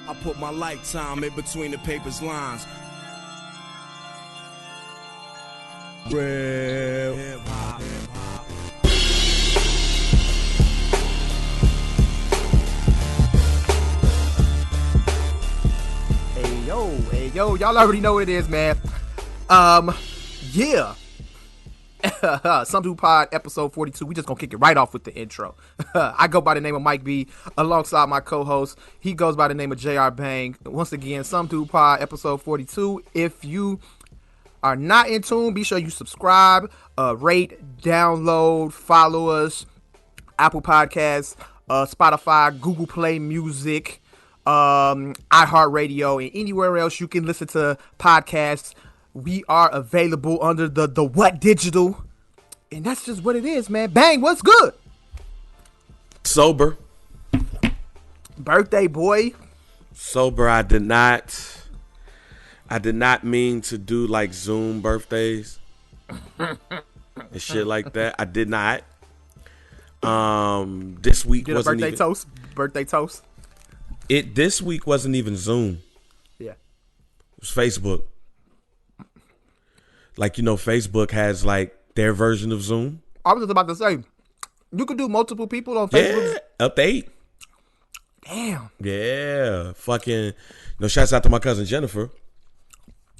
I put my lifetime in between the paper's lines. Real hip hop. Hey yo, y'all already know what it is, man. Yeah. Some Do Pod, episode 42. We just gonna kick it right off with the intro. I go by the name of Mike B, alongside my co-host. He goes by the name of JR Bang. Once again, Some Do Pod, episode 42. If you are not in tune, be sure you subscribe, rate, download, follow us, Apple Podcasts, Spotify, Google Play Music, iHeartRadio, and anywhere else you can listen to podcasts. We are available under the What Digital, and that's just what it is, man. Bang, what's good? Sober. Birthday boy. Sober. I did not mean to do like Zoom birthdays and shit like that. I did not. This week Did wasn't a birthday even toast. Birthday toast. This week wasn't even Zoom. Yeah. It was Facebook. Like, you know, Facebook has like their version of Zoom. I was just about to say, you could do multiple people on Facebook. Yeah, up to 8. Damn. Yeah, fucking. You know, shouts out to my cousin Jennifer.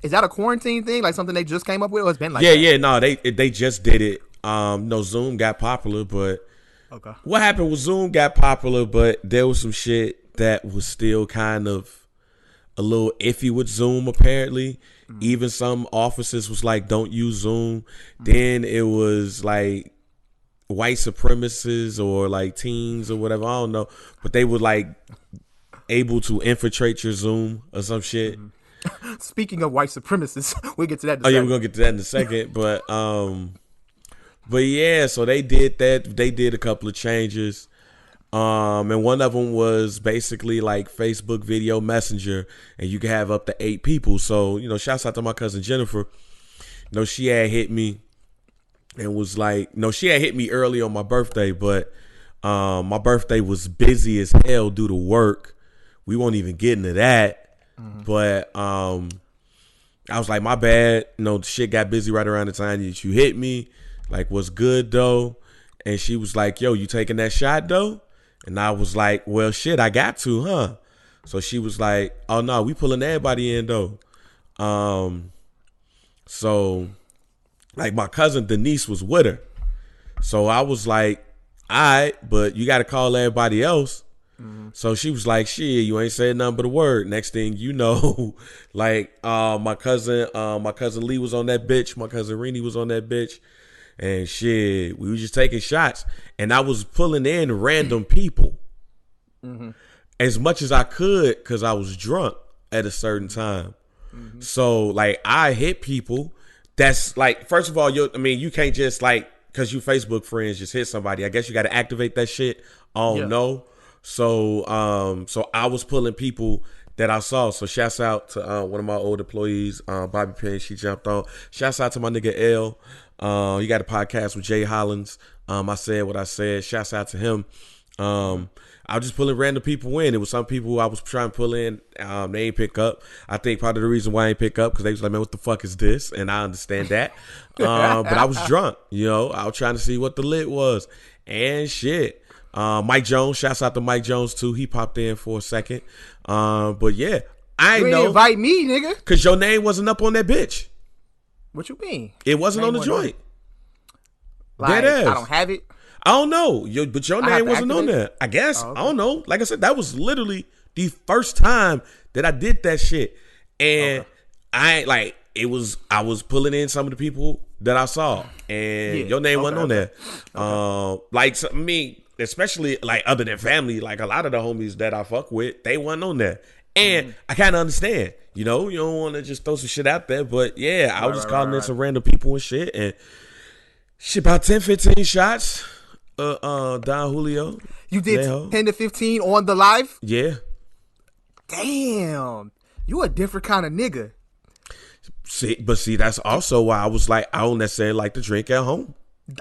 Is that a quarantine thing? Like something they just came up with, or it's been like Yeah, that? yeah. No, they just did it. No, Zoom got popular, but Okay. what happened was Zoom got popular, but there was some shit that was still kind of a little iffy with Zoom, apparently. Even some offices was like, don't use Zoom. Then it was like white supremacists or like teens or whatever, I don't know. But they were like able to infiltrate your Zoom or some shit. Speaking of white supremacists, we'll get to that in a Oh yeah, second. we're gonna get to that in a second. But yeah, so they did that. They did a couple of changes. And one of them was basically like Facebook video messenger, and you can have up to 8 people. So, you know, shouts out to my cousin Jennifer. You know, she had hit me and was like, no, she had hit me early on my birthday, but my birthday was busy as hell due to work. We won't even get into that. But I was like, my bad. You know, shit got busy right around the time that you hit me. Like, what's good though? And she was like, yo, you taking that shot though? And I was like, well, shit, I got to, huh? So she was like, oh, no, we pulling everybody in, though. So, like, my cousin Denise was with her. So I was like, all right, but you got to call everybody else. So she was like, shit, you ain't saying nothing but a word. Next thing you know, like, my cousin Lee was on that bitch. My cousin Renee was on that bitch. And shit, we were just taking shots. And I was pulling in random people as much as I could because I was drunk at a certain time. So, like, I hit people that's like, first of all, you can't just like, because you Facebook friends, just hit somebody. I guess you got to activate that shit. I don't know. So I was pulling people that I saw. So shouts out to one of my old employees, Bobby Penn. She jumped on. Shouts out to my nigga L. He got a podcast with Jay Hollins. I said what I said. Shouts out to him. I was just pulling random people in. It was some people I was trying to pull in. They ain't pick up. I think part of the reason why I ain't pick up because they was like, man, what the fuck is this? And I understand that. But I was drunk. You know, I was trying to see what the lit was. And shit. Mike Jones. Shouts out to Mike Jones too. He popped in for a second. But yeah, I You know. ain't invite me, nigga. Because your name wasn't up on that bitch. What you mean? It wasn't Name on the joint. Like, Dead ass. I don't have it. I don't know. But your I have name to wasn't on activate there. I guess. Oh, okay. I don't know. Like I said, that was literally the first time that I did that shit. And I was pulling in some of the people that I saw. And your name wasn't on there. Especially like other than family, like a lot of the homies that I fuck with, they wasn't on there. And I kind of understand, you know, you don't want to just throw some shit out there. But yeah, I was just calling in some random people and shit. And shit, about 10, 15 shots. Don Julio. You did Neho. 10 to 15 on the live? Yeah. Damn. You a different kind of nigga. See, that's also why I was like, I don't necessarily like to drink at home.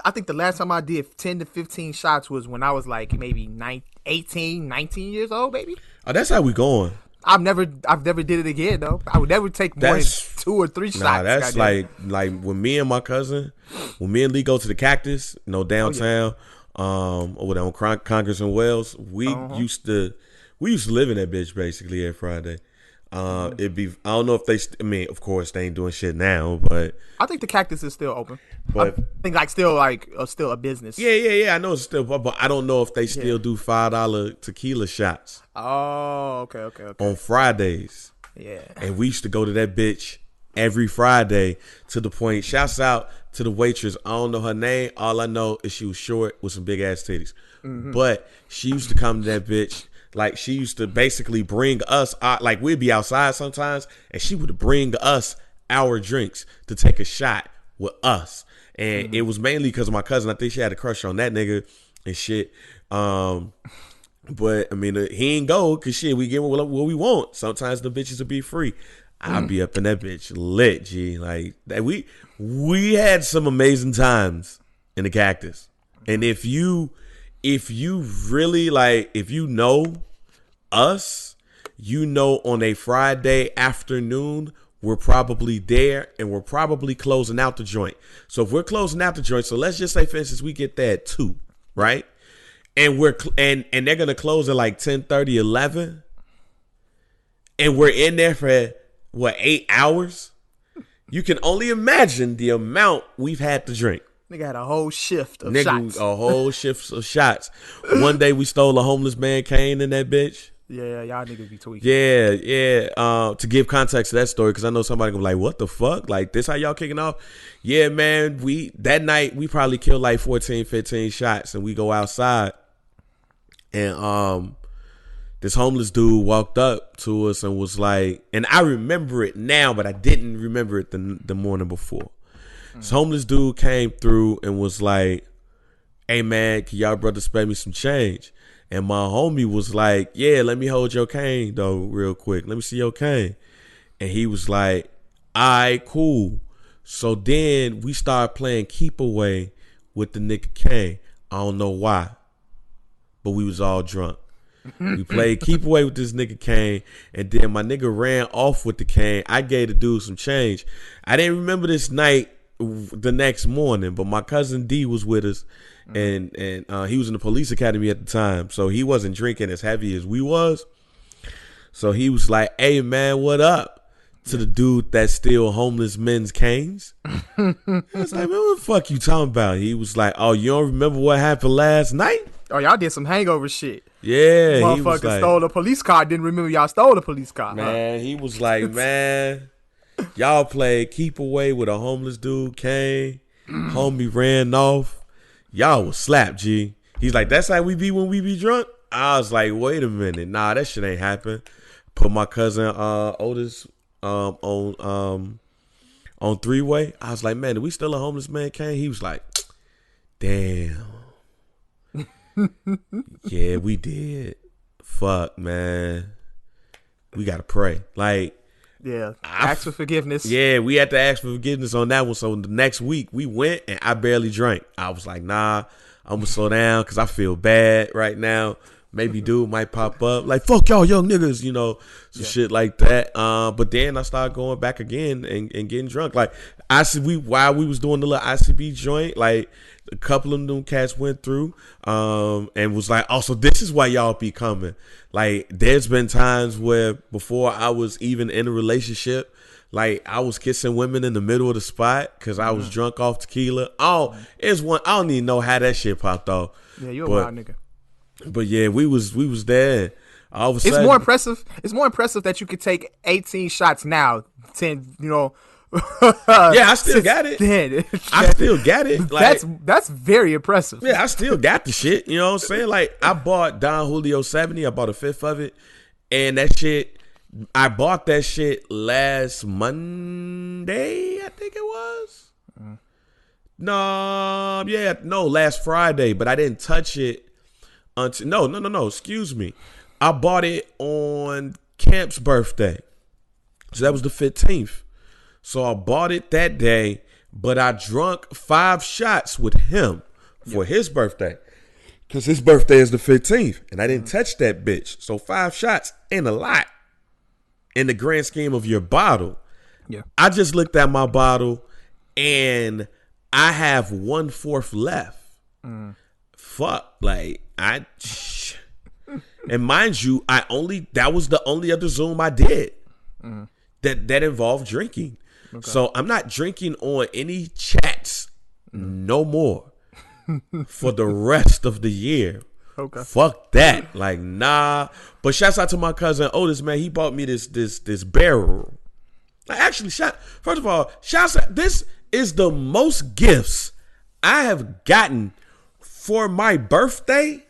I think the last time I did 10 to 15 shots was when I was like maybe 18, 19 years old, baby. Oh, that's how we going. I've never did it again though. I would never take more than 2 or 3 shots. Nah, that's like when me and my cousin, when me and Lee go to the Cactus, downtown, over there on Congress and Wells, we used to live in that bitch basically every Friday. It'd be, I don't know if of course they ain't doing shit now, but I think the Cactus is still open. But I think still a business. Yeah. I know it's still, but I don't know if they still do $5 tequila shots. Oh, okay. On Fridays. Yeah. And we used to go to that bitch every Friday to the point. Shouts out to the waitress. I don't know her name. All I know is she was short with some big ass titties. Mm-hmm. But she used to come to that bitch. Like, she used to basically bring us out. Like, we'd be outside sometimes, and she would bring us our drinks to take a shot with us. And it was mainly because of my cousin. I think she had a crush on that nigga and shit. But, I mean, he ain't go because, shit, we get what we want. Sometimes the bitches will be free. I'll be up in that bitch lit, G. Like, we had some amazing times in the Cactus. And if you really, like, if you know us, on a Friday afternoon, we're probably there and we're probably closing out the joint. So if we're closing out the joint, so let's just say, for instance, we get there at 2, right? And and they're going to close at like 10:30, 11. And we're in there for, 8 hours? You can only imagine the amount we've had to drink. Nigga had a whole shift of shots. A whole shift of shots. One day we stole a homeless man cane in that bitch. Yeah, y'all niggas be tweaking. Yeah. To give context to that story, because I know somebody gonna be like, what the fuck? Like, this how y'all kicking off? Yeah, man, that night we probably killed like 14, 15 shots, and we go outside. And this homeless dude walked up to us and was like, and I remember it now, but I didn't remember it the morning before. This homeless dude came through and was like, hey, man, can y'all brothers spare me some change? And my homie was like, yeah, let me hold your cane, though, real quick. Let me see your cane. And he was like, all right, cool. So then we started playing keep away with the nigga cane. I don't know why, but we was all drunk. We played keep away with this nigga cane, and then my nigga ran off with the cane. I gave the dude some change. I didn't remember this night the next morning, but my cousin D was with us, and he was in the police academy at the time, so he wasn't drinking as heavy as we was. So he was like, hey man, what up? To the dude that steal homeless men's canes. I was like, man, what the fuck you talking about? He was like, oh, you don't remember what happened last night? Oh, y'all did some hangover shit. Yeah. Motherfucker stole a police car. Didn't remember y'all stole a police car. Man, he was like, man, y'all played keep away with a homeless dude cane. Homie ran off. Y'all was slapped, G. He's like, that's how we be when we be drunk? I was like, wait a minute. Nah, that shit ain't happen. Put my cousin Otis on 3-way. I was like, man, did we steal a homeless man cane? He was like, damn. Yeah, we did. Fuck, man. We gotta pray. Like, yeah, ask for forgiveness. Yeah, we had to ask for forgiveness on that one. So the next week we went and I barely drank. I was like, nah, I'm gonna slow down because I feel bad right now. Maybe dude might pop up like, fuck y'all young niggas, shit like that. But then I started going back again and getting drunk. Like, while we was doing the little ICB joint, like a couple of them cats went through and was like, also, this is why y'all be coming. Like, there's been times where before I was even in a relationship, like I was kissing women in the middle of the spot because I was drunk off tequila. I don't even know how that shit popped off. Yeah, you're a wild nigga. But yeah, we was there. All of a sudden, It's more impressive that you could take 18 shots now. 10, yeah, I still got it. I still got it. Like, that's very impressive. Yeah, I still got the shit. You know what I'm saying? Like, I bought Don Julio 70. I bought a fifth of it, and that shit. I bought that shit last Monday. I think it was. Last Friday. But I didn't touch it until no. Excuse me. I bought it on Camp's birthday, so that was the 15th. So I bought it that day, but I drunk 5 shots with him for his birthday. Because his birthday is the 15th. And I didn't touch that bitch. So 5 shots ain't a lot. in the grand scheme of your bottle. Yeah. I just looked at my bottle and I have 1/4 left. Fuck, like and mind you, that was the only other Zoom I did that involved drinking. Okay. So I'm not drinking on any chats no more for the rest of the year. Okay. Fuck that. Like, nah. But shouts out to my cousin Otis, man. He bought me this barrel. Like, actually, first of all, shouts out. This is the most gifts I have gotten for my birthday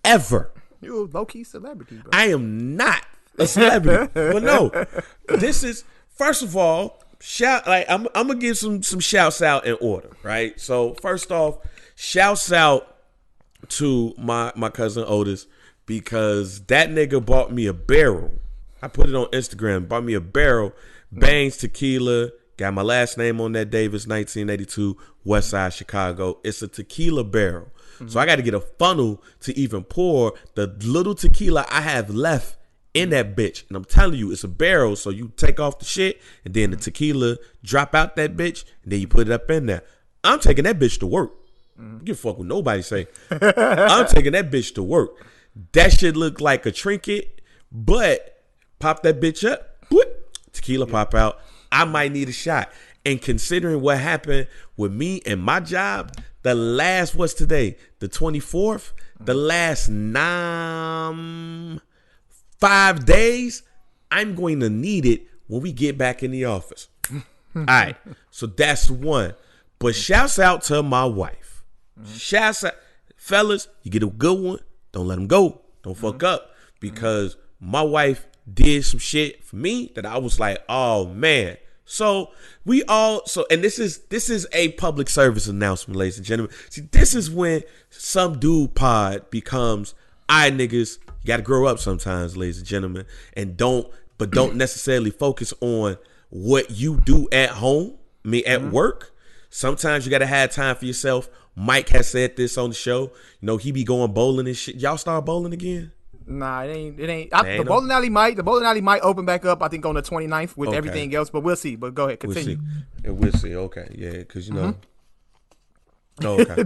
ever. You a low-key celebrity, bro. I am not a celebrity. But no, this is, first of all, I'm gonna give some shouts out in order, right? So first off, shouts out to my cousin Otis, because that nigga bought me a barrel. I put it on Instagram, bought me a barrel, Bangs Tequila, got my last name on that, Davis, 1982, West Side, Chicago. It's a tequila barrel. So I got to get a funnel to even pour the little tequila I have left in that bitch. And I'm telling you, it's a barrel, so you take off the shit, and then the tequila drop out that bitch, and then you put it up in there. I'm taking that bitch to work. Give a fuck what nobody say. I'm taking that bitch to work. That shit look like a trinket, but pop that bitch up, whoop, tequila pop out. I might need a shot. And considering what happened with me and my job, the last, what's today? The 24th? The last 5 days, I'm going to need it when we get back in the office. All right. So that's one. But shouts out to my wife. Shouts out. Fellas, you get a good one. Don't let them go. Don't fuck up. Because my wife did some shit for me that I was like, oh, man. So and this is a public service announcement, ladies and gentlemen. See, this is when Some Dude Pod becomes, niggas, you gotta grow up sometimes, ladies and gentlemen, and don't necessarily focus on what you do at home. I mean, at work. Sometimes you gotta have time for yourself. Mike has said this on the show. You know, he be going bowling and shit. Y'all start bowling again? Nah, it ain't. The bowling alley might open back up, I think, on the 29th with everything else, but we'll see. But go ahead, continue. We'll see. Okay, yeah, because you know. Okay.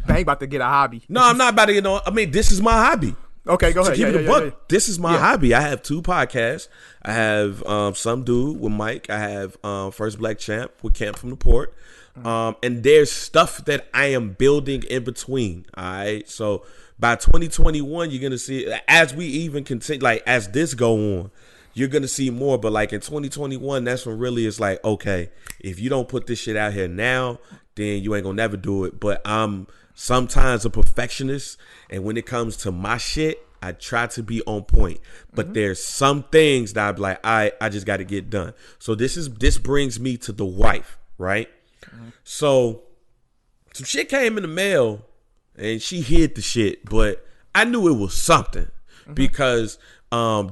Bang about to get a hobby. No, I'm not about to get I mean, this is my hobby. Okay, go ahead. This is my hobby. I have 2 podcasts. I have Some Dude with Mike. I have First Black Champ with Camp from the Port. And there's stuff that I am building in between. All right. So by 2021, you're going to see, as we even continue, like as this go on, you're going to see more. But like in 2021, that's when really it's like, okay, if you don't put this shit out here now, then you ain't going to never do it. But I'm sometimes a perfectionist. And when it comes to my shit, I try to be on point. But there's some things that I'm like, I just got to get done. So this brings me to the wife, right? So some shit came in the mail and she hid the shit, but I knew it was something because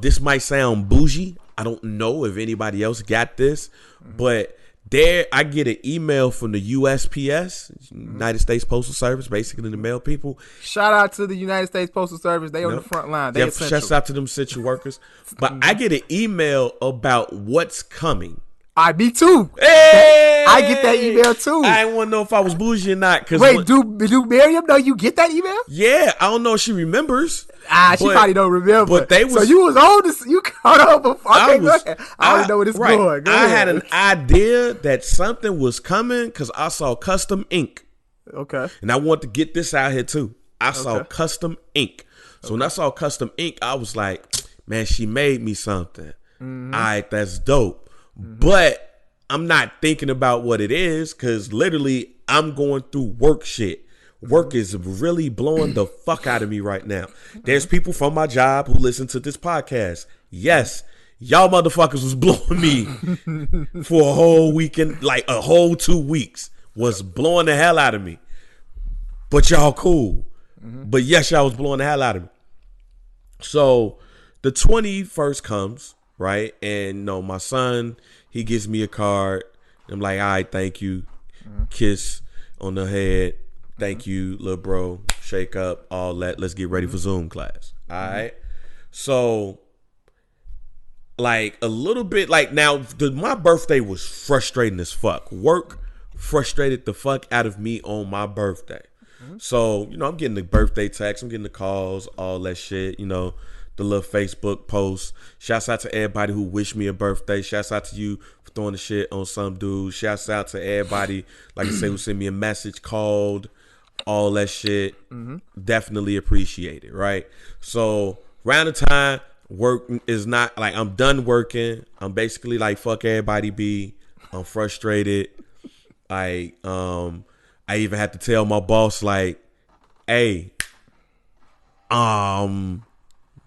this might sound bougie. I don't know if anybody else got this, but I get an email from the USPS, United States Postal Service, basically the mail people. Shout out to the United States Postal Service. They on the front line. They essential. Shout out to them essential workers. But I get an email about what's coming. Me too. Hey! I get that email too. I didn't want to know if I was bougie or not. Wait, do Miriam know you get that email? Yeah, I don't know if she remembers. She probably don't remember. But so you was on this. You caught up before. I already know where this going. I had an idea that something was coming because I saw custom ink. Okay. And I want to get this out here too. I saw custom ink. So when I saw custom ink, I was like, man, she made me something. All right, that's dope. But I'm not thinking about what it is because literally I'm going through work shit. Work is really blowing the fuck out of me right now. There's people from my job who listen to this podcast. Yes, y'all motherfuckers was blowing me for a whole weekend, like a whole 2 weeks was blowing the hell out of me. But y'all cool. But yes, y'all was blowing the hell out of me. So the 21st comes. Right. And no, my son, he gives me a card. I'm like, all right, thank you. Kiss on the head. Thank you, little bro. Shake up, all that. Let's get ready for Zoom class. All right. So like a little bit like now my birthday was frustrating as fuck. Work frustrated the fuck out of me on my birthday. So, I'm getting the birthday text, I'm getting the calls, all that shit, the little Facebook posts. Shouts out to everybody who wished me a birthday. Shouts out to you for throwing the shit on some dude. Shouts out to everybody, like I say, who sent me a message, called, all that shit. Definitely appreciate it, right? So, around the time, work is not, like, I'm done working. I'm basically like, fuck everybody be. I'm frustrated. I even had to tell my boss, like, hey,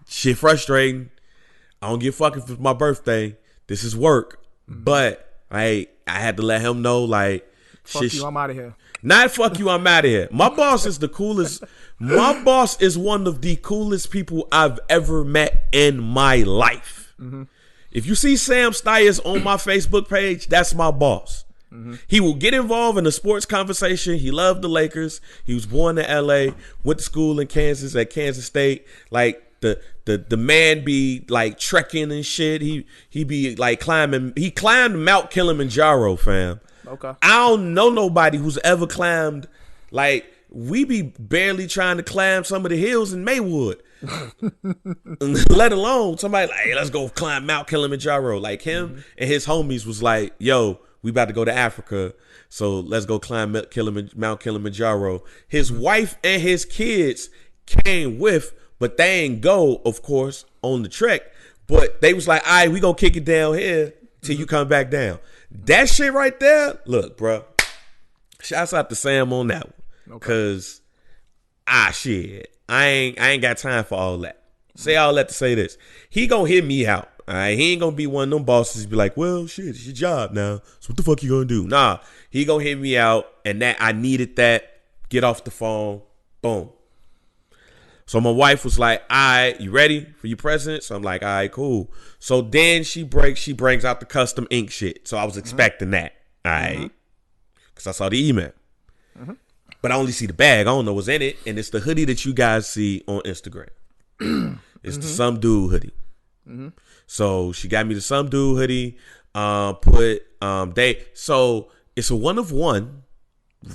shit frustrating. I don't give a fuck if it's my birthday. This is work. But I had to let him know, like, fuck you, I'm out of here. Not fuck you, I'm out of here. My boss is the coolest. My boss is one of the coolest people I've ever met in my life. If you see Sam Stiers on my Facebook page, that's my boss. He will get involved in a sports conversation. He loved the Lakers. He was born in LA, went to school in Kansas at Kansas State. Like the man be like trekking and shit. He be like climbing. He climbed Mount Kilimanjaro, fam. Okay. I don't know nobody who's ever climbed. Like, we be barely trying to climb some of the hills in Maywood. Let alone somebody like, hey, let's go climb Mount Kilimanjaro. Like him and his homies was like, yo, we about to go to Africa, so let's go climb Mount Kilimanjaro. His wife and his kids came with, but they ain't go, of course, on the trek. But they was like, all right, we gonna kick it down here till you come back down. That shit right there, look, bro. Shouts out to Sam on that one. Cause shit. I ain't got time for all that. Say all that to say this. He gonna hear me out. All right, he ain't gonna be one of them bosses be like, well, shit, it's your job now. So what the fuck you gonna do? Nah, he gonna hear me out, and that I needed that. Get off the phone. Boom. So my wife was like, all right, you ready for your present? So I'm like, all right, cool. So then she brings out the custom ink shit. So I was expecting that. All right. Because I saw the email. But I only see the bag. I don't know what's in it. And it's the hoodie that you guys see on Instagram. It's the Some Dude hoodie. So she got me the Some Dude hoodie. So it's a one of one.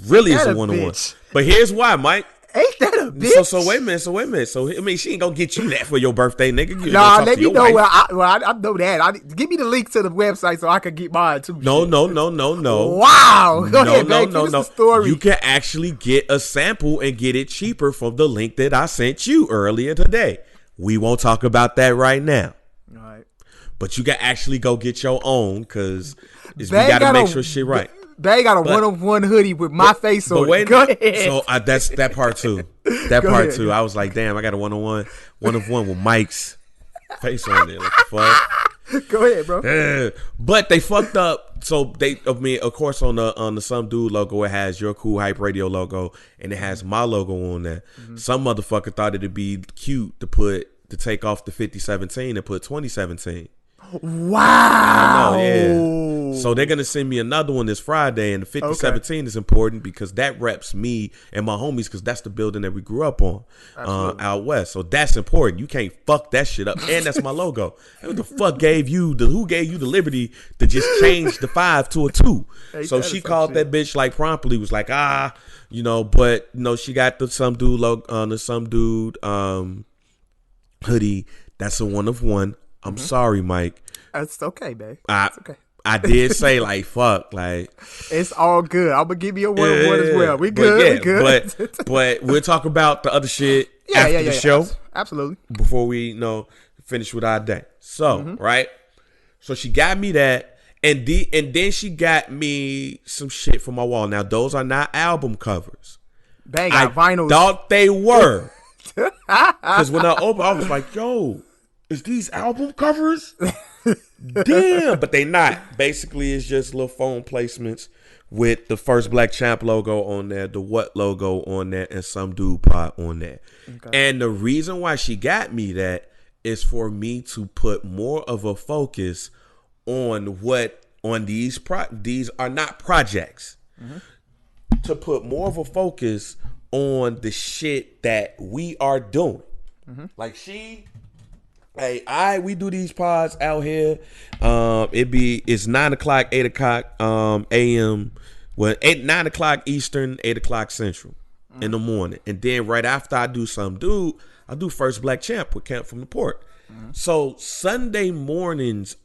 Really, it's a one of one. But here's why, Mike. Ain't that a bitch? So wait a minute. So I mean, she ain't gonna get you that for your birthday, nigga. Nah, let me know. I know that. Give me the link to the website so I can get mine too. No. Wow. Go ahead, babe. Give us the story. You can actually get a sample and get it cheaper from the link that I sent you earlier today. We won't talk about that right now. All right. But you can actually go get your own because we gotta make sure shit right. They got a one-of-one hoodie with my face on it. Go ahead. So that's that part too. That Go part ahead. too. I was like, damn, I got a one-of-one with Mike's face on it. What the fuck? Go ahead, bro. But they fucked up. So of course, on the Some Dude logo, it has Your Cool Hype Radio logo, and it has my logo on there. Some motherfucker thought it'd be cute to take off the 5017 and put 2017. Wow. I know, yeah. So they're gonna send me another one this Friday, and the 5017 is important because that reps me and my homies because that's the building that we grew up on out west. So that's important. You can't fuck that shit up, and that's my logo. Who the fuck gave you the liberty to just change the 5 to a 2? So she called that bitch like promptly, was like but she got the Some Dude logo on the Some Dude hoodie. That's a one of one. I'm sorry, Mike. It's okay, babe. It's okay. I did say like fuck, like it's all good. I'm gonna give you a one of one as well. We good. We good. But we'll talk about the other shit after the show. Absolutely. Before we finish with our day. So right. So she got me that, and then she got me some shit for my wall. Now those are not album covers. Bang, I vinyls. Thought they were. Because when I opened, I was like, yo. Is these album covers? Damn, but they not. Basically, it's just little phone placements with the First Black Champ logo on there, the What logo on there, and Some Dude Pod on there. Okay. And the reason why she got me that is for me to put more of a focus on these are not projects. To put more of a focus on the shit that we are doing. Like Hey, we do these pods out here. It's 9 o'clock, 8 o'clock a.m. Well, 9 o'clock Eastern, 8 o'clock Central in the morning. And then right after I do I do First Black Champ with Camp from the Port. So Sunday mornings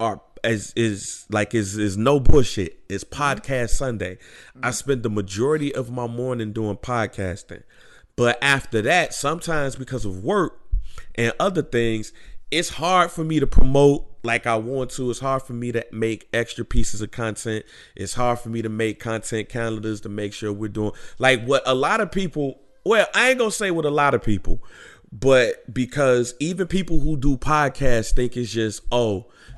is no bullshit. It's podcast Sunday. I spend the majority of my morning doing podcasting. But after that, sometimes because of work and other things, it's hard for me to promote like I want to. It's hard for me to make extra pieces of content. It's hard for me to make content calendars to make sure we're doing like what a lot of people, well, I ain't gonna say what a lot of people, but because even people who do podcasts think it's just,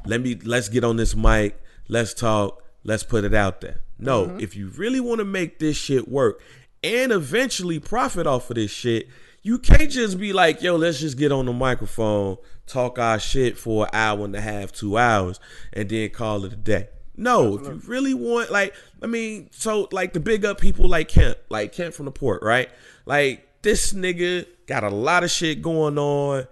let's get on this mic, let's talk, let's put it out there. No, if you really want to make this shit work and eventually profit off of this shit, you can't just be like, yo, let's just get on the microphone, talk our shit for an hour and a half, 2 hours, and then call it a day. No, if you really want, so the big up people like Kent from the Port, right? Like, this nigga got a lot of shit going on,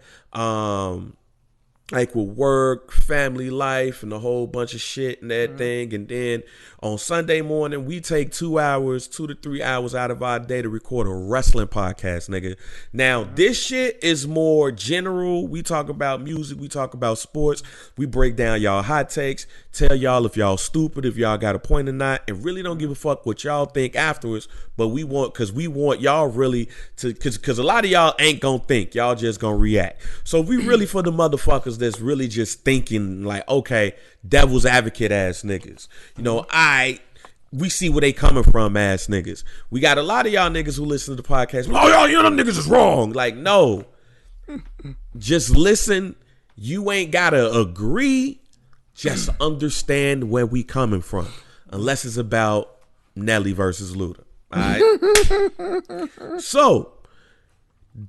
like with work, family life, and a whole bunch of shit and everything. And then on Sunday morning, we take 2 to 3 hours out of our day to record a wrestling podcast, nigga. Now, this shit is more general. We talk about music. We talk about sports. We break down y'all hot takes, tell y'all if y'all stupid, if y'all got a point or not, and really don't give a fuck what y'all think afterwards. But we want y'all really to, because a lot of y'all ain't gonna think. Y'all just gonna react. So we really for the motherfuckers that's really just thinking like, okay, devil's advocate ass niggas. You know, we see where they coming from ass niggas. We got a lot of y'all niggas who listen to the podcast. Oh, y'all, you know, them niggas is wrong. Like, no. Just listen. You ain't gotta agree. Just understand where we coming from. Unless it's about Nelly versus Luda. All right. So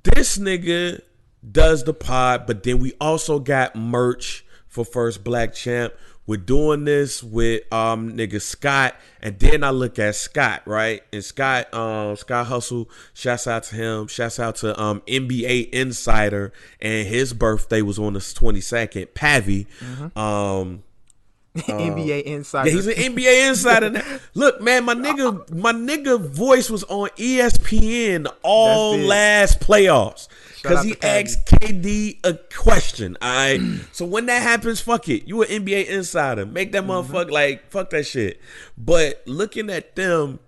this nigga does the pod, but then we also got merch for First Black Champ. We're doing this with nigga Scott, and then I look at Scott, right? And Scott Hustle, shouts out to him. Shouts out to NBA Insider, and his birthday was on the 22nd. Pavi. NBA Insider. Yeah, he's an NBA Insider now. Look, man, my nigga voice was on ESPN all last playoffs because he asked KD a question. All right, so when that happens, fuck it. You an NBA Insider. Make that motherfucker like fuck that shit. But looking at them.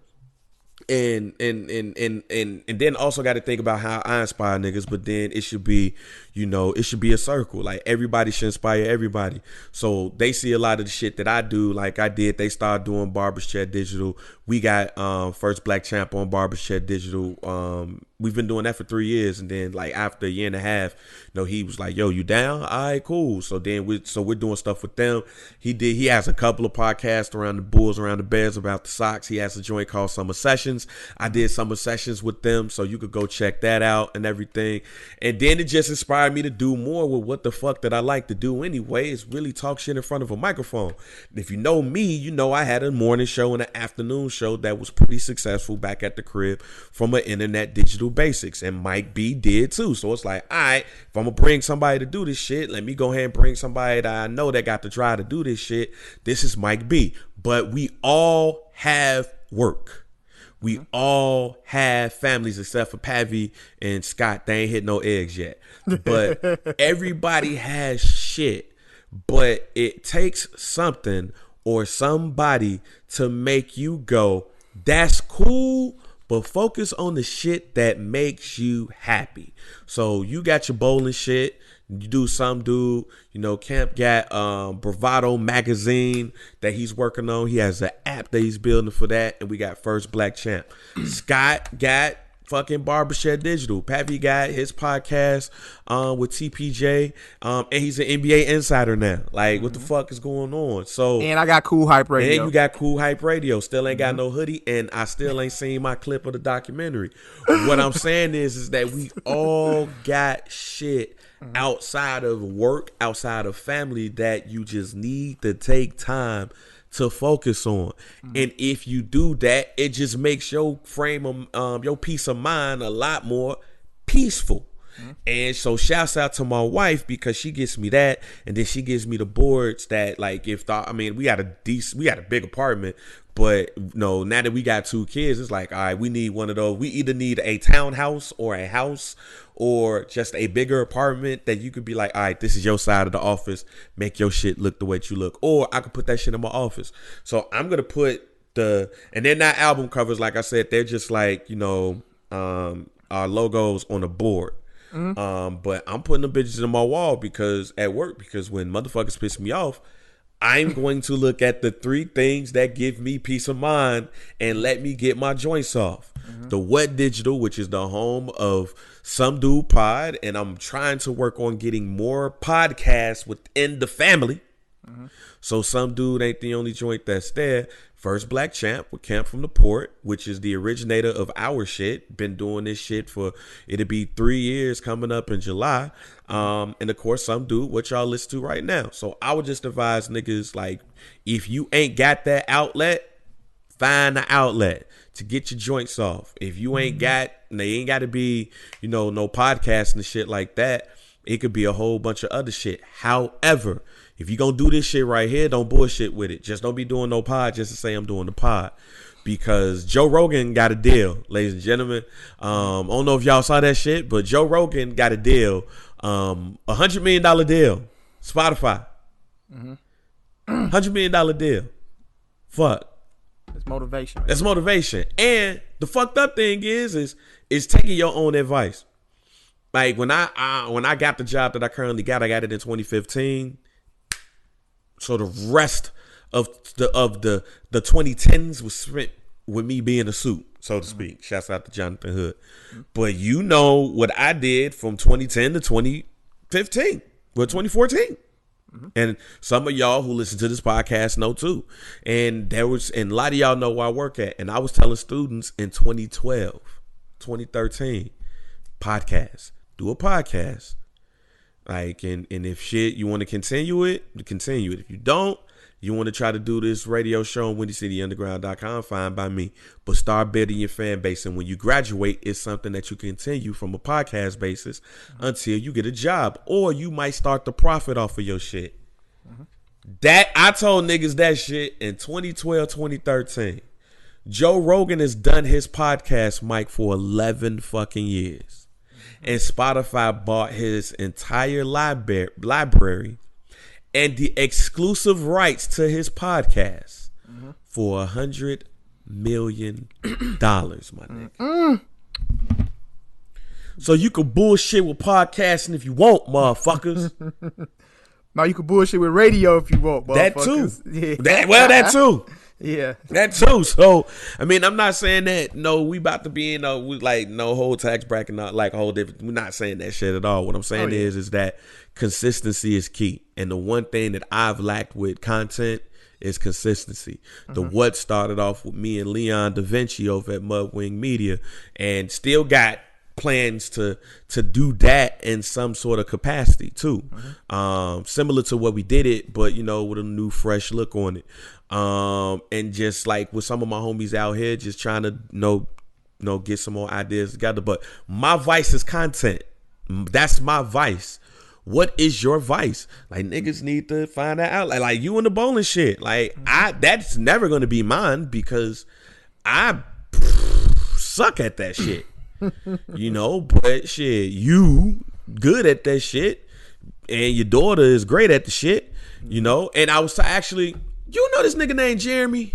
And then also got to think about how I inspire niggas, but then it should be, it should be a circle. Like everybody should inspire everybody. So they see a lot of the shit that I do, like I did. They started doing Barbershop Digital. We got First Black Champ on Barbershop Digital. We've been doing that for 3 years, and then like after a year and a half, he was like, "Yo, you down? All right, cool." So then we're doing stuff with them. He has a couple of podcasts around the Bulls, around the Bears, about the Sox. He has a joint called Summer Sessions. I did Summer Sessions with them, so you could go check that out and everything. And then it just inspired me to do more with what the fuck that I like to do anyway. Is really talk shit in front of a microphone. And if you know me, you know I had a morning show and an afternoon show that was pretty successful back at the crib from an internet digital basics, and Mike B did too. So it's like, all right, if I'm gonna bring somebody to do this shit, let me go ahead and bring somebody that I know that got to try to do this shit. This is Mike B. But we all have work. We all have families except for Pavi and Scott. They ain't hit no eggs yet. But everybody has shit. But it takes something or somebody to make you go, that's cool, but focus on the shit that makes you happy. So you got your bowling shit. You do some dude, Camp got Bravado magazine that he's working on. He has an app that he's building for that. And we got First Black Champ. Scott got fucking Barbershop Digital. Pappy got his podcast with TPJ. And he's an NBA Insider now. Like, what the fuck is going on? So, and I got Cool Hype Radio. And you got Cool Hype Radio. Still ain't got no hoodie. And I still ain't seen my clip of the documentary. What I'm saying is that we all got shit outside of work, outside of family, that you just need to take time to focus on. And if you do that, it just makes your frame of your peace of mind a lot more peaceful. And so shouts out to my wife because she gets me that, and then she gives me the boards that like we got a big apartment, but no, now that we got 2 kids, it's like, all right, we need one of those. We either need a townhouse or a house or just a bigger apartment that you could be like, all right, this is your side of the office, make your shit look the way you look, or I could put that shit in my office. So I'm gonna put and they're not album covers, like I said, they're just like, our logos on a board. But I'm putting the bitches in my wall because when motherfuckers piss me off, I'm going to look at the 3 things that give me peace of mind and let me get my joints off. The What Digital, which is the home of Some Dude Pod, and I'm trying to work on getting more podcasts within the family. So Some Dude ain't the only joint that's there. First Black Champ with Camp from the Port, which is the originator of our shit. Been doing this shit it'll be 3 years coming up in July. And of course, Some Dude, what y'all listen to right now. So I would just advise niggas, like, if you ain't got that outlet, find the outlet to get your joints off. If you ain't they ain't got to be, no podcast and shit like that. It could be a whole bunch of other shit. However, if you gonna do this shit right here, don't bullshit with it. Just don't be doing no pod just to say I'm doing the pod. Because Joe Rogan got a deal, ladies and gentlemen. I don't know if y'all saw that shit, but Joe Rogan got a deal. $100 million deal. Spotify. $100 million deal. Fuck. It's motivation. That's motivation. And the fucked up thing is taking your own advice. Like when I got the job that I currently got, I got it in 2015. So the rest of the 2010s was spent with me being a suit, so to speak. Shouts out to Jonathan Hood. But you know what I did from 2010 to 2015, 2014. And some of y'all who listen to this podcast know too. And a lot of y'all know where I work at. And I was telling students in 2012, 2013, podcast. Do a podcast. Like, and if shit, you want to continue it. If you don't, you want to try to do this radio show on WindyCityUnderground.com, fine by me. But start building your fan base. And when you graduate, it's something that you continue from a podcast basis until you get a job. Or you might start to profit off of your shit. That I told niggas that shit in 2012, 2013. Joe Rogan has done his podcast, Mike, for 11 fucking years. And Spotify bought his entire library and the exclusive rights to his podcast for $100 million, my nigga. So you can bullshit with podcasting if you want, motherfuckers. Now you can bullshit with radio if you want, motherfuckers. That too. That too. Yeah. That too. So, I mean, I'm not saying that, we about to be in no whole tax bracket, not like a whole different. We're not saying that shit at all. What I'm saying is that consistency is key. And the one thing that I've lacked with content is consistency. The what started off with me and Leon Da Vinci over at Mudwing Media, and still got plans to do that in some sort of capacity too. Similar to what we did it, but with a new fresh look on it. And just like with some of my homies out here, just trying to get some more ideas together. But my vice is content. That's my vice. What is your vice? Like, niggas need to find that out. Like you and the bowling shit. Like that's never gonna be mine because I suck at that shit. But shit, you good at that shit, and your daughter is great at the shit. And I was actually. This nigga named Jeremy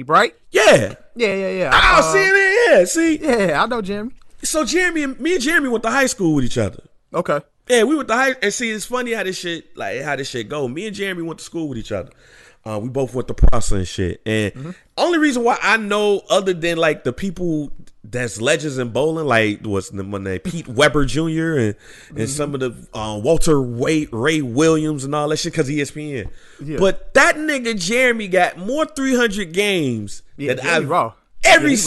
Bright? Yeah. Oh, see it. Yeah, see? Yeah, I know Jeremy. So me and Jeremy went to high school with each other. Okay. Yeah, we went to high, and see, it's funny how this shit go. Me and Jeremy went to school with each other. We both went to Prosser and shit. And only reason why I know, other than like the people that's legends in bowling, like when they Pete Weber Jr. and some of the Walter Ray Williams and all that shit, because ESPN. Yeah. But that nigga Jeremy got more 300 games than I've raw. He's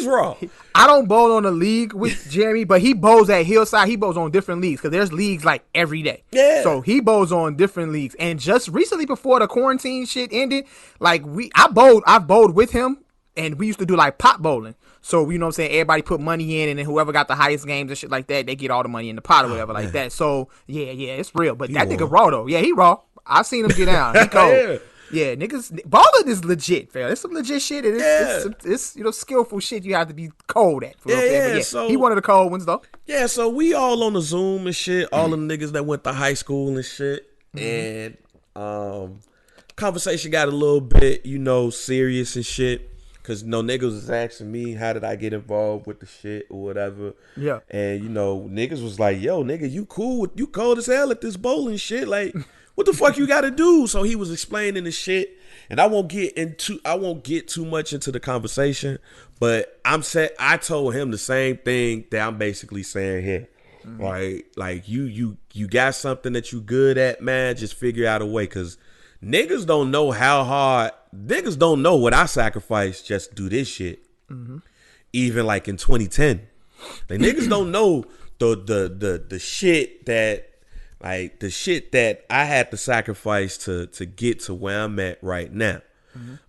raw. I don't bowl on a league with Jeremy, but he bowls at Hillside. He bowls on different leagues because there's leagues like every day. Yeah. So he bowls on different leagues. And just recently, before the quarantine shit ended, like I've bowled with him and we used to do like pot bowling. So, you know what I'm saying? Everybody put money in, and then whoever got the highest games and shit like that, they get all the money in the pot or whatever like that. So, yeah, it's real. But that nigga raw, though. Yeah, he raw. I seen him get down. He cold. Yeah, niggas, balling is legit, fam. It's some legit shit. It's you know, skillful shit you have to be cold at. For real, but so, he one of the cold ones, though. Yeah, so we all on the Zoom and shit. All the niggas that went to high school and shit. And conversation got a little bit, you know, serious and shit. Because, you know, niggas was asking me, how did I get involved with the shit or whatever. Yeah. And, you know, niggas was like, yo, nigga, you cold as hell at this bowling shit. Like, what the fuck you got to do? So he was explaining the shit. And I won't get too much into the conversation. But I told him the same thing that I'm basically saying here. Right? Like, you got something that you good at, man. Just figure out a way. Because niggas don't know how hard. Niggas don't know what I sacrificed just to do this shit. Even like in 2010, like niggas don't know the shit that, like, the shit that I had to sacrifice to get to where I'm at right now.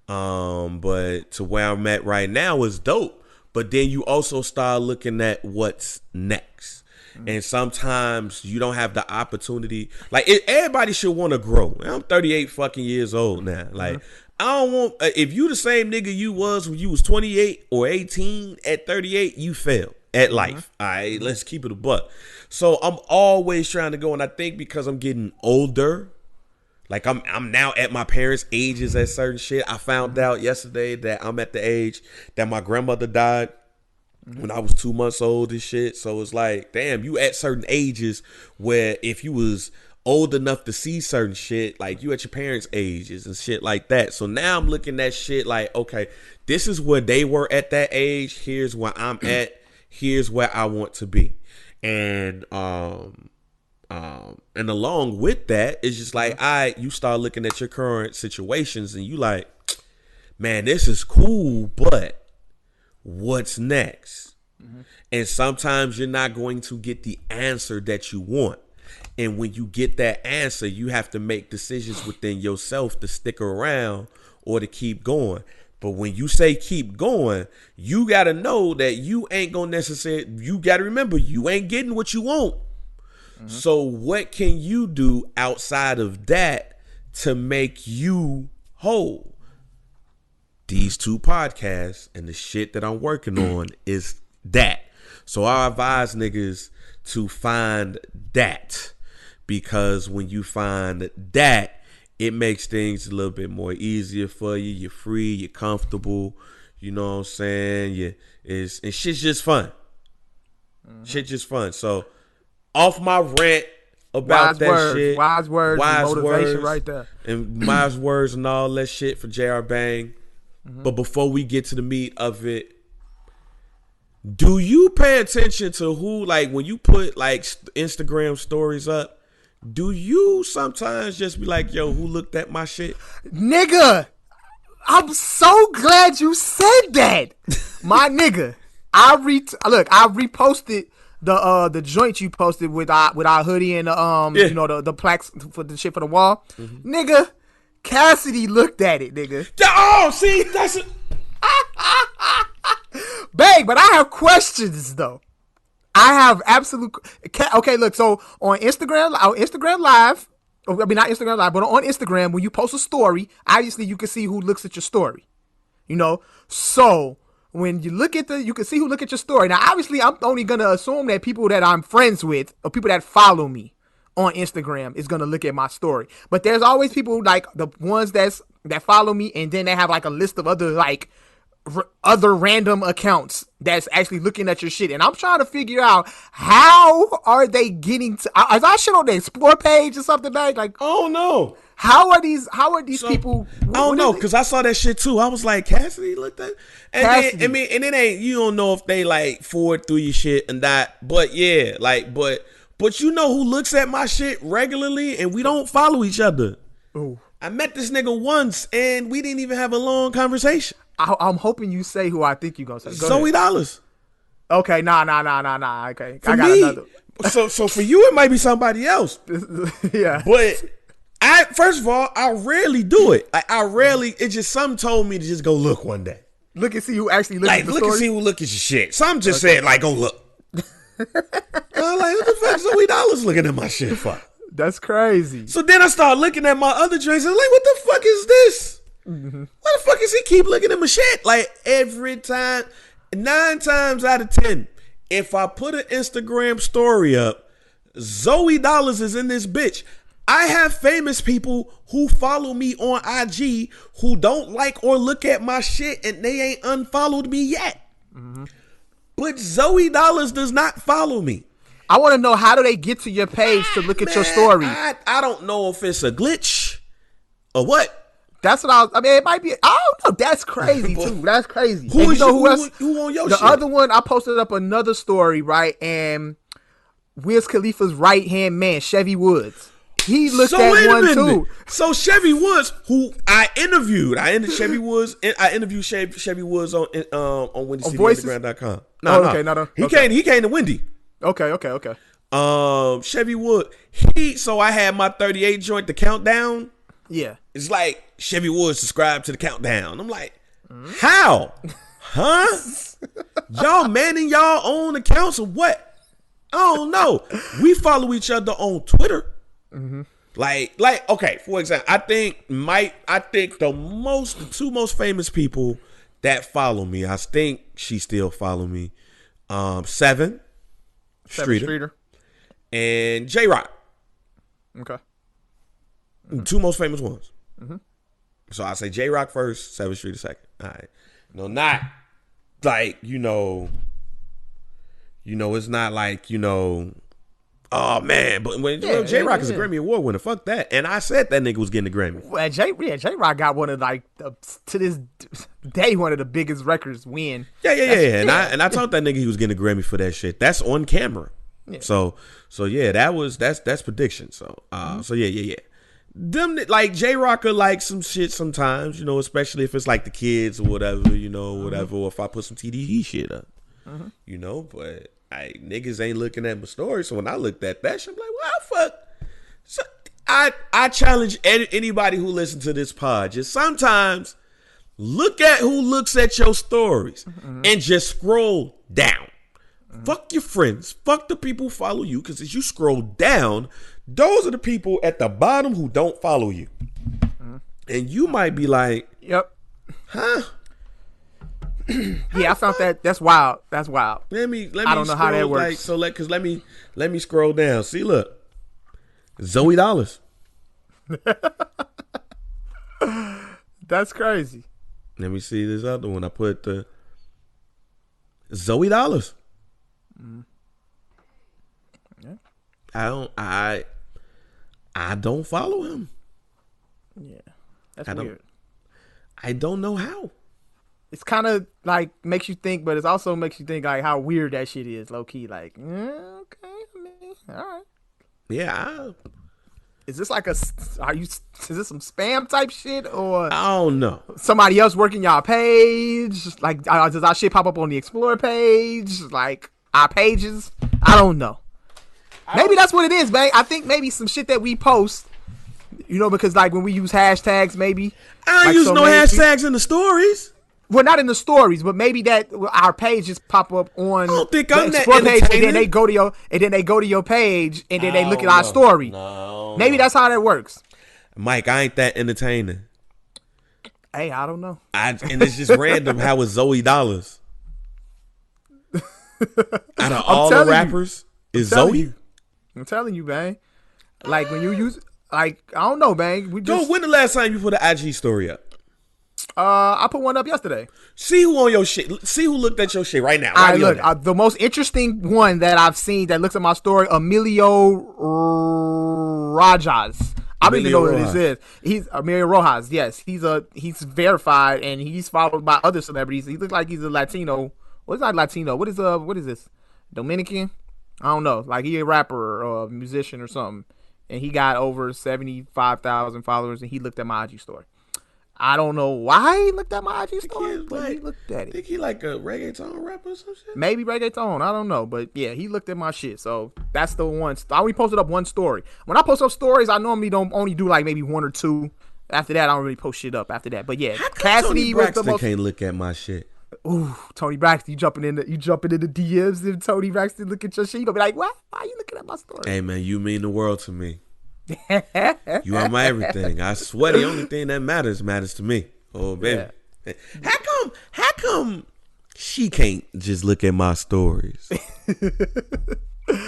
But to where I'm at right now is dope. But then you also start looking at what's next. And sometimes you don't have the opportunity. Like, everybody should want to grow. I'm 38 fucking years old now. Like, I don't want, if you the same nigga you was when you was 28 or 18, at 38, you failed at life. All right, let's keep it a buck. So I'm always trying to go. And I think because I'm getting older, like I'm now at my parents' ages at certain shit. I found out yesterday that I'm at the age that my grandmother died when I was 2 months old and shit. So it's like, damn, you at certain ages where if you was old enough to see certain shit, like you at your parents' ages and shit like that. So now I'm looking at shit like, okay, this is where they were at that age. Here's where I'm at. Here's where I want to be. And along with that, it's just like, you start looking at your current situations and you like, man, this is cool, but what's next? And sometimes you're not going to get the answer that you want. And when you get that answer, you have to make decisions within yourself to stick around or to keep going. But when you say keep going, you got to know that you ain't going to necessarily, you got to remember, you ain't getting what you want. So what can you do outside of that to make you whole? These two podcasts and the shit that I'm working on is that. So I advise niggas to find that, because when you find that, it makes things a little bit more easier for you. You're free, you're comfortable, you know what I'm saying? And shit's just fun. Shit's just fun. So off my rant about shit. Wise words, motivation right there. And wise words and all that shit for JR Bang. But before we get to the meat of it, do you pay attention to who, like, when you put like Instagram stories up, do you sometimes just be like, yo, who looked at my shit? Nigga, I'm so glad you said that. My nigga, I reposted the joint you posted with our hoodie and the you know, the plaques for the shit for the wall. Nigga, Cassidy looked at it, nigga. Oh, see, that's it. Bang, but I have questions though. I have absolute. Okay, look. So on Instagram Live, I mean not Instagram Live, but on Instagram, when you post a story, obviously you can see who looks at your story. You know, so when you look at you can see who look at your story. Now, obviously, I'm only gonna assume that people that I'm friends with or people that follow me on Instagram is gonna look at my story. But there's always people like the ones that follow me, and then they have like a list of other like other random accounts that's actually looking at your shit. And I'm trying to figure out, how are they getting to, is our shit on the explore page or something, like oh no, how are these people? I don't know, because I saw that shit too. I was like, Cassidy looked at, and Cassidy. Then, I mean, and it ain't, you don't know if they like forward through your shit and that, but yeah, like, but you know who looks at my shit regularly, and we don't follow each other. Ooh. I met this nigga once and we didn't even have a long conversation. I'm hoping you say who I think you're gonna say. Zoe Dollars. Okay, nah. Okay, for I got me, another. So for you, it might be somebody else. Yeah, but first of all, I rarely do it. I rarely. It just something told me to just go look one day. Look and see who actually looks Like, at the look and story. see who look at your shit. Some just said, like, go look. I'm like, what the fuck Zoe Dollars looking at my shit for? That's crazy. So then I start looking at my other joints and like, what the fuck is this? Mm-hmm. Why the fuck is he keep looking at my shit? Like every time, 9 times out of 10, if I put an Instagram story up, Zoe Dollars is in this bitch. I have famous people who follow me on IG who don't like or look at my shit and they ain't unfollowed me yet. Mm-hmm. But Zoe Dollars does not follow me. I want to know, how do they get to your page to look at your story? I don't know if it's a glitch or what. That's what I mean, it might be. I don't know. That's crazy too. That's crazy. Who is who else? Who on your the shit? other one, I posted up another story, right? And Wiz Khalifa's right hand man, Chevy Woods. He looked at one too. So Chevy Woods, who I interviewed Chevy Woods. I interviewed Chevy Woods on WendyCityUnderground.com. No. He came to Wendy. Okay. Chevy Wood. So I had my 38 joint, the countdown. Yeah. It's like Chevy Wood subscribed to the countdown. I'm like, how? Huh? Y'all manning y'all own accounts or what? I don't know. We follow each other on Twitter. Mm-hmm. Like, okay, for example, I think the two most famous people that follow me, I think she still follow me. Seven Streeter and J Rock. Okay. Two most famous ones. Mm-hmm. So I say J Rock first, 7th Street second. All right. No, not like, it's not like, oh man, but when J Rock is a Grammy Award winner, fuck that. And I said that nigga was getting a Grammy. Well, J Rock got one of to this day one of the biggest records win. Yeah. And I told that nigga he was getting a Grammy for that shit. That's on camera. Yeah. So yeah, that's prediction. So so yeah. Them like J Rock are like some shit sometimes, especially if it's like the kids or whatever, whatever. Or if I put some TDE shit up, but niggas ain't looking at my story. So when I looked at that shit, I'm like, well, fuck. So I challenge anybody who listens to this pod, just sometimes look at who looks at your stories and just scroll down. Fuck your friends. Fuck the people who follow you, because as you scroll down, those are the people at the bottom who don't follow you. And you might be like, yep. Huh? Yeah, I found that. That's wild. That's wild. Let me. I don't know how that works. Let me scroll down. See, look, Zoe Dollars. That's crazy. Let me see this other one. I put the Zoe Dollars. Yeah. I don't follow him. Yeah, that's weird. I don't know how. It's kind of like makes you think, but it also makes you think like how weird that shit is, low key. Like, okay, I mean, all right. Yeah. Is this like is this some spam type shit, or I don't know, somebody else working y'all page? Like, does our shit pop up on the Explore page? Like our pages? I don't know. Maybe that's what it is, man. I think maybe some shit that we post, because like when we use hashtags, maybe I don't use no hashtags in the stories. Well, not in the stories, but maybe that our page just pop up on. I don't think I'm that Explore page, entertaining. and then they go to your page, and then they look at our story. No, maybe that's how that works. Mike, I ain't that entertaining. Hey, I don't know. And it's just random how it's Zoe Dollars. Out of all the rappers, is Zoe? I'm telling you, man. Like when you use, like, I don't know, man. When the last time you put an IG story up? I put one up yesterday. See who on your shit. See who looked at your shit right now. The most interesting one that I've seen that looks at my story, Emilio Rajas. I don't even know what this is. He's Emilio Rojas. Yes, he's verified and he's followed by other celebrities. He looks like he's a Latino. What's not Latino? What is this? Dominican? I don't know. Like he a rapper or a musician or something. And he got over 75,000 followers and he looked at my IG story. I don't know why he looked at my IG story, but he looked at it. Think he like a reggaeton rapper or some shit? Maybe reggaeton. I don't know. But yeah, he looked at my shit. So that's the one. I only posted up one story. When I post up stories, I normally don't only do like maybe one or two. After that, I don't really post shit up after that. But yeah, How come Cassidy Tony was the Braxton most. can't look at my shit? Ooh, Tony Braxton, you jumping in the DMs and Tony Braxton look at your shit. You gonna be like, what? Why are you looking at my story? Hey man, you mean the world to me. You are my everything. I swear the only thing that matters to me. Oh baby. Yeah. How come she can't just look at my stories?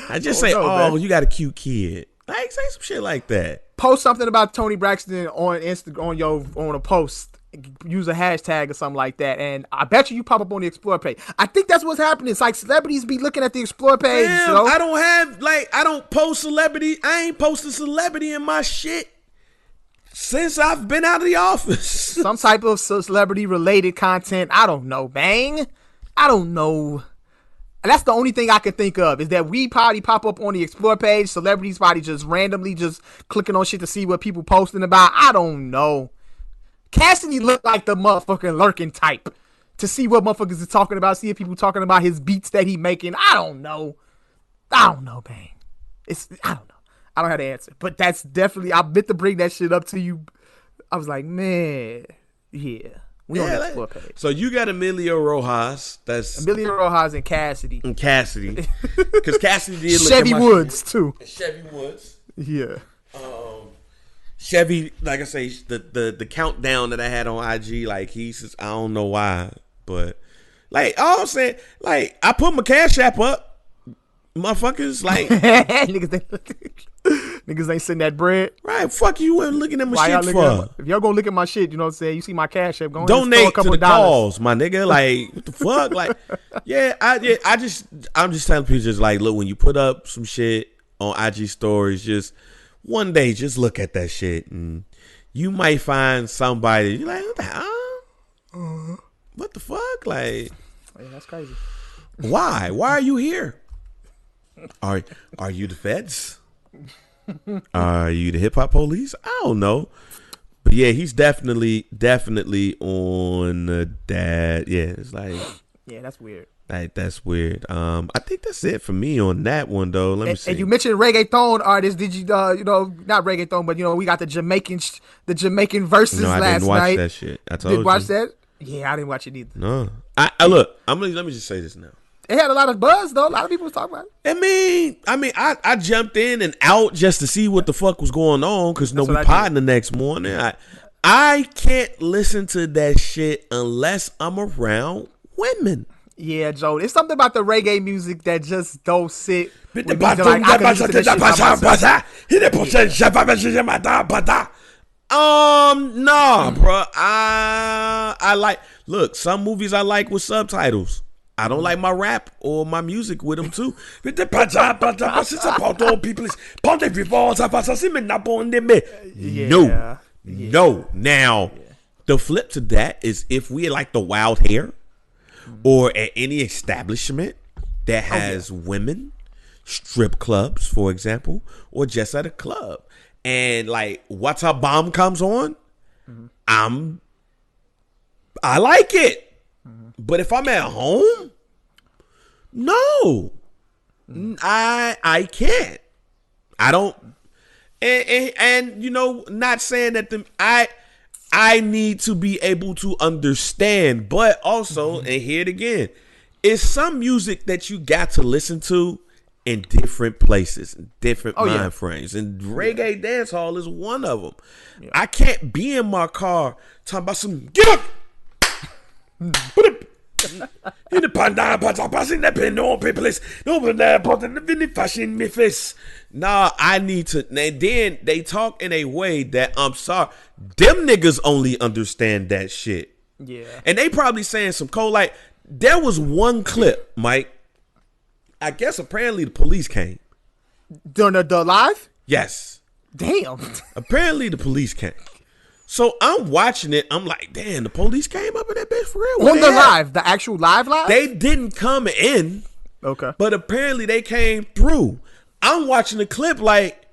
I just say, man. You got a cute kid. Like, say some shit like that. Post something about Tony Braxton on Instagram on a post. Use a hashtag or something like that, and I bet you pop up on the Explore page. I think that's what's happening. It's like celebrities be looking at the Explore page. Damn, I don't post celebrity. I ain't posted celebrity in my shit since I've been out of the office. Some type of celebrity related content. I don't know, bang. I don't know. And that's the only thing I can think of is that we probably pop up on the Explore page. Celebrities probably just randomly just clicking on shit to see what people posting about. I don't know. Cassidy looked like the motherfucking lurking type to see what motherfuckers is talking about, see if people talking about his beats that he making. I don't know, bang. I don't know. I don't have the answer, but that's definitely, I meant to bring that shit up to you. I was like, man, yeah. We on that Explore page. So you got Emilio Rojas. That's Emilio Rojas and Cassidy. Because Cassidy did look Chevy at my Woods, shit. too. Chevy Woods. Yeah. Chevy, like I say, the countdown that I had on IG, like he's, I don't know why, but like all I'm saying, like I put my Cash App up, motherfuckers, like niggas ain't sending that bread. Right, fuck you and looking at my shit for. If y'all gonna look at my shit, you know what I'm saying? You see my Cash App, go donate a couple to the dollars. cause, my nigga. Like what the fuck? Like, I'm just telling people, just like, look, when you put up some shit on IG stories, just one day, just look at that shit, and you might find somebody. You're like, what the hell? What the fuck? Like, yeah, that's crazy. Why? Why are you here? Are you the feds? Are you the hip hop police? I don't know, but yeah, he's definitely on that. Yeah, it's like, yeah, that's weird. Like that's weird. I think that's it for me on that one though. Let me see. And you mentioned reggaeton artists. Did you not reggaeton, but we got the Jamaican Verzuz last night. No, I didn't watch that shit. I told you. Did watch that? Yeah, I didn't watch it either. No, I look. Let me just say this now. It had a lot of buzz though. A lot of people was talking about it. I jumped in and out just to see what the fuck was going on because we podding the next morning. I can't listen to that shit unless I'm around women. Yeah, Joe. It's something about the reggae music that just don't sit. Nah, bro. I like. Look, some movies I like with subtitles. I don't like my rap or my music with them too. No. Now, the flip to that is if we like the wild hair or at any establishment that has women, strip clubs, for example, or just at a club, and like What's Up Bomb comes on, I like it. But if I'm at home, no, I can't. I don't. And not saying that I need to be able to understand, but also, and hear it again, it's some music that you got to listen to in different places, in different mind frames, and reggae dance hall is one of them. Yeah. I can't be in my car talking about some get up. Nah, I need to. And then they talk in a way that I'm sorry, them niggas only understand that shit. Yeah, and they probably saying some cold. Like there was one clip, Mike. I guess apparently the police came during the live. Yes. Damn. Apparently the police came. So I'm watching it. I'm like, damn, the police came up in that bitch for real. On the live, the actual live? They didn't come in. Okay. But apparently they came through. I'm watching the clip like,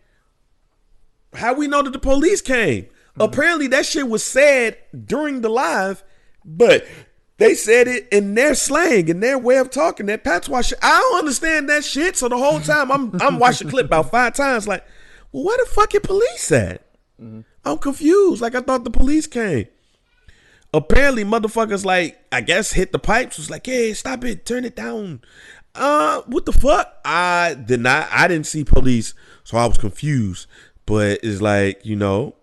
how we know that the police came? Apparently that shit was said during the live, but they said it in their slang, in their way of talking, their patois shit. I don't understand that shit. So the whole time I'm watching the clip about 5 times like, well, where the fuck your police at? I'm I'm confused. Like, I thought the police came. Apparently, motherfuckers, like, I guess hit the pipes. Was like, hey, stop it. Turn it down. What the fuck? I didn't see police, so I was confused. But it's like, I don't know.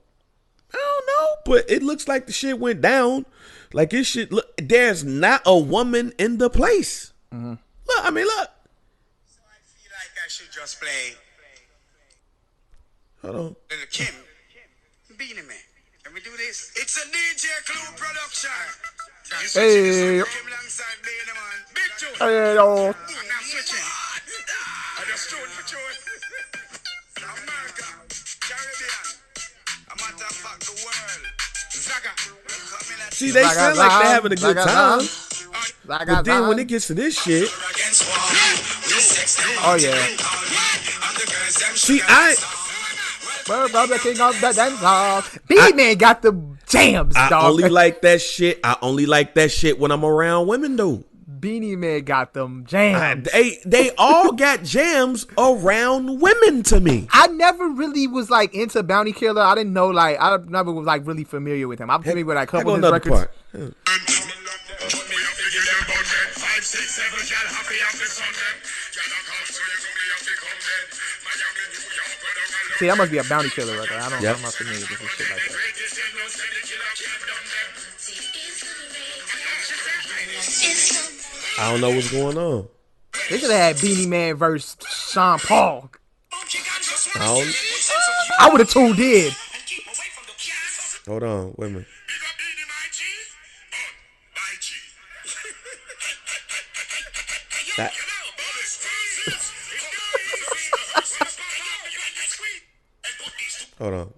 But it looks like the shit went down. Like, it should look. There's not a woman in the place. Mm-hmm. Look. So I feel like I should just play. Hold on. Kim, Beenie Man. Can we do this? It's a DJ Clue production. Hey. Kim alongside Beenie Man. Big tune. Hey, yo. I'm not switching. I just tune for tune. America, Caribbean, a matter of fact, the world. Zaga. See, they sound like they're having a good time. But then when it gets to this shit, oh yeah. See, brother king of the dance hall. Beenie Man got the jams, dog. I only like that shit when I'm around women, though. Beenie Man got them jams. They all got jams around women to me. I never really was like into Bounty Killer. I didn't know, like, I never was like really familiar with him. I'm familiar with like a couple of his records. Part. Yeah. See, that must be a Bounty Killer record. I'm not familiar with this shit like that. I don't know what's going on. They should have had Beenie Man versus Sean Paul. I would have tuned in. Hold on, wait a minute. That. Hold on. I'm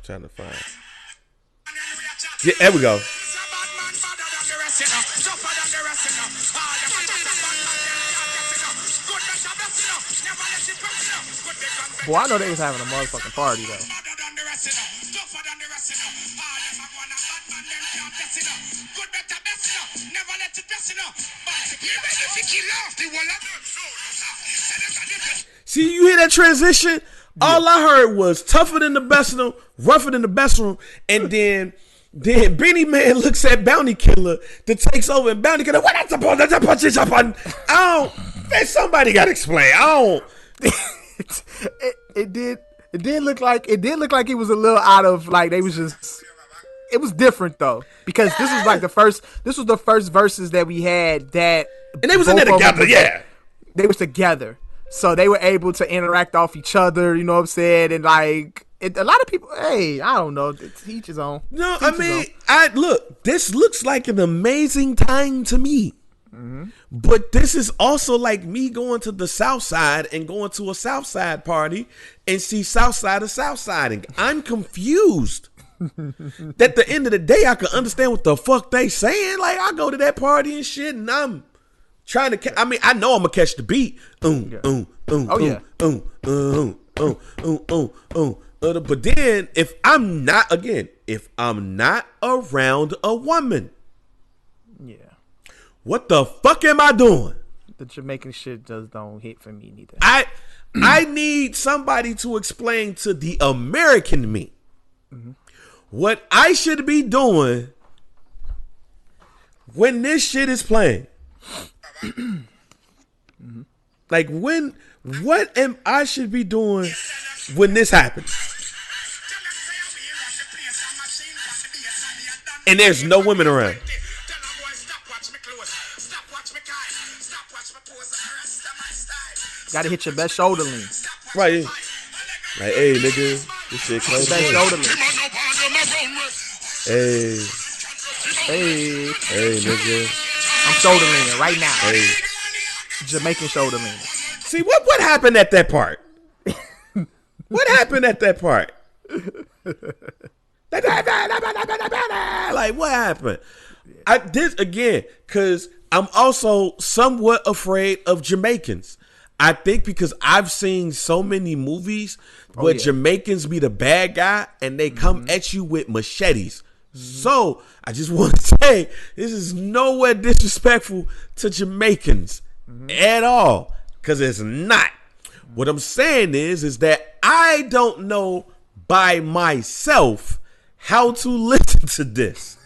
trying to find. Yeah, there we go. Boy, I know they was having a motherfucking party though. See, you hear that transition? Yeah. All I heard was tougher than the best of them, rougher than the best of them, and then Beenie Man looks at Bounty Killer that takes over, and Bounty Killer, what I supposed to put this up on? Man, somebody got to explain. It did look like it was a little out of, like, they was just, it was different though, because this was the first verses that we had that, and they was in there together. Yeah, they was together. So they were able to interact off each other, you know what I'm saying? And like a lot of people, hey, I don't know, each his own. No, I mean, this looks like an amazing time to me. Mm-hmm. But this is also like me going to the South Side and going to a South Side party and see South Side of South Siding. I'm confused. At the end of the day, I can understand what the fuck they saying. Like, I go to that party and shit, and I'm trying to. I know I'm gonna catch the beat. But then if I'm not around a woman, yeah, what the fuck am I doing? The Jamaican shit just don't hit for me neither. I need somebody to explain to the American me what I should be doing when this shit is playing. Like, what am I should be doing when this happens? And there's no women around. Gotta hit your best shoulder lean. Right. Like, hey, nigga, this shit close. Best shoulder lean. Hey, nigga. I'm shoulder leaning right now. Hey. Jamaican shoulder leaning. See, what happened at that part? What happened at that part? Like, what happened? This again, because I'm also somewhat afraid of Jamaicans. I think because I've seen so many movies where Jamaicans be the bad guy and they come at you with machetes. So I just want to say this is nowhere disrespectful to Jamaicans at all, because it's not. What I'm saying is that I don't know by myself how to listen to this.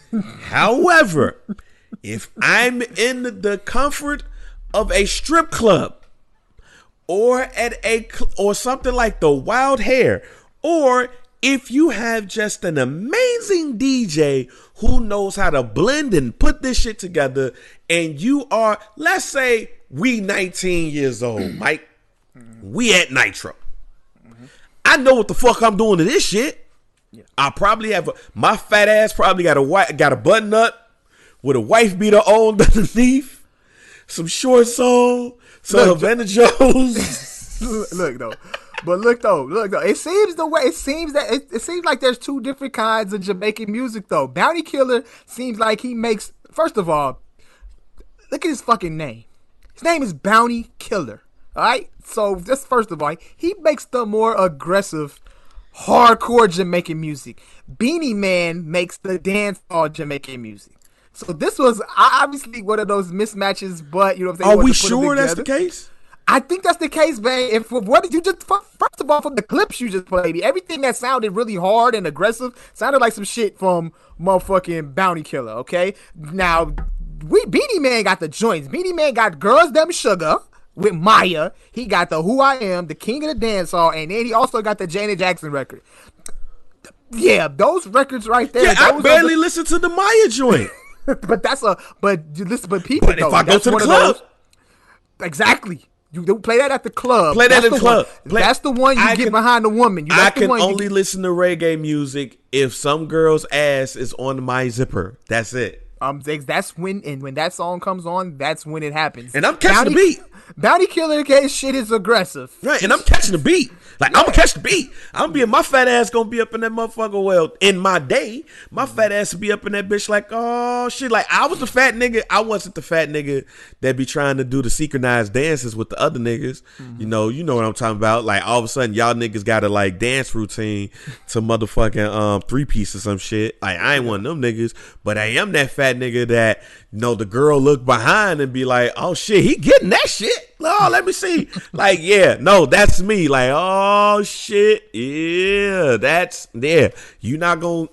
However, if I'm in the comfort of a strip club or or something like the Wild Hair, or if you have just an amazing DJ who knows how to blend and put this shit together, and you are, let's say we 19 years old, Mike, we at Nitro. I know what the fuck I'm doing to this shit. Yeah. I probably have my fat ass probably got a button up with a wife beater on underneath, some shorts on, some Havana Joes. Look though. It seems like there's two different kinds of Jamaican music though. Bounty Killer seems like he makes. First of all, look at his fucking name. His name is Bounty Killer. All right. So just first of all, he makes the more aggressive, hardcore Jamaican music. Beenie Man makes the dancehall Jamaican music. So this was obviously one of those mismatches, but you know what I'm saying? Are we sure that's the case? I think that's the case, man. If what did you just first of all from the clips you just played, everything that sounded really hard and aggressive sounded like some shit from motherfucking Bounty Killer. Okay, now Beenie Man got the joints. Beenie Man got Girls Them Sugar with Maya. He got the Who I Am, the King of the Dancehall, and then he also got the Janet Jackson record. Yeah, those records right there. Yeah, I barely listen to the Maya joint. But people. But if I go to the club, exactly. You don't play that at the club. Play that at the club. That's the one you get behind the woman. I can only listen to reggae music if some girl's ass is on my zipper. That's it. That's when that song comes on, that's when it happens. And I'm catching the beat. Bounty Killer case shit is aggressive. Right, and I'm catching the beat. Like, I'm gonna catch the beat. My fat ass gonna be up in that motherfucker. Well, in my day, my fat ass would be up in that bitch like, oh shit. Like, I was the fat nigga. I wasn't the fat nigga that be trying to do the synchronized dances with the other niggas. Mm-hmm. You know what I'm talking about. Like, all of a sudden, y'all niggas got a like dance routine to motherfucking 3-piece or some shit. Like, I ain't one of them niggas, but I am that fat nigga that, the girl look behind and be like, oh shit, he getting that shit. Oh, let me see. Like, yeah, no, that's me. Like, oh shit, yeah, you not gonna.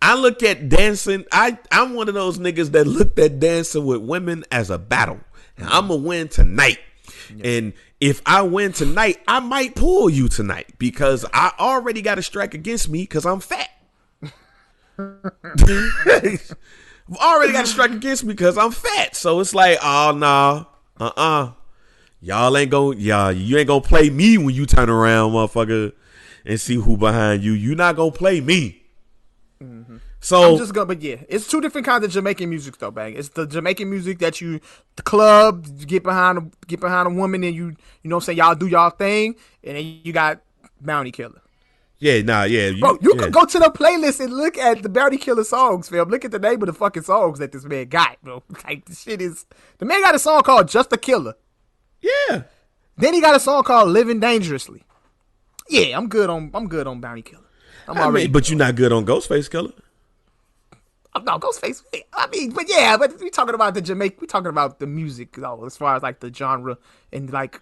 I look at dancing. I'm one of those niggas that looked at dancing with women as a battle. And I'm gonna win tonight. Yeah. And if I win tonight, I might pull you tonight because I already got a strike against me because I'm fat. I've already got a strike against me because I'm fat. So it's like, oh no, y'all ain't you ain't gonna play me when you turn around, motherfucker, and see who behind you. You not gonna play me. Mm-hmm. So but yeah, it's two different kinds of Jamaican music though, bang. It's the Jamaican music that the club, you get behind a woman and you know what I'm saying, y'all do y'all thing, and then you got Bounty Killer. Yeah, nah, yeah. You could go to the playlist and look at the Bounty Killer songs, fam. Look at the name of the fucking songs that this man got, bro. Like, the man got a song called Just a Killer. Yeah. Then he got a song called Living Dangerously. Yeah, I'm good on Bounty Killer. But you're not good on Ghostface Killer. No, Ghostface. But we talking about the Jamaica. We talking about the music, though, as far as like the genre and like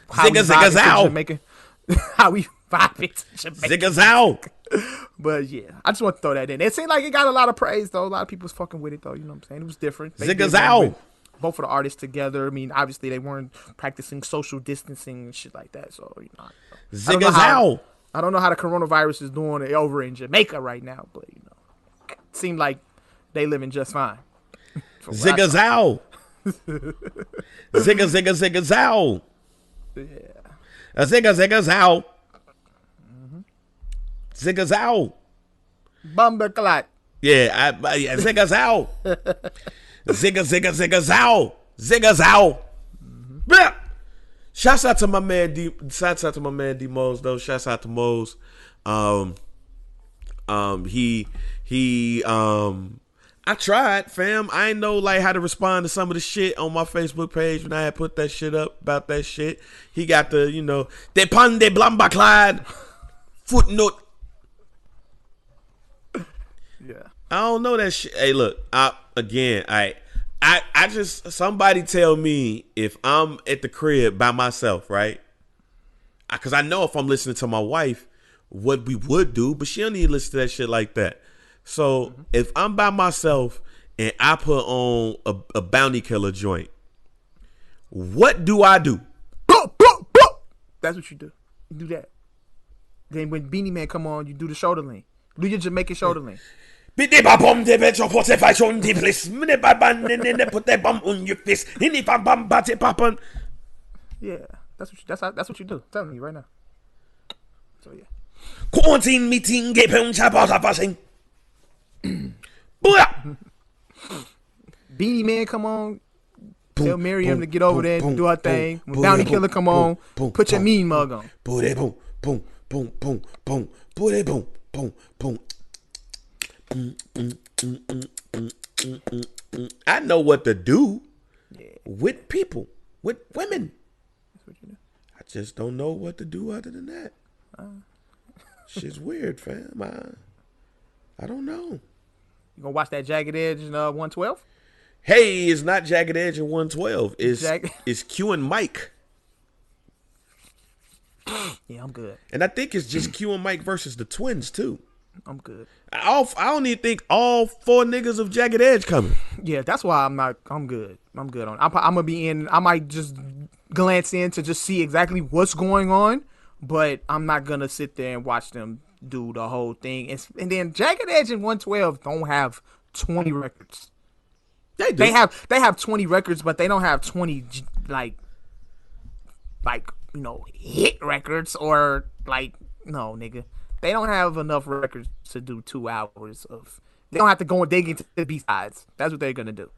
how we vibe to Jamaica. How we vibe it to Jamaica. Zigga-zow. But yeah, I just want to throw that in. It seemed like it got a lot of praise, though. A lot of people was fucking with it, though. You know what I'm saying? It was different. Zigga-zow. Both of the artists together. I mean, obviously they weren't practicing social distancing and shit like that. So Zigga-zow. I don't know how the coronavirus is doing it over in Jamaica right now, but it seemed like they living just fine. Zigga-zow. Zigga-zow. Yeah. Zigga-zow. Zigga-zow. Bumberclat. Yeah, zigga-zow. Zigga-zow. Zigga-zow. Mm-hmm. Shouts out to my man D. Shouts out to my man D Mose though. Shouts out to Mose. I tried, fam. I ain't know like how to respond to some of the shit on my Facebook page when I had put that shit up about that shit. He got the, de pan de blamba clad footnote. Yeah. I don't know that shit. Hey, look, I just, somebody tell me if I'm at the crib by myself, right? Because I know if I'm listening to my wife what we would do, but she don't need to listen to that shit like that. So if I'm by myself and I put on a Bounty Killer joint, what do I do? That's what you do. You do that. Then when Beenie Man come on, you do the shoulder lean. Do your Jamaican shoulder lean. Put the bum on your face. Yeah, that's what you do. I'm telling you right now. So yeah. Quarantine meeting, get Beenie Man come on. Tell Miriam to get over there and do her thing. When Bounty Killer come on, put your mean mug on. Boom, boom, boom, boom, boom, boom, boom, boom, boom. I know what to do with people, with women. That's what you do. I just don't know what to do other than that. Shit's weird, fam. I don't know. You gonna watch that Jagged Edge in 112? Hey, it's not Jagged Edge in 112. It's Q and Mike. Yeah, I'm good. And I think it's just Q and Mike versus the Twins too. I'm good. I don't even think all 4 niggas of Jagged Edge coming. Yeah, that's why I'm good. I'm good on it. I'm gonna be in. I might just glance in to just see exactly what's going on, but I'm not gonna sit there and watch them do the whole thing. And then Jagged Edge and 112 don't have 20 records. They do. They have 20 records, but they don't have 20 like hit records or no, nigga. They don't have enough records to do 2 hours of. They don't have to go and dig into the B-sides. That's what they're gonna do.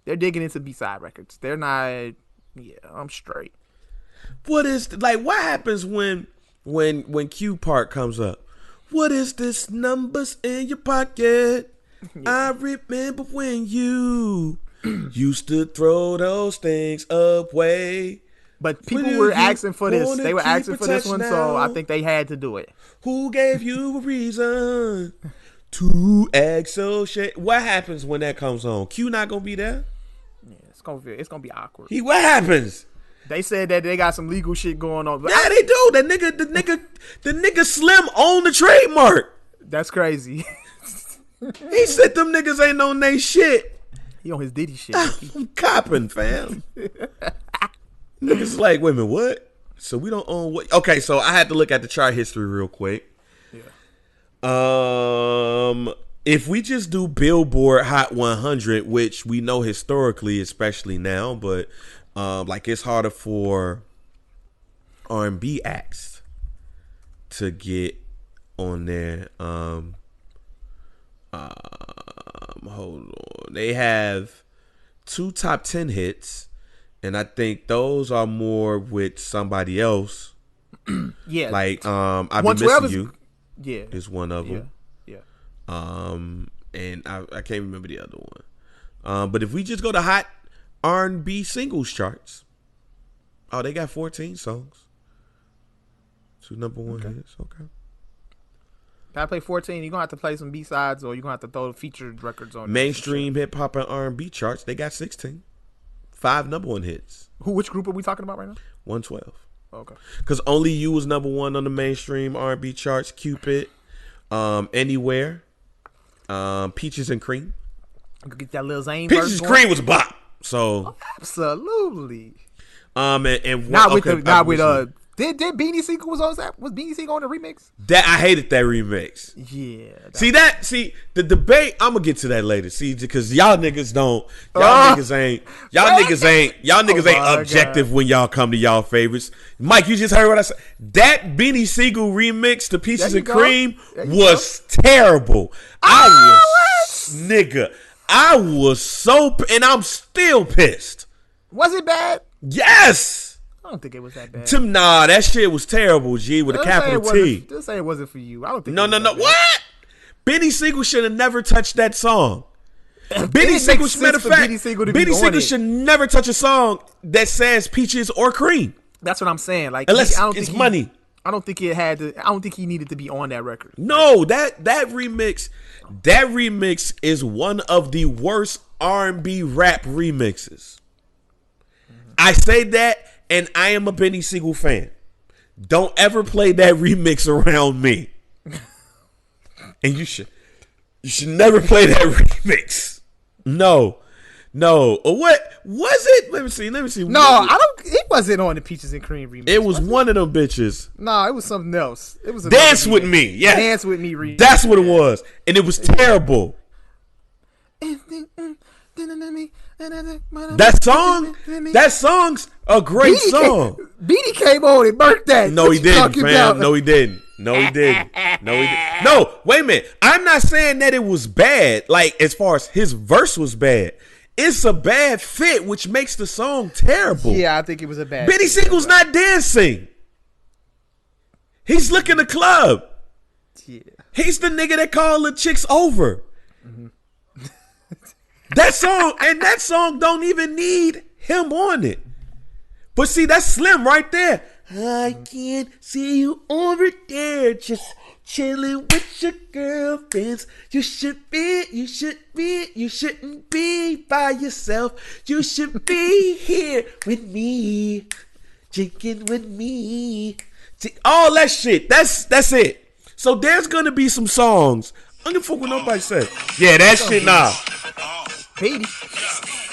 They're digging into B-side records. They're not. Yeah, I'm straight. What happens when Q Park comes up? What is this numbers in your pocket? Yeah. I remember when you used to throw those things away. But people were asking for this. They were asking for this one, so I think they had to do it. Who gave you a reason to act so shit? What happens when that comes on? Q not gonna be there? Yeah, it's gonna be awkward. What happens? They said that they got some legal shit going on. Yeah, they do. The nigga Slim owned the trademark. That's crazy. He said them niggas ain't on they shit. He on his Diddy shit. I'm copping, fam. Niggas like, wait a minute, what? So we don't own what? Okay, so I had to look at the chart history real quick. Yeah. If we just do Billboard Hot 100, which we know historically, especially now, but it's harder for R&B acts to get on there. Hold on. They have 2 top 10 hits, and I think those are more with somebody else. Yeah. I've Been Missing You. Yeah. Is one of them. Yeah. And I can't remember the other one. But if we just go to Hot R&B singles charts, they got 14 songs. 2 number 1 hits. Okay. I play 14. You're gonna have to play some B-sides, or you're gonna have to throw featured records on. Mainstream hip hop and R&B charts, they got 16. 5 number 1 hits. Which group are we talking about right now? 112. Okay. Because Only You was number 1 on the mainstream R&B charts. Cupid, Anywhere, Peaches and Cream. Get that Lil Zane. Peaches and Cream was a bop. So absolutely. And not with Did Beanie Siegel was Beanie Siegel on the remix? I hated that remix. Yeah. See the debate. I'm gonna get to that later. See, because y'all niggas don't. Y'all niggas ain't objective when y'all come to y'all favorites. Mike, you just heard what I said. That Beanie Siegel remix to Peaches and Cream was terrible. I was so, and I'm still pissed. Was it bad? Yes. I don't think it was that bad. Nah, that shit was terrible, G, with a capital T. Just say it wasn't for you. I don't think. No. What? Benny Siegel should have never touched that song. Benny Siegel, matter of fact, Benny Siegel should never touch a song that says peaches or cream. That's what I'm saying. Unless it's money. I don't think I don't think he needed to be on that record. No, that remix is one of the worst R&B rap remixes. I say that. And I am a Benny Siegel fan. don't ever play that remix around me. And you should never play that remix. No. Or what was it? Let me see. No, I don't. It wasn't on the Peaches and Cream remix. It was one of them bitches. No, it was something else. It was Dance with Me. Yeah, Dance with Me remix. That's what it was, and it was terrible. That song's a great song. Beanie came on and burnt that. No, he didn't, fam. No, he didn't. No, wait a minute. I'm not saying that it was bad. Like, as far as his verse was bad. It's a bad fit, which makes the song terrible. Yeah, I think it was a bad Benny Single's not dancing. He's looking the club. Yeah. He's the nigga that called the chicks over. Mm-hmm. That song don't even need him on it. But see, that's Slim right there. I can't see you over there, just chilling with your girlfriends. You shouldn't be by yourself. You should be here with me, drinking with me. See, all that shit. That's it. So there's gonna be some songs. I don't give a fuck what nobody said. Yeah, that shit nah. Beanie.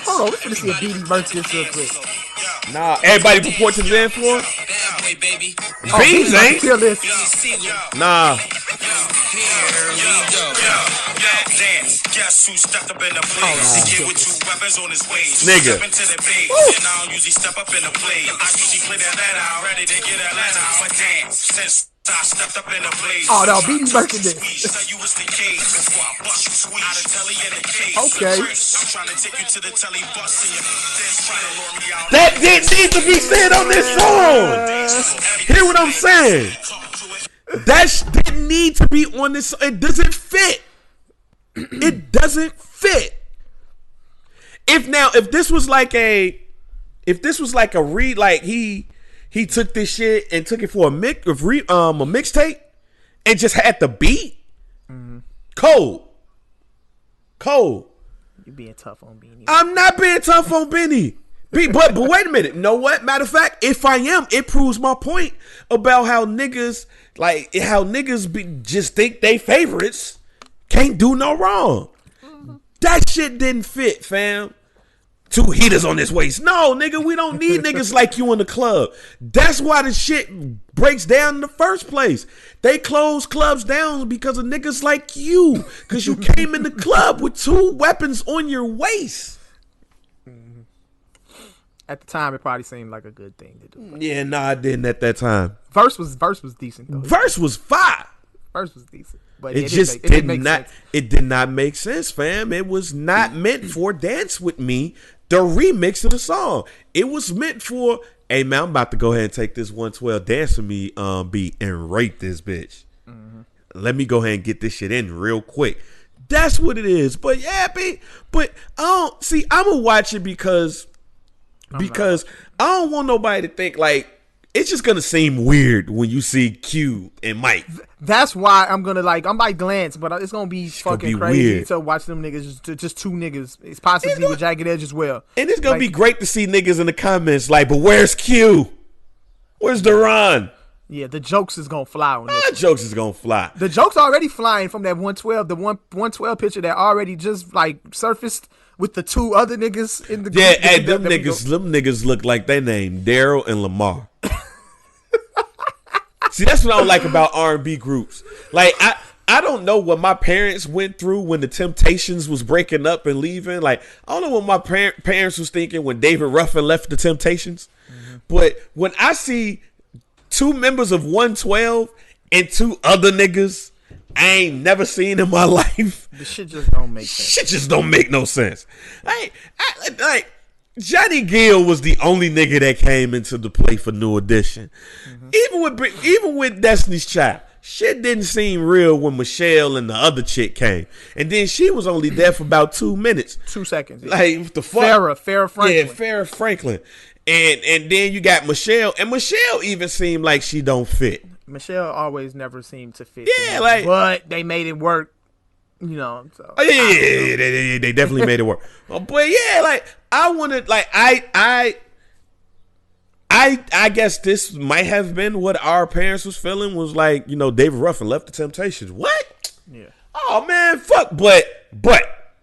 Hold on, we're gonna see a Beanie verse this real quick. Nah, everybody report to the dance floor. Beans ain't. Feel this. Nah. Guess who stepped up in the place? He came with 2 weapons on his waist. Nigga. Step into the base, and I don't usually step up in the place. I usually play that letter out, ready to get a letter out. But dance, since I stepped up in the place. Oh no, Beanie's verse this. You was the case before I bust you sweet. Out of telly in the case. Okay. I'm trying to take you to the telly bus and your trying to lure me out. That didn't need to be said on this song. Hear what I'm saying? That didn't need to be on this. It doesn't fit. It doesn't fit. If this was like a read, like he took this shit and took it for a mixtape and just had the beat. Mm-hmm. Cold. You being tough on Beanie. I'm not being tough on Benny. But wait a minute. You know what? Matter of fact, if I am, it proves my point about how niggas just think they favorites can't do no wrong. Mm-hmm. That shit didn't fit, fam. 2 heaters on this waist. No, nigga, we don't need niggas like you in the club. That's why the shit breaks down in the first place. They close clubs down because of niggas like you. Because you came in the club with 2 weapons on your waist. At the time, it probably seemed like a good thing to do. Yeah, nah, I didn't at that time. Verse was decent though. Verse was fire. Verse was decent. But it did not make sense, fam. It was not meant for Dance With Me, the remix of the song. It was meant for, hey man, I'm about to go ahead and take this 112 Dance With Me beat and rate this bitch. Mm-hmm. Let me go ahead and get this shit in real quick. That's what it is. But yeah, but I'm gonna watch it because I don't want nobody to think like it's just gonna seem weird when you see Q and Mike. That's why I might glance, but it's gonna be fucking crazy weird to watch them niggas, just 2 niggas. It's possibly with Jagged Edge as well. And it's gonna be great to see niggas in the comments like, but where's Q? Where's Duran? Yeah, the jokes is gonna fly on this. Jokes is gonna fly. The jokes already flying from that 112, the 112 picture that already just like surfaced with the 2 other niggas in the group. Yeah, hey, them niggas look like they named Daryl and Lamar. See, that's what I don't like about R&B groups. Like, I don't know what my parents went through when the Temptations was breaking up and leaving. Like, I don't know what my parents was thinking when David Ruffin left the Temptations. Mm-hmm. But when I see 2 members of 112 and 2 other niggas I ain't never seen in my life. The shit just don't make sense. Shit just don't make no sense. Like Johnny Gill was the only nigga that came into the play for New Edition. Mm-hmm. Even with Destiny's Child, shit didn't seem real when Michelle and the other chick came. And then she was only there for about 2 minutes. 2 seconds. Yeah. Like, the fuck? Farrah Franklin. Yeah, Farrah Franklin. And then you got Michelle. And Michelle even seemed like she don't fit. Michelle always never seemed to fit. Yeah, like, but they made it work. You know. So. Oh, yeah, they definitely made it work. But yeah, like, I wanted, like, I I guess this might have been what our parents was feeling, was like, David Ruffin left the Temptations. What? Yeah. Oh man, fuck. But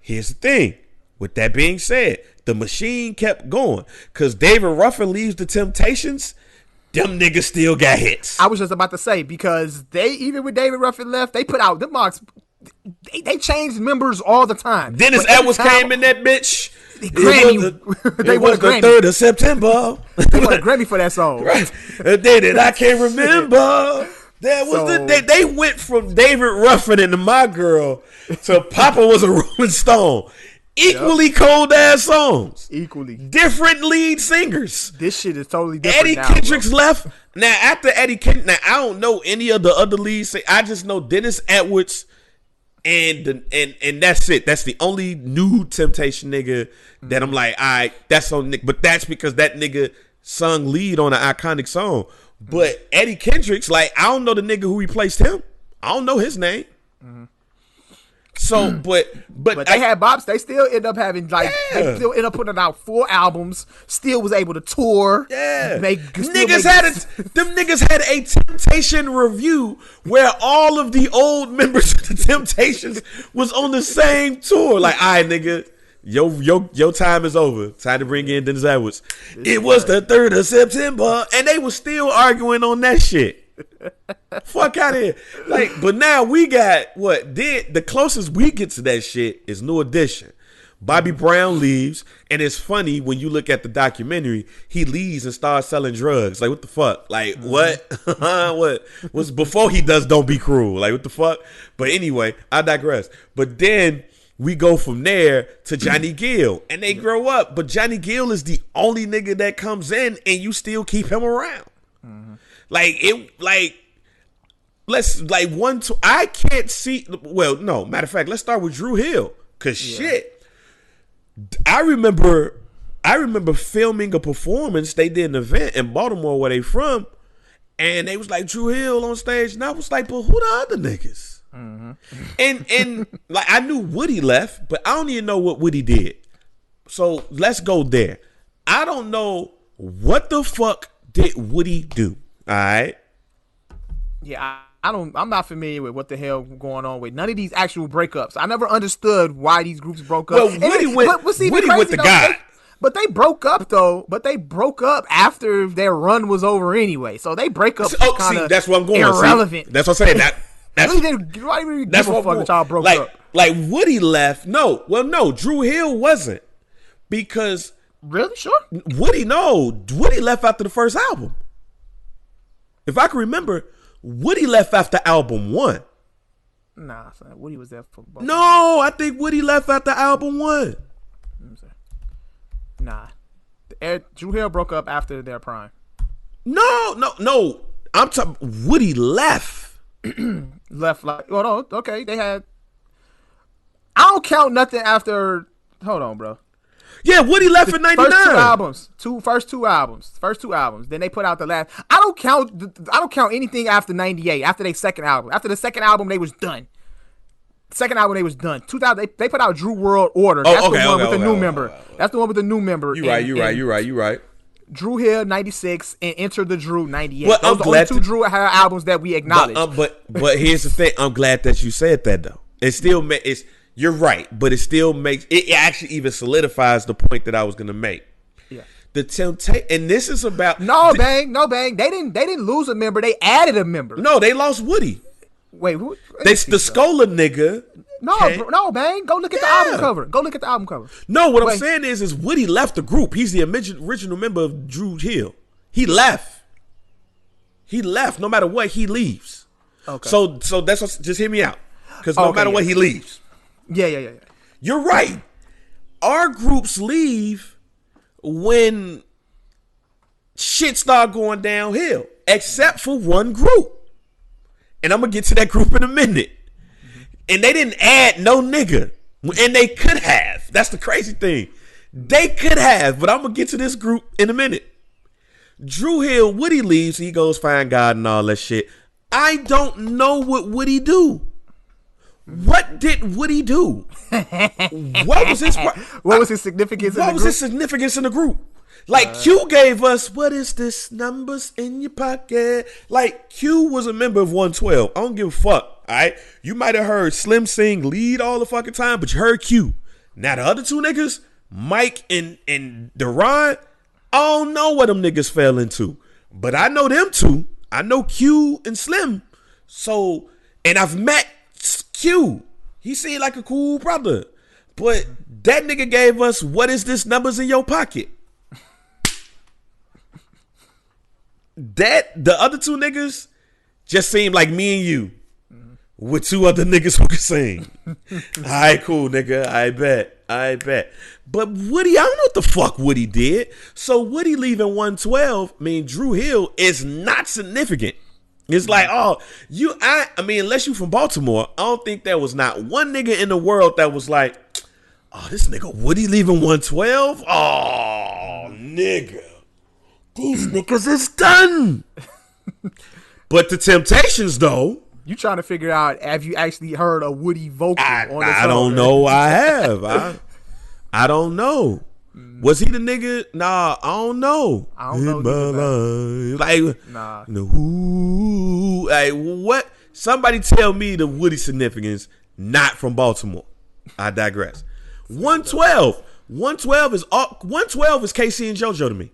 here's the thing. With that being said, the machine kept going. Cause David Ruffin leaves the Temptations, them niggas still got hits. I was just about to say, because even when David Ruffin left, they put out them marks. They changed members all the time. Dennis Edwards came in that bitch. Grammy. They was the 3rd of September. They won a Grammy for that song. Right. And then I can't remember. That was they went from David Ruffin and My Girl to Papa Was a Rolling Stone. Equally cold ass songs. Equally. Different lead singers. This shit is totally different. Eddie Kendricks left. Now after Eddie Kendricks, now I don't know any of the other leads. I just know Dennis Edwards and that's it. That's the only new Temptation nigga that I'm like, all right, that's on Nick. But that's because that nigga sung lead on an iconic song. But Eddie Kendricks, like, I don't know the nigga who replaced him. I don't know his name. So, but they had bops. They still end up having they still end up putting out 4 albums. Still was able to tour. Yeah, them niggas had a Temptation review where all of the old members of the Temptations was on the same tour. Like, all right, nigga, your time is over. Time to bring in Dennis Edwards. It was the 3rd of September, and they were still arguing on that shit. Fuck out of here. Like, but now we got the closest we get to that shit is New Edition. Bobby Brown leaves, and it's funny when you look at the documentary, he leaves and starts selling drugs. Like, what the fuck? Like, what? What was before he does Don't Be Cruel? Like, what the fuck? But anyway, I digress. But then we go from there to Johnny Gill, and they grow up. But Johnny Gill is the only nigga that comes in, and you still keep him around. I can't see. Well, no, matter of fact, let's start with Drew Hill. Cause shit, I remember filming a performance. They did an event in Baltimore where they from, and they was like Drew Hill on stage, and I was like, but who the other niggas? And like, I knew Woody left, but I don't even know what Woody did. So let's go there. I don't know what the fuck did Woody do. All right. Yeah, I'm not familiar with what the hell going on with none of these actual breakups. I never understood why these groups broke up. Well, Woody went with the guy. But they broke up though. But they broke up after their run was over anyway. So they break up. That's what I'm going. Irrelevant. See, that's what I'm saying. That's really didn't give a fuck that y'all broke up. Like Woody left. No, Drew Hill wasn't, because really sure Woody left after the first album. If I can remember, Woody left after album 1. Nah, son, Woody was there for both. No, I think Woody left after album 1. Nah. Drew Hill broke up after their prime. No. I'm talking Woody left. Left like, oh no, okay. They had. I don't count nothing after. Hold on, bro. Yeah, Woody left in '99. First two albums. Then they put out the last. I don't count anything after '98. After their second album. After the second album, they was done. 2000. They put out Drew World Order. That's the one with the new member. That's the one with the new member. You right. Drew Hill 96 and Enter the Drew 98. Well, those are the only 2 Drew albums that we acknowledge. But here's the thing. I'm glad that you said that though. It still it's. You're right, but it still makes it actually even solidifies the point that I was gonna make. Yeah. The Temptation, and this is about no bang. They didn't lose a member. They added a member. No, they lost Woody. Wait, who? The Scola nigga. No, bang. Go look at the album cover. No, what I'm saying is Woody left the group. He's the original member of Drew Hill. He left. No matter what, he leaves. Okay. So that's what, just hear me out, because no matter what, he leaves. Yeah. You're right. Our groups leave when shit start going downhill, except for one group. And I'm going to get to that group in a minute. And they didn't add no nigga. And they could have. That's the crazy thing. They could have, but I'm going to get to this group in a minute. Drew Hill, Woody leaves. He goes find God and all that shit. I don't know what Woody do. What did Woody do? What was his significance? What was his significance in the group? Like Q gave us, what is this? Numbers in your pocket. Like Q was a member of 112. I don't give a fuck. All right, you might have heard Slim sing lead all the fucking time, but you heard Q. Now the other two niggas, Mike and Deron, I don't know what them niggas fell into, but I know them two. I know Q and Slim. So, and I've met Q. He seemed like a cool brother, but that nigga gave us, what is this? Numbers in your pocket. That the other two niggas just seemed like me and you with two other niggas who can sing. All right, cool, nigga. I bet. But Woody, I don't know what the fuck Woody did. So Woody leaving 112, Drew Hill is not significant. It's like, I mean, unless you from Baltimore, I don't think there was not one nigga in the world that was like, oh, this nigga Woody leaving 112? Oh, nigga. These niggas is done. But the Temptations, though. You trying to figure out, have you actually heard a Woody vocal on the song? I don't know. I have. I don't know. Was he the nigga? Nah, I don't know. I don't know. Like, nah. Like, what? Somebody tell me the Woody significance, not from Baltimore. I digress. 112. 112 is KC and JoJo to me.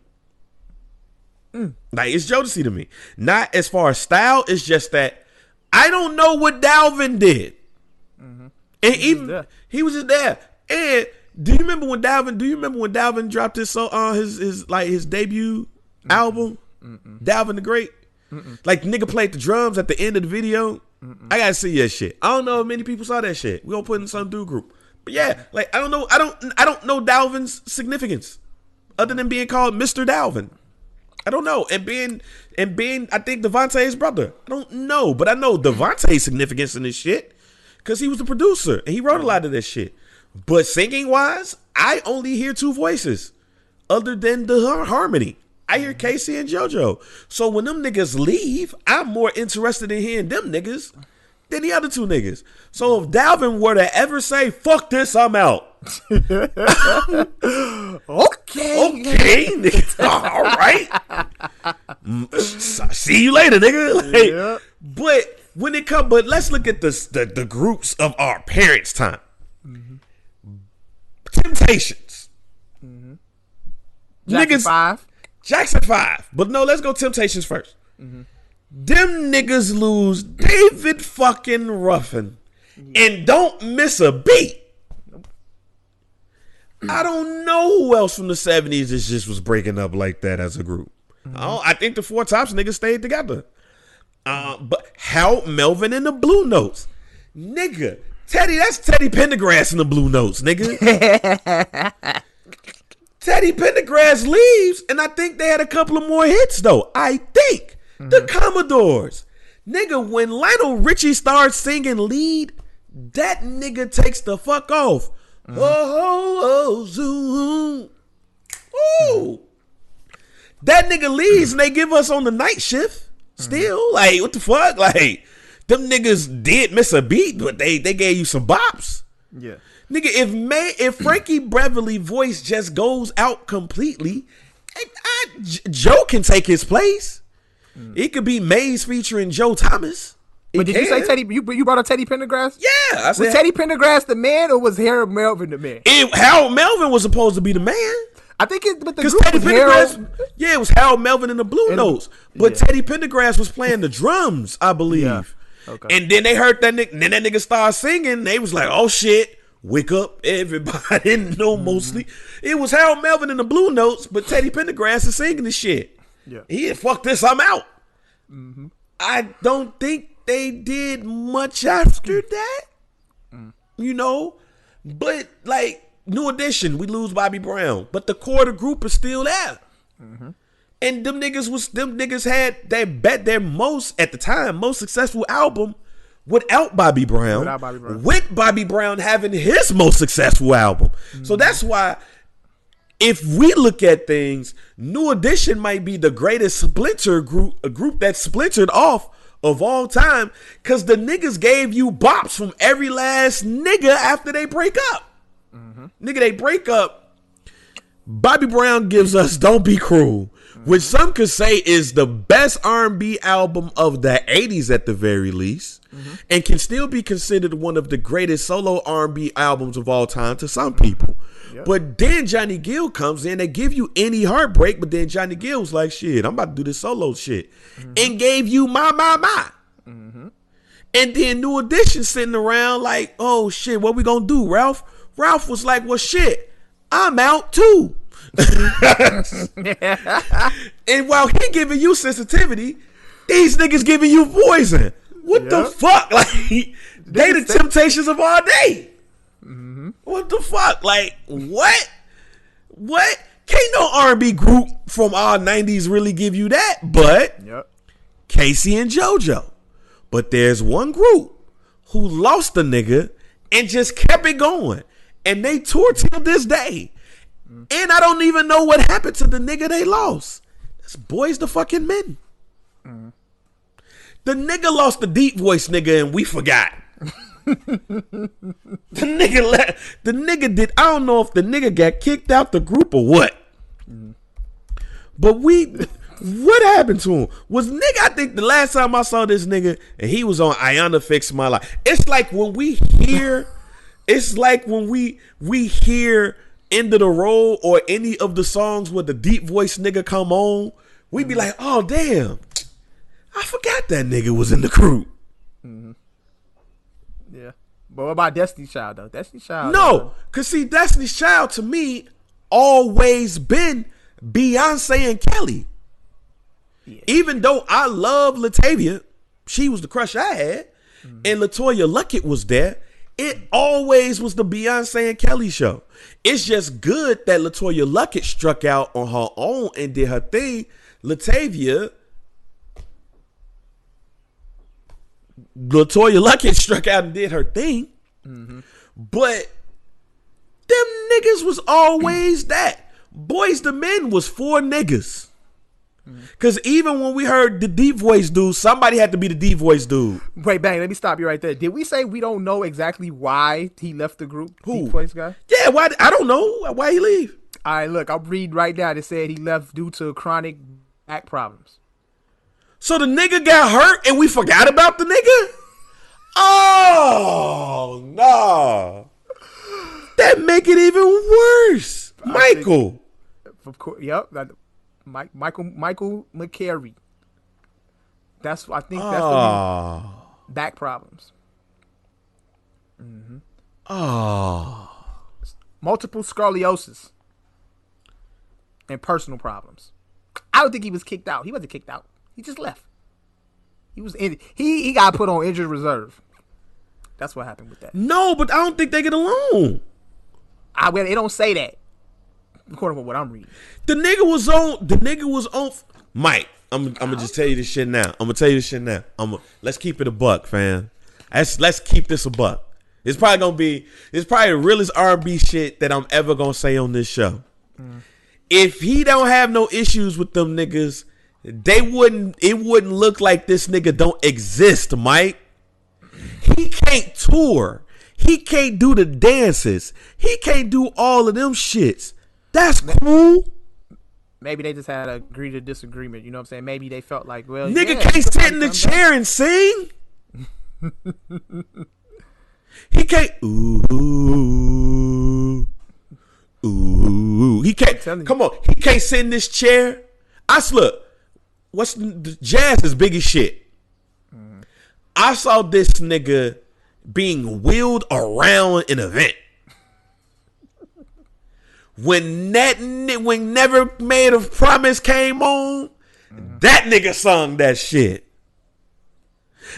Like, it's Jodeci to me. Not as far as style, it's just that I don't know what Dalvin did. And he was just there. And do you remember when Dalvin dropped his song, his debut album? Dalvin the Great? Like, nigga played the drums at the end of the video. I gotta see that shit. I don't know if many people saw that shit. We gonna put in some dude group. But yeah, like, I don't know Dalvin's significance other than being called Mr. Dalvin. I don't know. And being I think Devontae's brother. I don't know. But I know Devontae's significance in this shit because he was the producer and he wrote a lot of this shit. But singing wise, I only hear two voices other than the harmony. I hear Casey and JoJo. So when them niggas leave, I'm more interested in hearing them niggas than the other two niggas. So if Dalvin were to ever say, fuck this, I'm out. Okay, nigga. All right. See you later, nigga. Like, yeah. But let's look at the groups of our parents' time. Temptations. Jackson 5. But no, let's go Temptations first. Them niggas lose David fucking Ruffin and don't miss a beat. I don't know who else from the 70s that just was breaking up like that as a group. I think the Four Tops niggas stayed together. But Harold Melvin and the Blue Notes. Nigga, that's Teddy Pendergrass in the Blue Notes, nigga. Teddy Pendergrass leaves, and I think they had a couple of more hits, though. I think. The Commodores. Nigga, when Lionel Richie starts singing lead, that nigga takes the fuck off. Zoom. Ooh. That nigga leaves and they give us on the night shift. Still, like, what the fuck? Like, them niggas did miss a beat, but they gave you some bops. Yeah. Nigga, if Frankie Beverly voice just goes out completely, Joe can take his place. It could be Maze featuring Joe Thomas. But did you say Teddy? You brought up Teddy Pendergrass? Yeah. I said, was Teddy Pendergrass the man, or was Harold Melvin the man? Harold Melvin was supposed to be the man. I think but the group Teddy was Pendergrass. Yeah, it was Harold Melvin and the Blue Notes. But Teddy Pendergrass was playing the drums, I believe. Yeah. Okay. And then they heard that nigga. Then that nigga started singing. They was like, "Oh shit, wake up, everybody!" No, mostly it was Harold Melvin and the Blue Notes, but Teddy Pendergrass is singing the shit. Yeah, he fuck this, I'm out. I don't think they did much after that, you know. But like New Edition, we lose Bobby Brown, but the core of the group is still there. And them niggas had their most at the time most successful album without Bobby Brown. With Bobby Brown having his most successful album. So that's why, if we look at things, New Edition might be the greatest splinter group, a group that splintered off of all time, because the niggas gave you bops from every last nigga after they break up. Nigga, they break up. Bobby Brown gives us "Don't Be Cruel," which some could say is the best R&B album of the 80s at the very least, and can still be considered one of the greatest solo R&B albums of all time to some people. Yep. But then Johnny Gill comes in, they give you Any Heartbreak, but then Johnny Gill's like, shit, I'm about to do this solo shit, and gave you My. And then New Edition sitting around like, oh shit, what we gonna do, Ralph? Ralph was like, well shit, I'm out too. And while he giving you Sensitivity, these niggas giving you Poison. What the fuck? Like, they the Temptations of our day. What the fuck? Like, what? Can't no R&B group from our 90s really give you that, but Casey and JoJo. But there's one group who lost a nigga and just kept it going. And they tour till this day. And I don't even know what happened to the nigga they lost. That's Boys the fucking Men. The nigga lost the deep voice nigga and we forgot. The nigga did. I don't know if the nigga got kicked out the group or what. But what happened to him? Was nigga, I think the last time I saw this nigga and he was on Ayana Fix My Life. It's like when we hear End of the Road or any of the songs where the deep voice nigga come on, we be like, oh damn, I forgot that nigga was in the crew. Yeah. But what about Destiny's Child though? Destiny's Child. No, cause see, Destiny's Child to me always been Beyonce and Kelly. Yeah. Even though I love Latavia, she was the crush I had, and LaToya Luckett was there, it always was the Beyonce and Kelly show. It's just good that LaToya Luckett struck out on her own and did her thing. LaToya Luckett struck out and did her thing. But them niggas was always that. Boys the Men was 4 niggas. Cause even when we heard the deep voice dude, somebody had to be the deep voice dude. Wait, bang, let me stop you right there. Did we say we don't know exactly why he left the group? Who? Deep voice guy? Yeah, why? I don't know. Why he leave? All right, look, I'll read right now. It said he left due to chronic back problems. So the nigga got hurt and we forgot about the nigga? Oh, no. That make it even worse. Michael. Of course, yep. Michael McCary. I think that's the back problems. Multiple scoliosis and personal problems. I don't think he was kicked out. He wasn't kicked out. He just left. He was he got put on injured reserve. That's what happened with that. No, but I don't think they get along. They don't say that. According to what I'm reading. The nigga was on Mike, I'm gonna just tell you this shit now. Let's keep it a buck, fam. Let's keep this a buck. It's probably the realest R&B shit that I'm ever gonna say on this show. If he don't have no issues with them niggas, it wouldn't look like this nigga don't exist, Mike. He can't tour. He can't do the dances. He can't do all of them shits. That's cool. Maybe they just had to agree to disagreement. You know what I'm saying? Maybe they felt like, well, nigga can't sit in the chair and sing. He can't. Ooh. He can't. Come on. He can't sit in this chair. Look. What's the jazz is big as shit. I saw this nigga being wheeled around an event. When Never Made a Promise came on, that nigga sung that shit.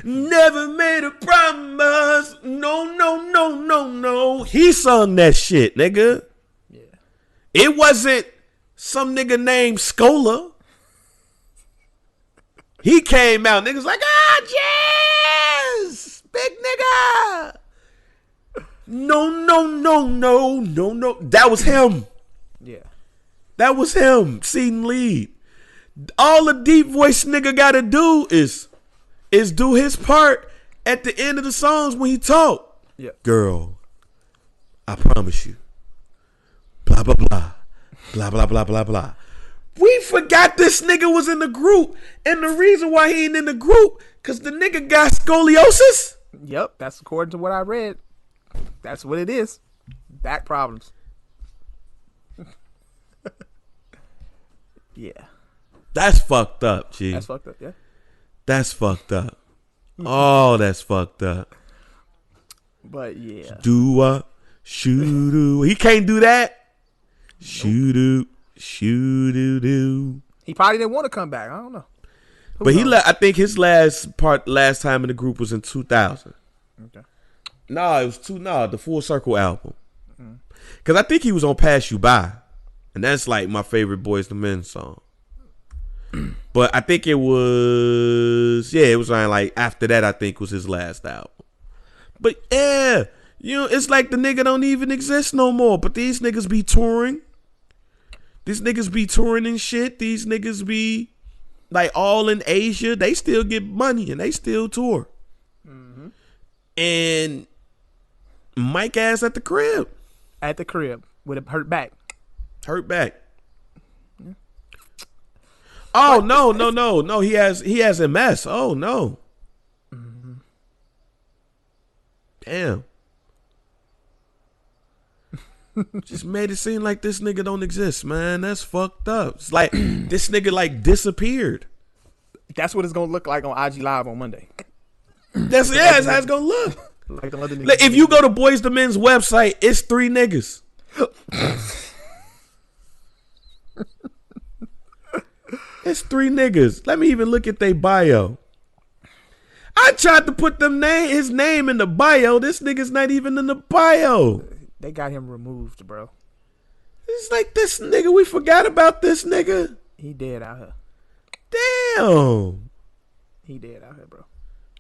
Never made a promise. No. He sung that shit, nigga. Yeah. It wasn't some nigga named Scola. He came out, niggas like, jazz, big nigga. No. That was him. Yeah. That was him. Seating lead. All the deep voice nigga gotta do is do his part at the end of the songs when he talk. Yeah. Girl, I promise you. Blah blah blah. Blah, blah, blah, blah, blah. We forgot this nigga was in the group. And the reason why he ain't in the group, because the nigga got scoliosis. Yep, that's according to what I read. That's what it is. Back problems. Yeah. That's fucked up, G. That's fucked up, yeah. That's fucked up. Oh, that's fucked up. But yeah. Do shoo-doo. He can't do that. Shoo-doo, shoo-doo-doo. He probably didn't want to come back. I don't know. But he I think his last time in the group was in 2000. Okay. No, it was the Full Circle album. Because I think he was on Pass You By. And that's like my favorite Boyz II Men song. But I think it was like after that, I think was his last album. But yeah, it's like the nigga don't even exist no more. But these niggas be touring. These niggas be touring and shit. These niggas be like all in Asia. They still get money and they still tour. Mm-hmm. And Mike ass at the crib. At the crib with a hurt back. Hurt back. Yeah. Oh no. He has MS. Oh no. Mm-hmm. Damn. Just made it seem like this nigga don't exist, man. That's fucked up. It's like this nigga like disappeared. That's what it's gonna look like on IG Live on Monday. That's how it's gonna look. Like the other niggas. Like, if you go to Boyz II Men's website, it's 3 niggas. It's 3 niggas. Let me even look at their bio. I tried to put his name in the bio. This nigga's not even in the bio. They got him removed, bro. It's like this nigga. We forgot about this nigga. He dead out here. Damn. He dead out here, bro.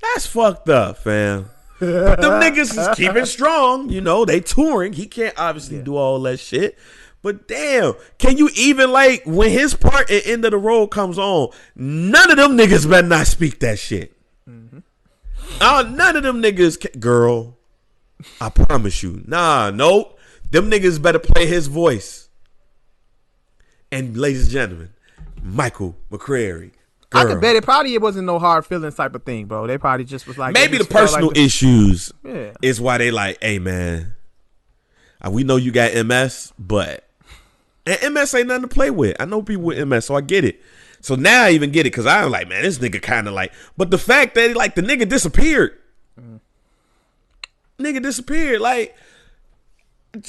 That's fucked up, fam. But them niggas is keeping strong. They touring. He can't obviously do all that shit. But damn, can you even like when his part at End of the Road comes on, none of them niggas better not speak that shit. Mm-hmm. None of them niggas, girl, I promise you. Nope. Them niggas better play his voice. And ladies and gentlemen, Michael McCrary. Girl. I could bet it wasn't no hard feelings type of thing, bro. They probably just was like maybe the personal issues is why they like, hey man, we know you got MS, but and MS ain't nothing to play with. I know people with MS, so I get it. So now I even get it because I'm like, man, this nigga kind of like. But the fact that like the nigga disappeared, like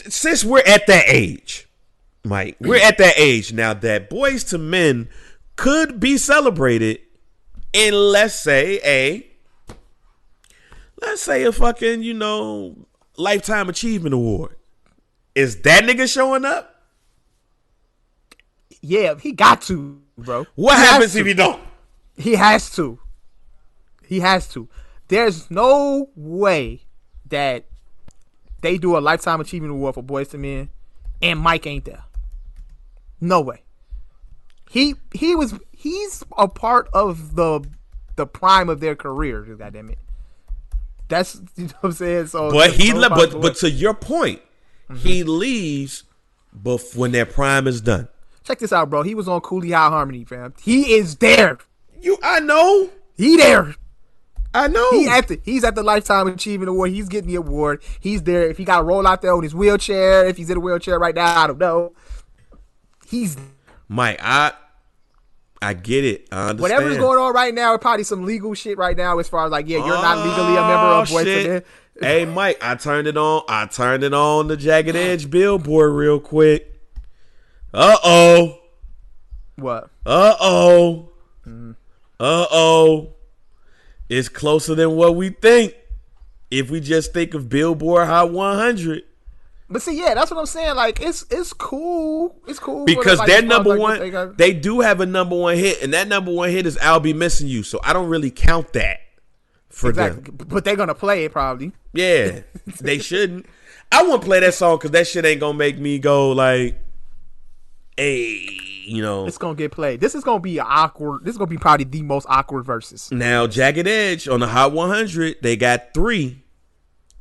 since we're at that age, Mike, we're at that age now that Boyz II Men could be celebrated in let's say a fucking Lifetime Achievement Award. Is that nigga showing up? Yeah, he got to, bro. What happens if he don't? He has to. There's no way that they do a Lifetime Achievement Award for Boyz II Men and Mike ain't there. No way. He's a part of the prime of their career. Goddamn it. That's what I'm saying. So, but to your point, he leaves, but when their prime is done. Check this out, bro. He was on Cooley High Harmony, fam. He is there. I know. He there. I know. He's at the Lifetime Achievement Award. He's getting the award. He's there. If he got to roll out there on his wheelchair, if he's in a wheelchair right now, I don't know. He's Mike. I get it. I understand. Whatever's going on right now, it's probably some legal shit right now as far as like, you're not legally a member of Boyz II Men. Hey, Mike, I turned it on the Jagged Edge billboard real quick. Uh-oh. What? Uh-oh. Uh-oh. It's closer than what we think. If we just think of Billboard Hot 100. But see, yeah, that's what I'm saying. Like, it's cool. It's cool. Because their number one, they do have a number one hit, and that number one hit is I'll Be Missing You. So I don't really count that for them. But they're going to play it probably. Yeah, they shouldn't. I wouldn't play that song because that shit ain't going to make me go like, hey, It's going to get played. This is going to be awkward. This is going to be probably the most awkward verses. Now, Jagged Edge on the Hot 100, they got 3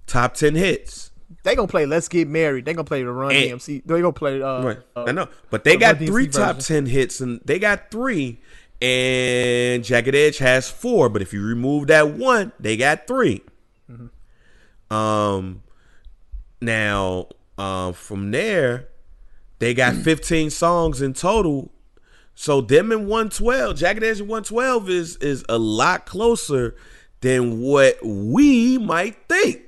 top 10 hits. They gonna play Let's Get Married. They gonna play the Run DMC. They gonna play right. I know, but they got Run 3 DMC top version. 10 hits, and they got 3, and Jagged Edge has 4. But if you remove that 1, they got 3. Now, from there, they got 15 songs in total. So them and 112, Jagged Edge and 112 is a lot closer than what we might think.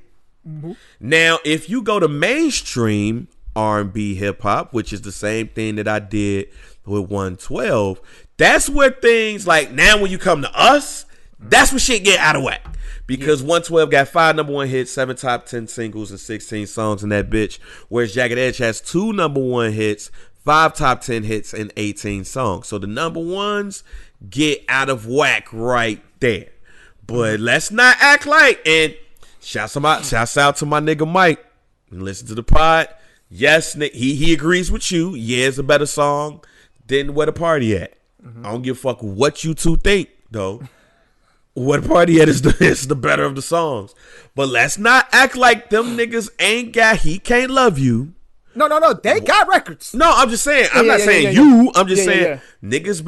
Now, if you go to mainstream R&B hip hop, which is the same thing that I did with 112, that's where things like now when you come to us, that's when shit get out of whack. Because 112 got 5 number 1 hits, 7 top 10 singles, and 16 songs in that bitch. Whereas Jagged Edge has 2 number 1 hits, 5 top 10 hits, and 18 songs. So the number ones get out of whack right there. But let's not act like, and shouts out to my nigga Mike. And listen to the pod. Yes, he agrees with you. Yeah, it's a better song than Where the Party At. I don't give a fuck what you two think, though. Where the Party At is the better of the songs. But let's not act like them niggas ain't got He Can't Love You. No. They got records. No, I'm just saying. I'm not saying you. I'm just saying niggas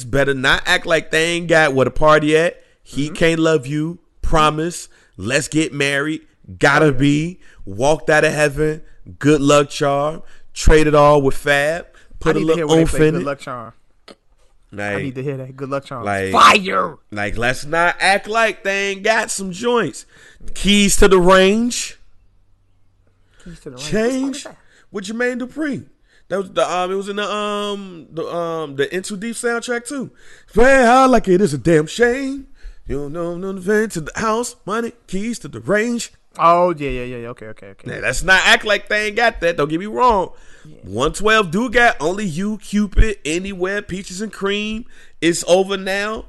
better not act like they ain't got Where the Party At. He Can't Love You. Promise. Let's Get Married. Gotta Be. Walked Out of Heaven. Good Luck Charm. Trade It All with Fab. Put a little oomph in Good it. Luck Charm. Like, I need to hear that. Good Luck Charm. like- Fire. Like, let's not act like they ain't got some joints. Keys to the Range. Keys to the Range. Change with Jermaine Dupri. That was the it was in the Into Deep soundtrack too. Play how like it is a damn shame. You don't know nothing to the house, money, keys to the range. Oh yeah. Okay. Now, let's not act like they ain't got that. Don't get me wrong. 112 do got Only You, Cupid, Anywhere, Peaches and Cream. It's Over Now.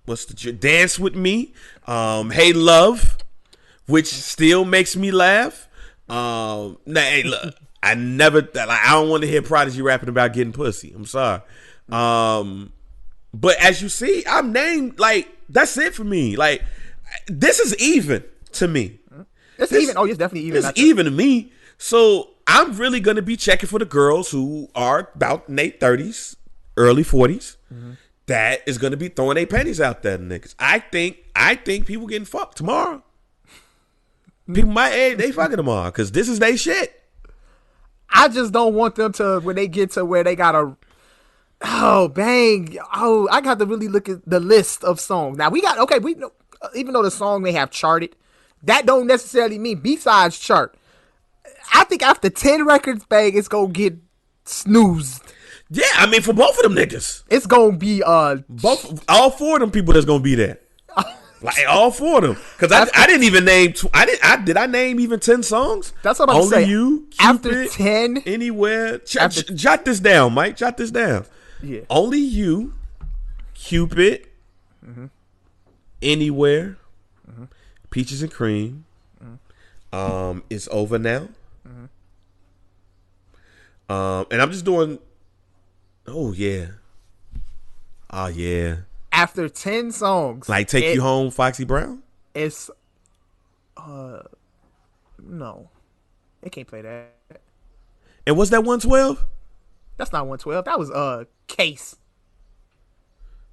What's the Dance with Me? Hey Love, which still makes me laugh. Nah, hey, look, I don't want to hear Prodigy rapping about getting pussy. I'm sorry. But as you see, I'm named, like, that's it for me. Like, this is even to me. It's even. Oh, it's definitely even. It's even to me. So I'm really going to be checking for the girls who are about in their 30s, early 40s. That is going to be throwing their panties out there, niggas. I think people getting fucked tomorrow. People my age, they fucking tomorrow because this is their shit. I just don't want them to, when they get to where they gotta, I got to really look at the list of songs. Now we know, even though the song may have charted, that don't necessarily mean B-sides chart. I think after 10 records, bang, it's gonna get snoozed. Yeah, I mean for both of them niggas, it's gonna be all 4 of them people that's gonna be there. Like all 4 of them, because I didn't even name. Did I name even 10 songs? That's what I'm saying. Only You, Cupid, after 10, Anywhere. Jot this down, Mike. Jot this down. Yeah. Only You, Cupid, Anywhere, Peaches and Cream. It's Over Now. And I'm just doing. Oh yeah. after 10 songs, Like Take You Home, Foxy Brown? It's no. It can't play that. And what's that 112? That's not 112. That was Case.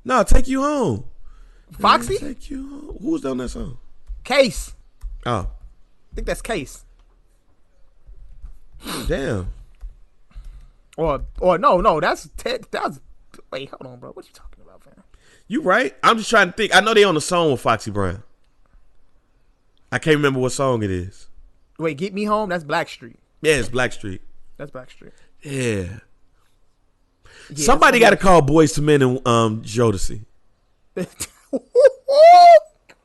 No, Take You Home. Foxy? Take You Home. Who's on that song? Case. Oh. I think that's Case. Damn. Or no, that's wait, hold on, bro. What you talking about, fam? You right. I'm just trying to think. I know they on the song with Foxy Brown. I can't remember what song it is. Wait, Get Me Home? That's Blackstreet. Yeah, it's Blackstreet. That's Blackstreet. Yeah. Somebody got to call Boys to Men and Jodeci.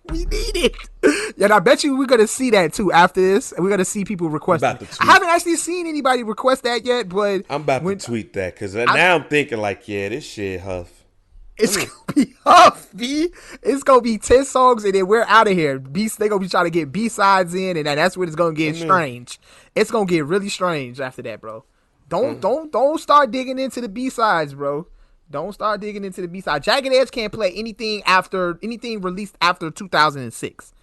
We need it. Yeah, and I bet you we're gonna see that too after this, and we're gonna see people request it. I haven't actually seen anybody request that yet, but I'm about to tweet that because now I'm thinking like, yeah, this shit huff. It's gonna be huff, B. It's gonna be 10 songs and then we're out of here. They gonna be trying to get B-sides in, and that's when it's gonna get strange. It's gonna get really strange after that, bro. Don't start digging into the B-sides, bro. Don't start digging into the B-side. Jagged Edge can't play anything released after 2006.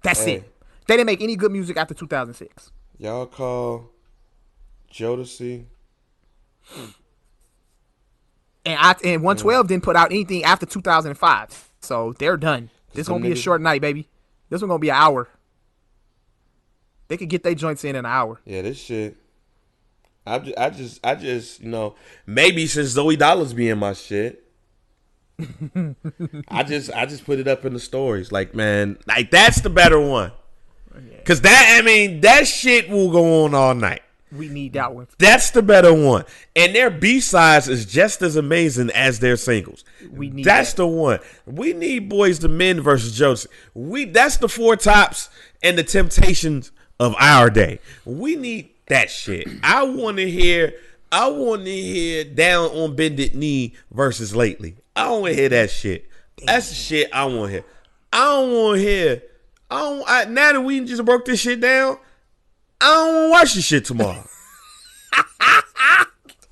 That's it. They didn't make any good music after 2006. Y'all call Jodeci. And 112 didn't put out anything after 2005. So they're done. This gonna be a short night, baby. This one gonna be an hour. They could get their joints in an hour. Yeah, this shit. I just, maybe since Zoe Dollars be in my shit, I just put it up in the stories. Like, man, like that's the better one. Cause that shit will go on all night. We need that one. That's the better one. And their B-sides is just as amazing as their singles. That's the one. We need Boys to Men versus Jodeci. That's the Four Tops and the Temptations of our day. We need that shit. I want to hear Down on Bended Knee versus Lately. I don't want to hear that shit. That's the shit I want to hear. I don't want to hear. Now that we just broke this shit down, I don't want to watch this shit tomorrow.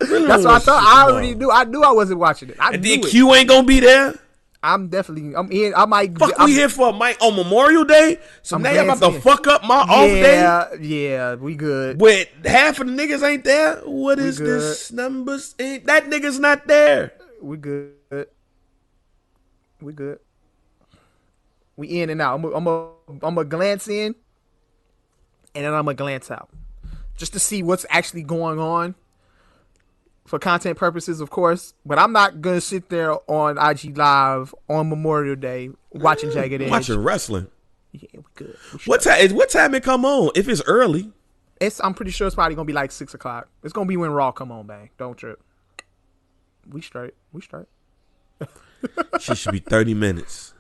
That's what I thought. I already knew. I knew I wasn't watching it. And then Q ain't gonna be there. I'm in. I might. We here for Mike on Memorial Day. So now y'all about to fuck up my off day. Yeah, we good. But half of the niggas ain't there. What is this numbers? That nigga's not there. We good. We good. We in and out. I'm a glance in, and then I'm a glance out, just to see what's actually going on. For content purposes, of course, but I'm not gonna sit there on IG Live on Memorial Day watching Jagged Edge. Watching wrestling. Yeah, we good. What time it come on? If it's early, I'm pretty sure it's probably gonna be like 6 o'clock. It's gonna be when Raw come on, bang. Don't trip. We straight. She should be 30 minutes.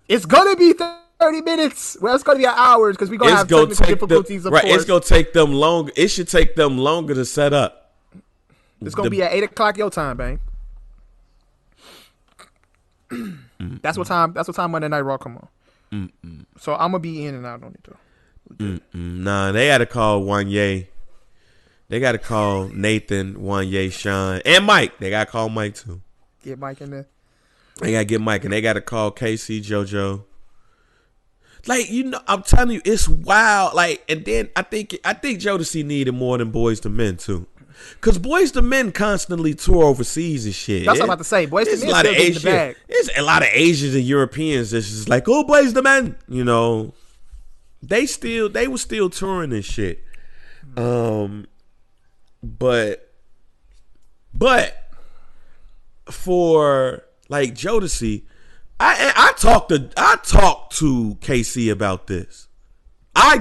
It's gonna be 30 minutes. Well, it's gonna be an hour because we're gonna have technical difficulties. Of course, it's gonna take them longer. It should take them longer to set up. It's gonna be at 8 o'clock your time, bang. That's what time Monday Night Raw come on. So I'm gonna be in and out on it though. Nah, they gotta call Wanye. They gotta call Nathan, Wanye, Sean, and Mike. They gotta call Mike too. Get Mike in there. They gotta get Mike, and they gotta call KC, JoJo. Like, I'm telling you, it's wild. Like, and then I think Jodeci needed more than Boys to Men too. Cause Boys to Men constantly tour overseas and shit. That's what I'm about to say. Boys to Men still getting the bag. There's a lot of Asians and Europeans that's just like, oh, Boys to Men. They were still touring and shit. But for like Jodeci, I talked to KC about this.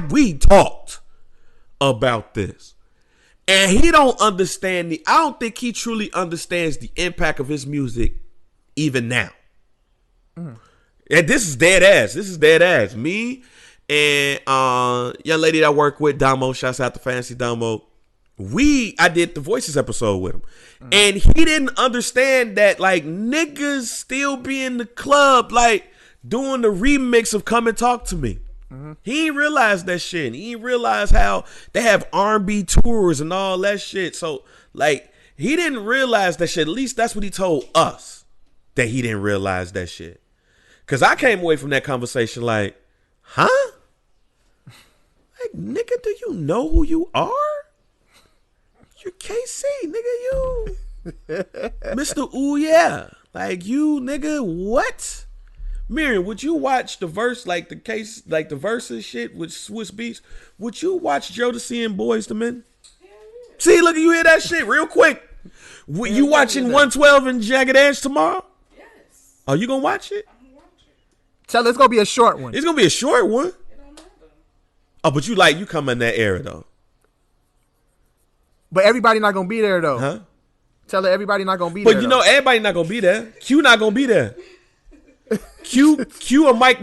We talked about this. And he don't understand I don't think he truly understands the impact of his music even now. And this is dead ass. Me and young lady that I work with, Damo, shouts out to Fancy Damo. I did the Voices episode with him. And he didn't understand that like niggas still be in the club like doing the remix of Come and Talk to Me. He ain't realized that shit. He ain't realized how they have R&B tours and all that shit. So, like, he didn't realize that shit. At least that's what he told us, that he didn't realize that shit. Because I came away from that conversation like, huh? Like, nigga, do you know who you are? You're KC, nigga, you. Mr. Ooh, yeah. Like, you, nigga, what? Miriam, would you watch the verse, like the Verzuz shit with Swiss Beats? Would you watch Jodeci and Boys to Men? Yeah. See, look, you hear that shit real quick. You watching 112 and Jagged Edge tomorrow? Yes. Are you gonna watch it? I'm gonna watch it. Tell it's gonna be a short one. It's gonna be a short one. It don't matter. Oh, but you come in that era though. But everybody not gonna be there though. Huh? Tell her everybody not gonna be there. But everybody not gonna be there. Q not gonna be there. Q and Mike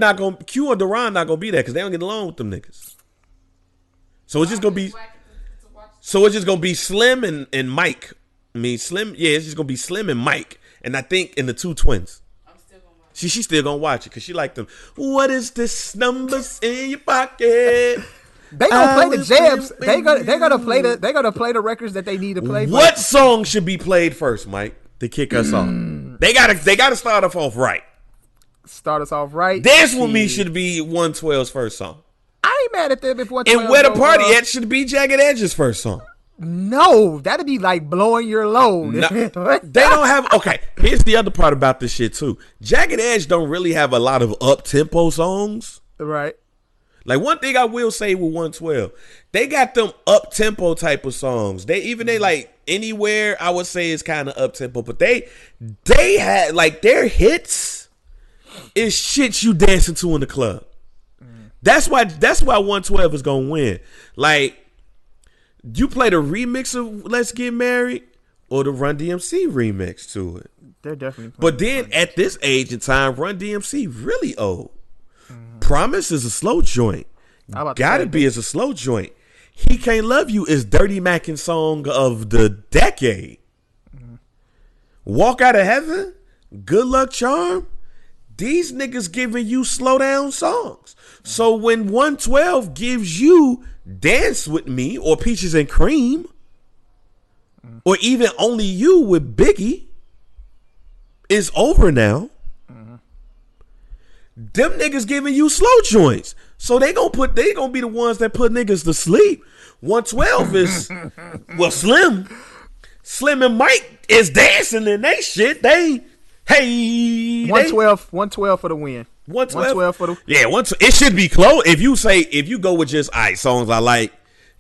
Q and Deron not gonna be there because they don't get along with them niggas. So it's just gonna be. So it's just gonna be Slim and Mike. I mean Slim, yeah, it's just gonna be Slim and Mike, and I think and the two twins. I'm still gonna watch it. She's still gonna watch it because she like them. What is this numbers in your pocket? They gonna play the jams. They're gonna play the records that they need to play. What song should be played first, Mike, to kick us off? They gotta start us off right. Start us off right. Dance With Me should be 112's first song. ain't mad at them if 112. And Where the Party At should be Jagged Edge's first song. No, that'd be like blowing your load. No, they don't have. Okay, here's the other part about this shit too. Jagged Edge don't really have a lot of up tempo songs. Right. Like one thing I will say with 112, they got them up tempo type of songs. They like Anywhere. I would say is kind of up tempo, but they had like their hits is shit you dancing to in the club. That's why 112 is gonna win. Like. You play the remix of Let's Get Married or the Run DMC remix to it. They're definitely. But then at this age and time, Run DMC really old. Promise is a slow joint. Gotta Be is a slow joint. He Can't Love You is Dirty Mackin's song of the decade. Walk Out of Heaven, Good Luck Charm. These niggas giving you slow down songs. So when 112 gives you Dance With Me or Peaches and Cream or even Only You with Biggie, it's over now. Them niggas giving you slow joints. So they gonna be the ones that put niggas to sleep. 112 is well Slim and Mike is dancing in they shit. They 112 for the win. 112 for the yeah. It should be close. If you go with just songs I like,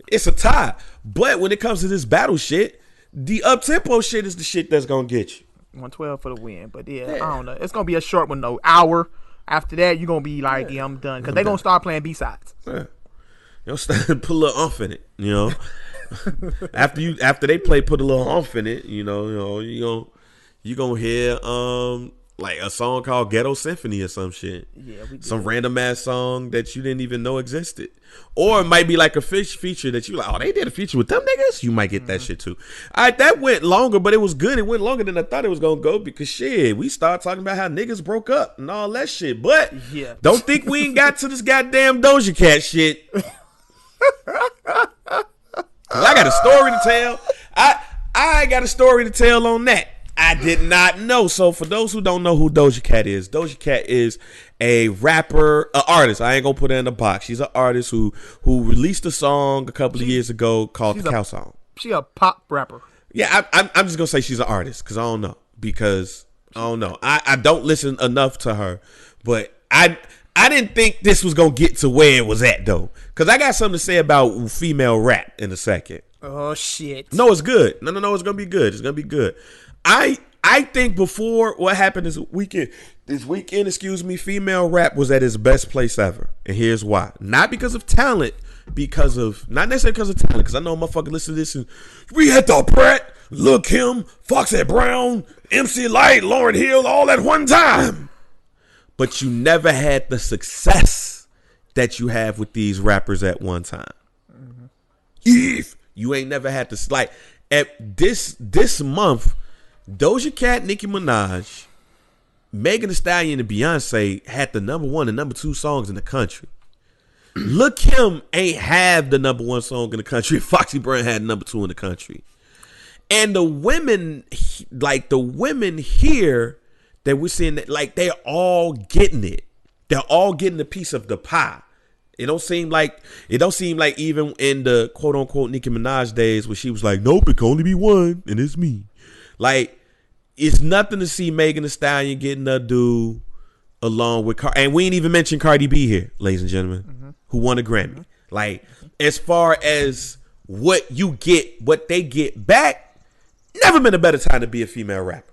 it's a tie. But when it comes to this battle shit, the up tempo shit is the shit that's gonna get you. 112 for the win. But yeah, I don't know. It's gonna be a short one though. Hour. After that, you're gonna be like, yeah, I'm done, because they're gonna start playing B-sides. Yeah. You'll start to put a little umph in it, you know. after they put a little umph in it, you gonna hear like a song called Ghetto Symphony or some shit. Yeah, some random ass song that you didn't even know existed. Or it might be like a feature that you like, oh, they did a feature with them niggas? You might get that shit too. That went longer, but it was good. It went longer than I thought it was gonna go because shit, we started talking about how niggas broke up and all that shit. But don't think we ain't got to this goddamn Doja Cat shit. 'Cause I got a story to tell. I got a story to tell on that. I did not know. So for those who don't know who Doja Cat is a rapper, an artist. I ain't gonna put her in the box. She's an artist who released a song a couple of years ago called The Cow Song. She a pop rapper. Yeah, I'm just gonna say she's an artist because I don't know. I don't listen enough to her, but I didn't think this was gonna get to where it was at though. Because I got something to say about female rap in a second. Oh shit. No, it's good. No, it's gonna be good. It's gonna be good. I think before what happened this weekend, female rap was at its best place ever. And here's why. Not because of talent, not necessarily because of talent, because I know motherfuckers listen to this and we had the Pratt, Lil' Kim, Foxette Brown, MC Light, Lauryn Hill, all at one time. But you never had the success that you have with these rappers at one time. If you ain't never had this, like at this month, Doja Cat, Nicki Minaj, Megan Thee Stallion, and Beyonce had the number 1 and number 2 songs in the country. Lil' Kim ain't have the number 1 song in the country. Foxy Brown had number 2 in the country. And the women here that we're seeing, that like they're all getting it. They're all getting a piece of the pie. It don't seem like even in the quote unquote Nicki Minaj days where she was like, nope, it can only be one, and it's me. Like, it's nothing to see Megan Thee Stallion getting a do along with and we ain't even mentioned Cardi B here, ladies and gentlemen, who won a Grammy. Like, as far as what they get back, never been a better time to be a female rapper.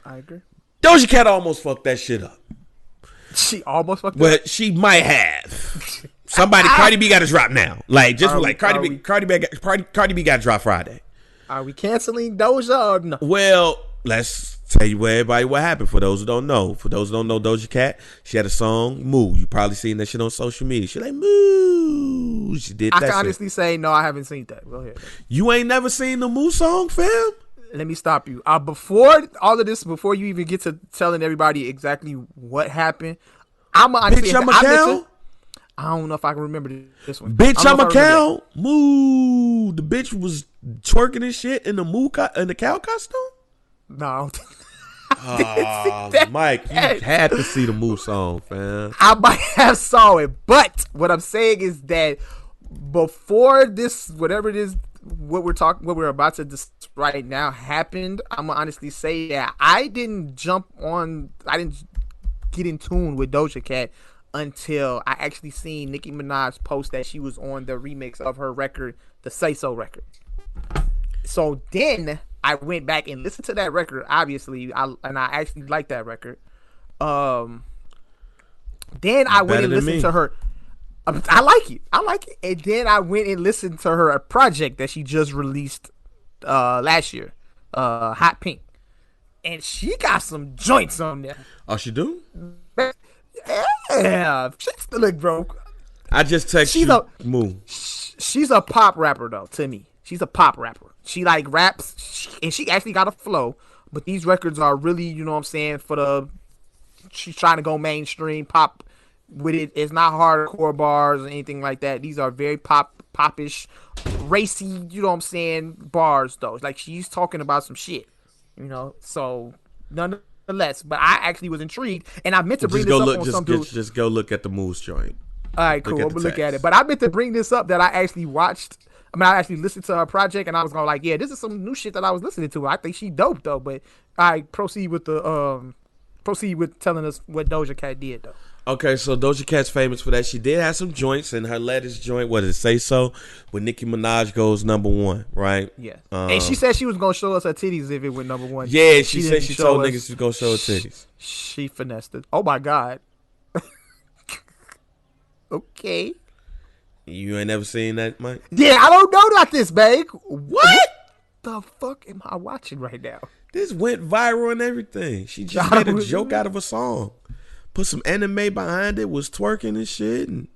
I agree. Doja Cat almost fucked that shit up. She almost fucked But up. she might have. Cardi B got to drop now. Like, just Cardi B got to drop Friday. Are we canceling Doja or no? Well, let's tell you everybody what happened for those who don't know. For those who don't know Doja Cat, she had a song, Moo. You probably seen that shit on social media. She like, Moo. She did that shit. I can honestly say, no, I haven't seen that. Go ahead. You ain't never seen the Moo song, fam? Let me stop you. Before all of this, before you even get to telling everybody exactly what happened, I'm honestly... Bitch, I'm a cow? I don't know if I can remember this one. Bitch, I'm a cow? Moo. The bitch was twerking and shit in the cow costume? No. Mike, you had to see the Move song, fam. I might have saw it, but what I'm saying is that before this, whatever it is, what we're about to discuss right now happened, I'm gonna honestly say that I didn't get in tune with Doja Cat until I actually seen Nicki Minaj post that she was on the remix of her record, the Say So record. So then I went back and listened to that record. Obviously, I actually liked that record. Then I went and listened to her. I like it. And then I went and listened to her project that she just released last year, Hot Pink, and she got some joints on there. Oh, she do? Yeah, look, bro. I just text you. Move. She's a pop rapper though. To me, she's a pop rapper. She like raps, and she actually got a flow. But these records are really, you know what I'm saying, she's trying to go mainstream pop with it. It's not hardcore bars or anything like that. These are very popish, racy, you know what I'm saying, bars though. Like she's talking about some shit, you know. So nonetheless, but I actually was intrigued, and I meant to bring this up on some dude. Just go look at the Moves joint. All right, cool. I'm gonna look at it. But I meant to bring this up that I actually watched. I actually listened to her project, and I was going like, yeah, this is some new shit that I was listening to. I think she dope though. But I proceed with telling us what Doja Cat did though. Okay, so Doja Cat's famous for that. She did have some joints, and her latest joint, what did it say so? With Nicki Minaj goes #1, right? Yeah. And she said she was gonna show us her titties if it went #1. Yeah, she said she told niggas to go show her titties. She finessed it. Oh my God. Okay. You ain't never seen that, Mike? Yeah, I don't know about this, babe. What the fuck am I watching right now? This went viral and everything. She just made a joke out of a song. Put some anime behind it, was twerking and shit, and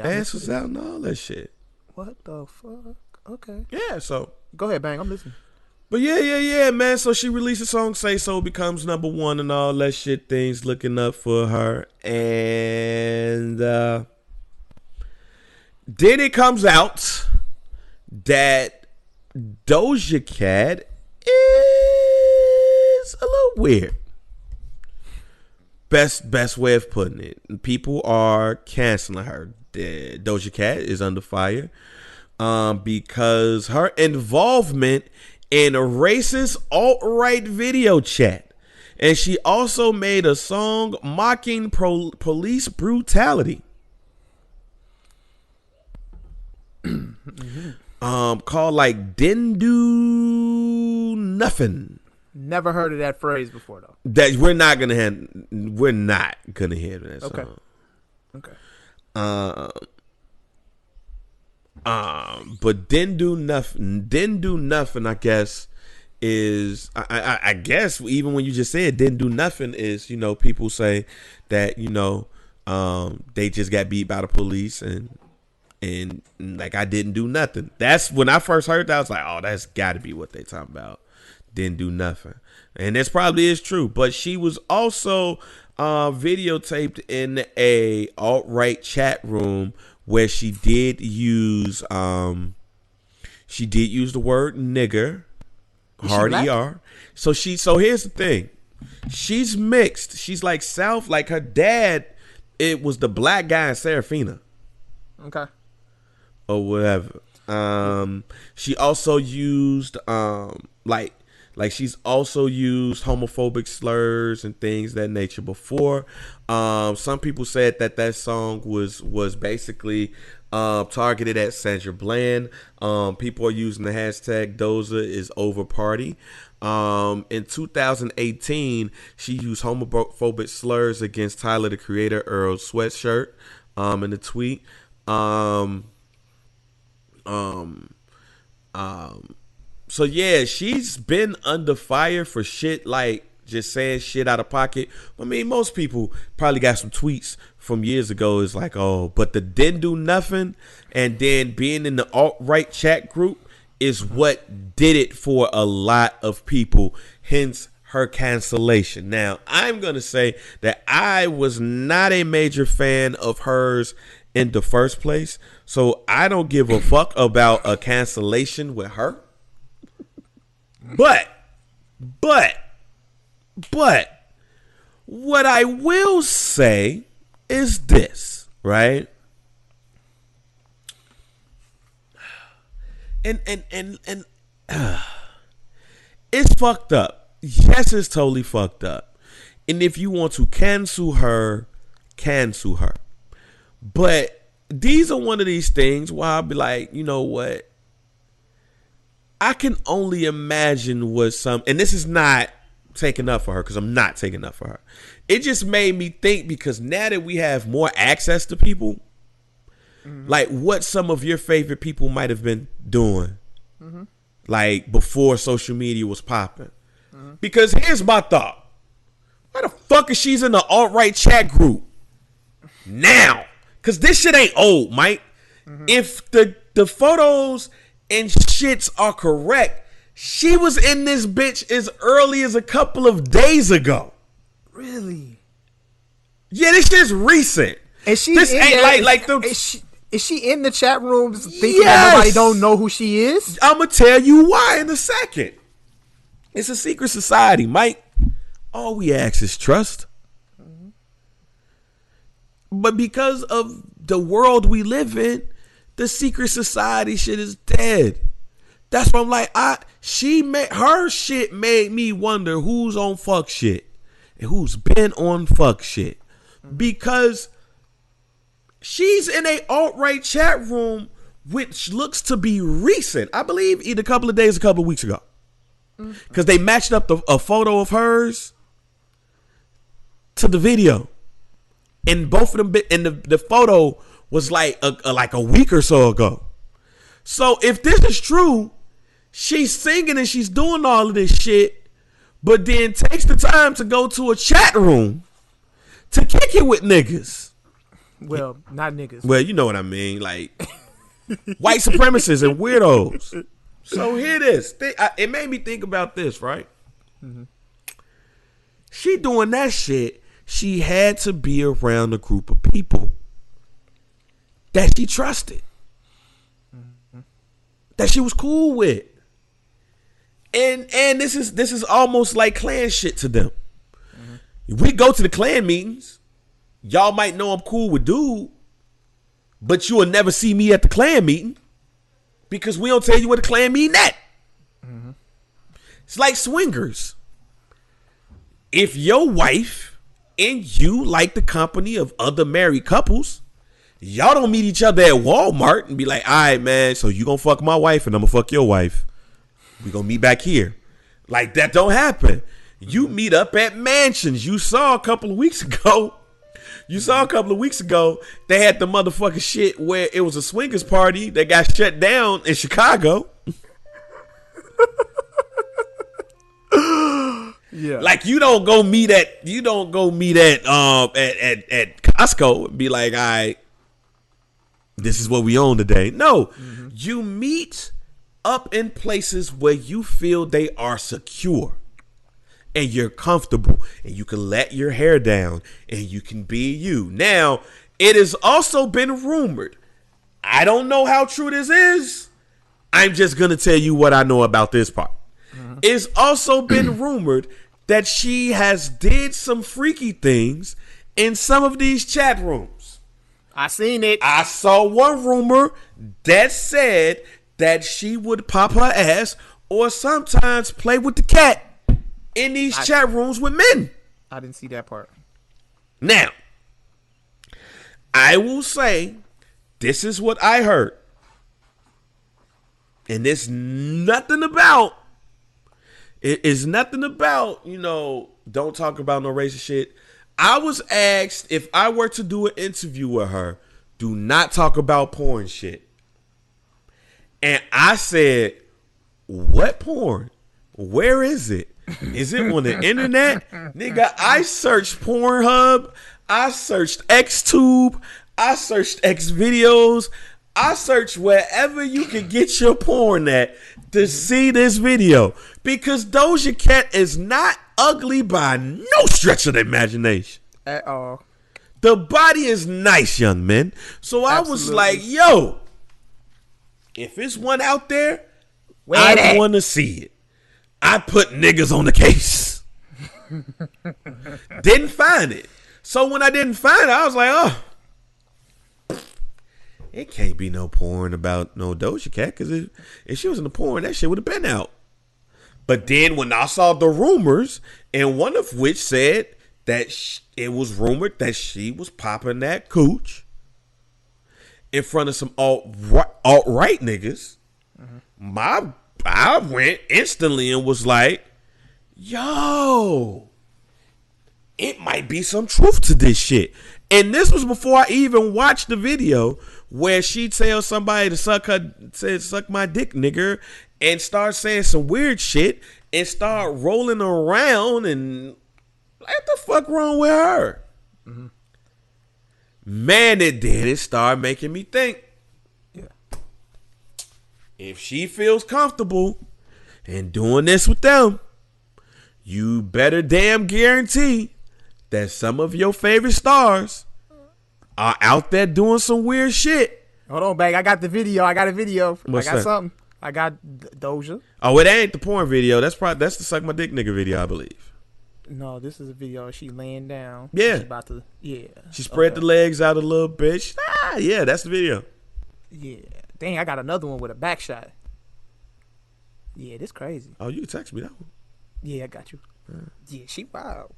ass was out and all that shit. What the fuck? Okay. Yeah, so. Go ahead, Bang. I'm listening. But yeah, man. So she released a song, Say So, becomes #1 and all that shit. Things looking up for her. And then it comes out that Doja Cat is a little weird. Best way of putting it. People are canceling her. Doja Cat is under fire because her involvement in a racist alt-right video chat. And she also made a song mocking police brutality. Called like Didn't Do Nothing. Never heard of that phrase before though. That we're not gonna hear that song. Okay. But didn't do nothing. I guess is I guess even when you just said didn't do nothing is people say that they just got beat by the police and like I didn't do nothing. That's when I first heard that I was like, oh, that's got to be what they talking about. Didn't do nothing, and this probably is true. But she was also videotaped in a alt-right chat room where she did use the word nigger, hard ER. So here's the thing, she's mixed. She's like South, like her dad. It was the black guy in Serafina. Okay. Or whatever. She also used she's also used homophobic slurs and things of that nature before. Some people said that song was basically targeted at Sandra Bland. People are using the hashtag Doja is over party. In 2018, she used homophobic slurs against Tyler, the Creator, Earl's sweatshirt in a tweet. So yeah, she's been under fire for shit like just saying shit out of pocket. I mean, most people probably got some tweets from years ago. It's like, oh, but the didn't do nothing and then being in the alt-right chat group is what did it for a lot of people. Hence her cancellation. Now, I'm going to say that I was not a major fan of hers in the first place. So I don't give a fuck about a cancellation with her. But But what I will say is this, right? And it's fucked up. Yes, it's totally fucked up. And if you want to cancel her, cancel her. But these are one of these things where I'll be like, you know what? I can only imagine what and this is not taking up for her, because I'm not taking up for her. It just made me think, because now that we have more access to people, like what some of your favorite people might have been doing, like before social media was popping. Because here's my thought. Why the fuck is she's in the alt-right chat group now? Because this shit ain't old, Mike. If the photos and shits are correct, she was in this bitch as early as a couple of days ago. Really? Yeah, this shit's recent. And she this ain't like the. Is she in the chat rooms thinking that nobody don't know who she is? I'm gonna tell you why in a second. It's a secret society, Mike. All we ask is trust. But because of the world we live in, the secret society shit is dead. That's why I'm like, her shit made me wonder who's on fuck shit and who's been on fuck shit. Because she's in a alt-right chat room, which looks to be recent. I believe either a couple of days, a couple of weeks ago. Because they matched up a photo of hers to the video. And both of them, and the photo was like a week or so ago. So if this is true, she's singing and she's doing all of this shit, but then takes the time to go to a chat room to kick it with niggas. Well, not niggas. Well, you know what I mean, like white supremacists and weirdos. So here it is. It made me think about this, right? She doing that shit. She had to be around a group of people that she trusted, that she was cool with, and this is almost like Klan shit to them. We go to the Klan meetings. Y'all might know I'm cool with dude, but you will never see me at the Klan meeting because we don't tell you what the Klan meeting at. It's like swingers. If your wife and you like the company of other married couples, y'all don't meet each other at Walmart and be like, all right, man, so you gonna fuck my wife and I'm gonna fuck your wife. We gonna meet back here. Like, that don't happen. You meet up at mansions. You saw a couple of weeks ago, they had the motherfucking shit where it was a swingers party that got shut down in Chicago. Yeah. Like, you don't go meet at Costco and be like, all right, this is what we own today. No, you meet up in places where you feel they are secure and you're comfortable and you can let your hair down and you can be you. Now, it has also been rumored. I don't know how true this is. I'm just going to tell you what I know about this part. It's also been rumored that she has did some freaky things in some of these chat rooms. I seen it. I saw one rumor that said that she would pop her ass or sometimes play with the cat in these chat rooms with men. I didn't see that part. Now, I will say this is what I heard. And there's nothing about, it is nothing about, don't talk about no racist shit. I was asked if I were to do an interview with her, do not talk about porn shit. And I said, what porn? Where is it? Is it on the internet? Nigga, I searched Pornhub. I searched XTube. I searched Xvideos. I searched wherever you can get your porn at to see this video. Because Doja Cat is not ugly by no stretch of the imagination. At all. The body is nice, young men. So I was like, yo, if it's one out there, I want to see it. I put niggas on the case. Didn't find it. So when I didn't find it, I was like, oh, it can't be no porn about no Doja Cat, because if she was in the porn, that shit would have been out. But then when I saw the rumors, and one of which said that it was rumored that she was popping that cooch in front of some alt-right niggas, I went instantly and was like, yo, it might be some truth to this shit. And this was before I even watched the video where she tells somebody to suck my dick, nigger, and start saying some weird shit and start rolling around, and what the fuck wrong with her? Man, it started making me think. Yeah. If she feels comfortable in doing this with them, you better damn guarantee that some of your favorite stars are out there doing some weird shit. Hold on, bag. I got the video. I got a video. What's I got that? something. I got Doja. Oh, it ain't the porn video. That's the suck my dick nigga video, I believe. No, this is a video of she laying down. Yeah. She about to, She spread the legs out a little bit. Yeah, that's the video. Yeah. Dang, I got another one with a back shot. Yeah, this crazy. Oh, you can text me that one. Yeah, I got you. Yeah, she wild.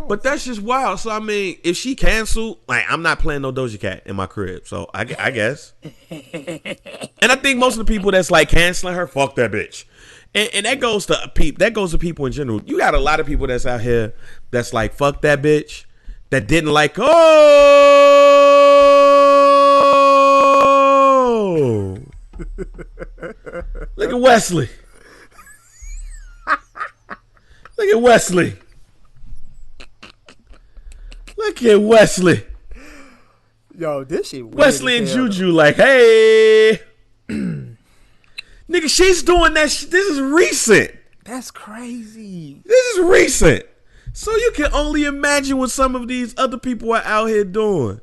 But that's just wild. So I mean, if she canceled, like, I'm not playing no Doja Cat in my crib. So I guess. And I think most of the people that's like canceling her, fuck that bitch. And that goes to people in general. You got a lot of people that's out here that's like, fuck that bitch, that didn't like, oh, look at Wesley. Look at Wesley. Look at Wesley. Yo, this shit weird Wesley and as hell, Juju like, hey. Nigga, she's doing that shit. This is recent. That's crazy. This is recent. So you can only imagine what some of these other people are out here doing.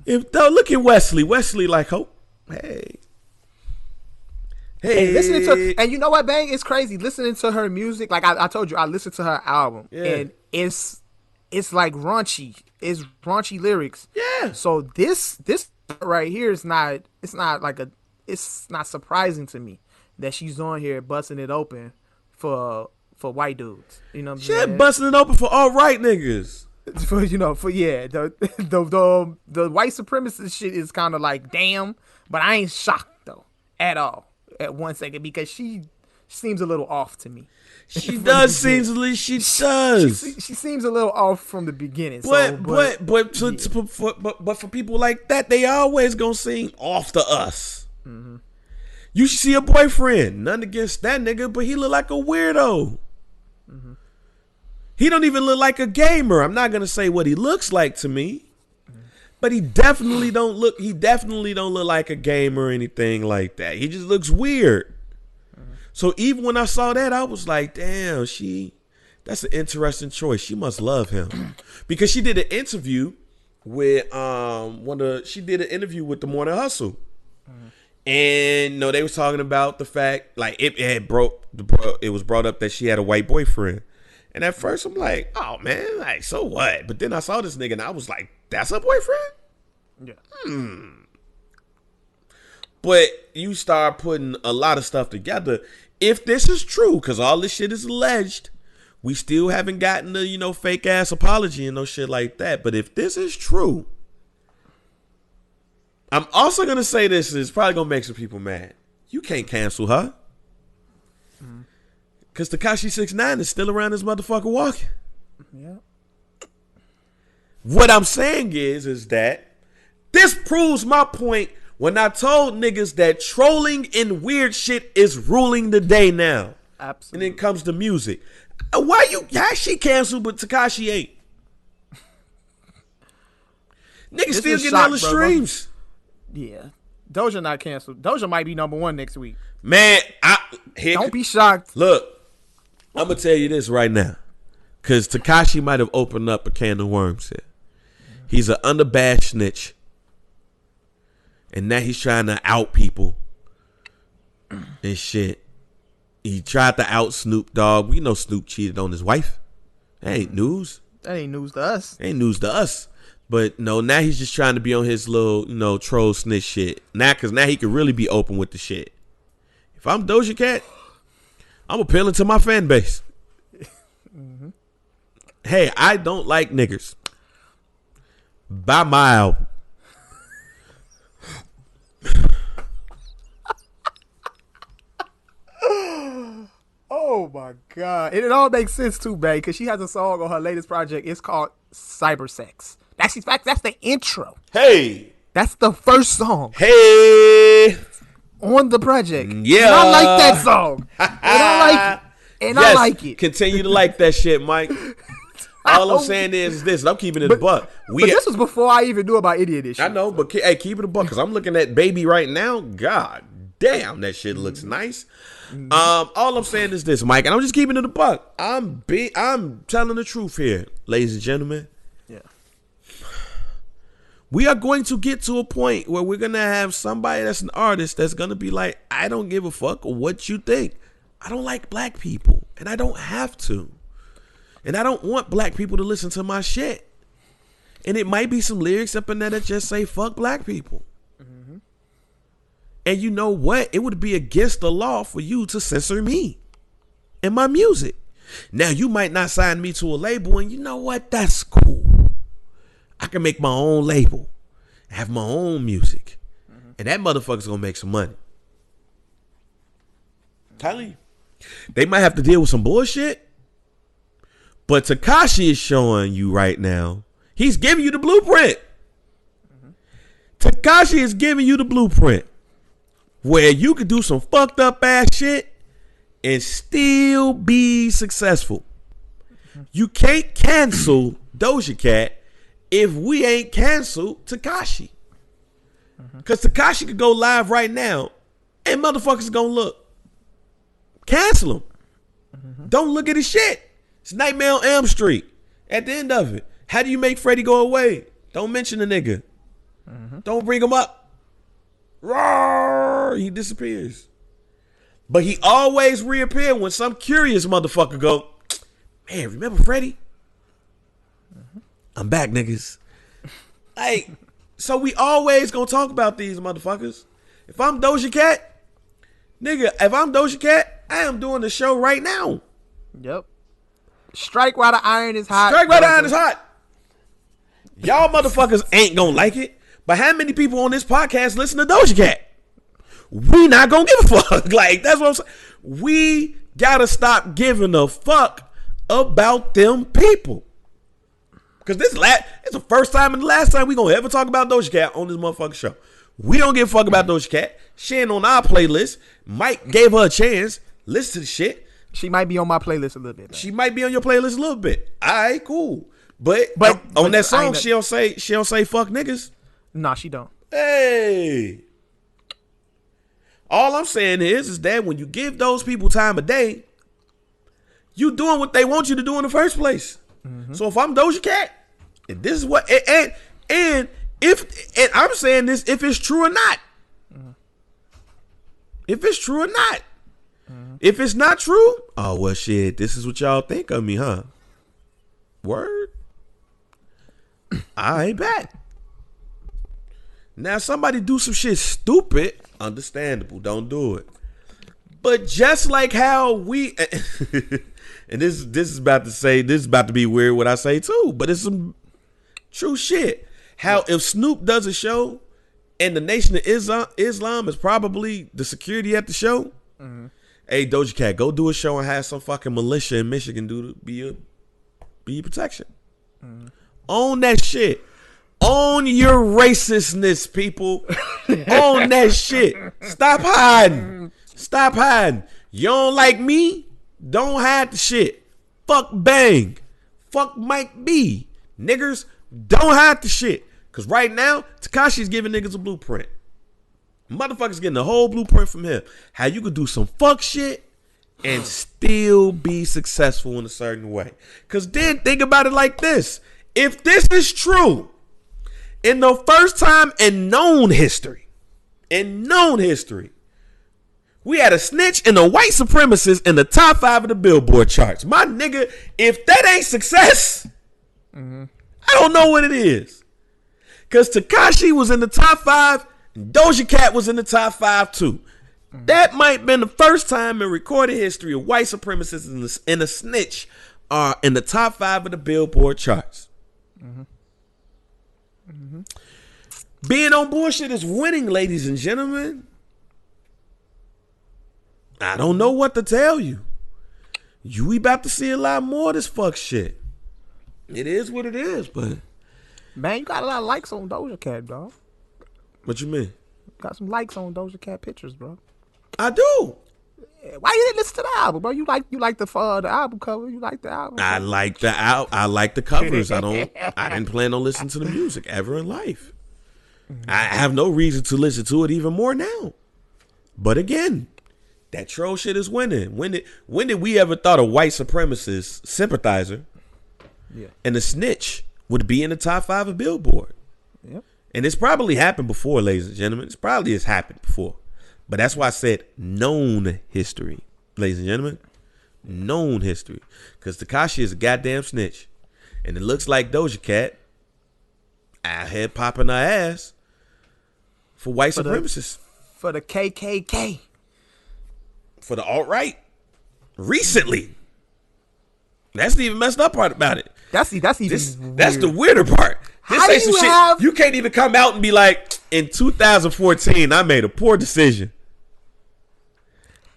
Look at Wesley. Wesley like, oh, hey. Hey, listening to, and you know what, Bang? It's crazy listening to her music. Like I told you, I listened to her album, and it's like raunchy. It's raunchy lyrics. Yeah. So this right here is not. It's not surprising to me that she's on here busting it open for white dudes. You know what I'm saying? Shit, busting it open for all right niggas. For the white supremacist shit is kind of like, damn, but I ain't shocked though at all at 1 second, because she seems a little off to me. She does seem she does. She seems a little off from the beginning. But for people like that, they always gonna seem off to us. Mm-hmm. You should see a boyfriend. Nothing against that nigga, but he look like a weirdo. Mm-hmm. He don't even look like a gamer. I'm not gonna say what he looks like to me, but he definitely don't look. He definitely don't look like a gamer or anything like that. He just looks weird. So even when I saw that, I was like, damn, that's an interesting choice. She must love him. Because she did an interview with she did an interview with the Morning Hustle. And they was talking about the fact, like, it was brought up that she had a white boyfriend. And at first I'm like, oh man, like, so what? But then I saw this nigga and I was like, that's her boyfriend? Yeah. But you start putting a lot of stuff together. If this is true, because all this shit is alleged, we still haven't gotten the, fake ass apology and no shit like that. But if this is true, I'm also going to say this, and it's probably going to make some people mad. You can't cancel her. Because Tekashi 6ix9ine is still around this motherfucker walking. Yeah. What I'm saying is that this proves my point when I told niggas that trolling and weird shit is ruling the day now. Absolutely. And then comes the music. How she canceled but Tekashi ain't? Niggas still getting hella streams. Yeah. Doja not canceled. Doja might be number 1 next week. Man, don't be shocked. Look, I'm going to tell you this right now. Because Tekashi might have opened up a can of worms here. He's an underbashed snitch. And now he's trying to out people and shit. He tried to out Snoop Dogg. We know Snoop cheated on his wife. That ain't news. That ain't news to us. Ain't news to us. But no, now he's just trying to be on his little, troll snitch shit. Cause now he can really be open with the shit. If I'm Doja Cat, I'm appealing to my fan base. Mm-hmm. Hey, I don't like niggers. Buy my album. Oh my God. And it all makes sense too, babe, because she has a song on her latest project. It's called Cybersex. That's the intro. Hey. That's the first song. Hey. On the project. Yeah. And I like that song. I like it. Continue to like that shit, Mike. All I'm saying is this. I'm keeping it a buck. But this was before I even knew about any of this shit. I know, but hey, keep it a buck, because I'm looking at Baby right now. God damn, that shit looks nice. All I'm saying is this, Mike, and I'm just keeping it a buck. I'm telling the truth here, ladies and gentlemen. Yeah. We are going to get to a point where we're going to have somebody that's an artist that's going to be like, I don't give a fuck what you think. I don't like black people, and I don't have to. And I don't want black people to listen to my shit. And it might be some lyrics up in there that just say, fuck black people. Mm-hmm. And you know what? It would be against the law for you to censor me and my music. Now, you might not sign me to a label, and you know what? That's cool. I can make my own label, have my own music, and that motherfucker's gonna make some money. Tell you, they might have to deal with some bullshit, but Tekashi is showing you right now. He's giving you the blueprint. Tekashi is giving you the blueprint where you could do some fucked up ass shit and still be successful. You can't cancel Doja Cat if we ain't canceled Tekashi. Because Tekashi could go live right now and motherfuckers gonna look. Cancel him. Don't look at his shit. It's Nightmare on Elm Street. At the end of it, how do you make Freddy go away? Don't mention the nigga. Don't bring him up. Roar, he disappears. But he always reappear when some curious motherfucker go, man, remember Freddy? I'm back, niggas. Like, so we always gonna talk about these motherfuckers. If I'm Doja Cat, nigga, I am doing the show right now. Yep. Strike while the iron is hot. Strike while the iron is hot. Y'all motherfuckers ain't gonna like it. But how many people on this podcast listen to Doja Cat? We not gonna give a fuck. Like, that's what I'm saying. We gotta stop giving a fuck about them people. Because it's the first time and the last time we gonna ever talk about Doja Cat on this motherfucking show. We don't give a fuck about Doja Cat. She ain't on our playlist. Mike gave her a chance. Listen to the shit. She might be on my playlist a little bit. She might be on your playlist a little bit. All right, cool. But on that song, she don't say fuck niggas. Nah, she don't. Hey. All I'm saying is that when you give those people time of day, you doing what they want you to do in the first place. So if I'm Doja Cat, and this is what and I'm saying this if it's true or not. If it's true or not. If it's not true, oh well shit, this is what y'all think of me, huh? Word? I ain't bad. Now somebody do some shit stupid, understandable, don't do it. But just like how we and this is about to be weird what I say too, but it's some true shit. How if Snoop does a show and the Nation of Islam is probably the security at the show, hey Doja Cat, go do a show and have some fucking militia in Michigan be your protection. Own that shit. Own your racistness, people. Own that shit. Stop hiding. Stop hiding. You don't like me? Don't hide the shit. Fuck Bang. Fuck Mike B. Niggers, don't hide the shit. Because right now, Tekashi's giving niggas a blueprint. Motherfuckers getting the whole blueprint from him. How you could do some fuck shit and still be successful in a certain way. Because then think about it like this. If this is true, in the first time in known history, We had a snitch and a white supremacist in the top 5 of the Billboard charts. My nigga, if that ain't success, I don't know what it is. Because Tekashi was in the top 5 and Doja Cat was in the top 5 too. That might have been the first time in recorded history a white supremacist and a snitch are in the top 5 of the Billboard charts. Being on bullshit is winning, ladies and gentlemen. I don't know what to tell you. We about to see a lot more of this fuck shit. It is what it is, but Man, you got a lot of likes on Doja Cat, dog. what you mean? Got some likes on Doja Cat pictures, bro. I do. Why you didn't listen to the album, bro? You like the album cover. You like the album. I like the covers. I didn't plan on listening to the music ever in life. I have no reason to listen to it even more now. But again, that troll shit is winning. When did we ever thought a white supremacist sympathizer and a snitch would be in the top 5 of Billboard? Yep. And it's probably happened before, ladies and gentlemen. It's probably has happened before. But that's why I said known history, ladies and gentlemen. Known history. Because Tekashi is a goddamn snitch. And it looks like Doja Cat out here popping her ass for white supremacists. For the KKK. For the alt-right. Recently. That's the even messed up part about it. That's even That's the weirder part. This How ain't do some you shit. have- You can't even come out and be like, in 2014, I made a poor decision.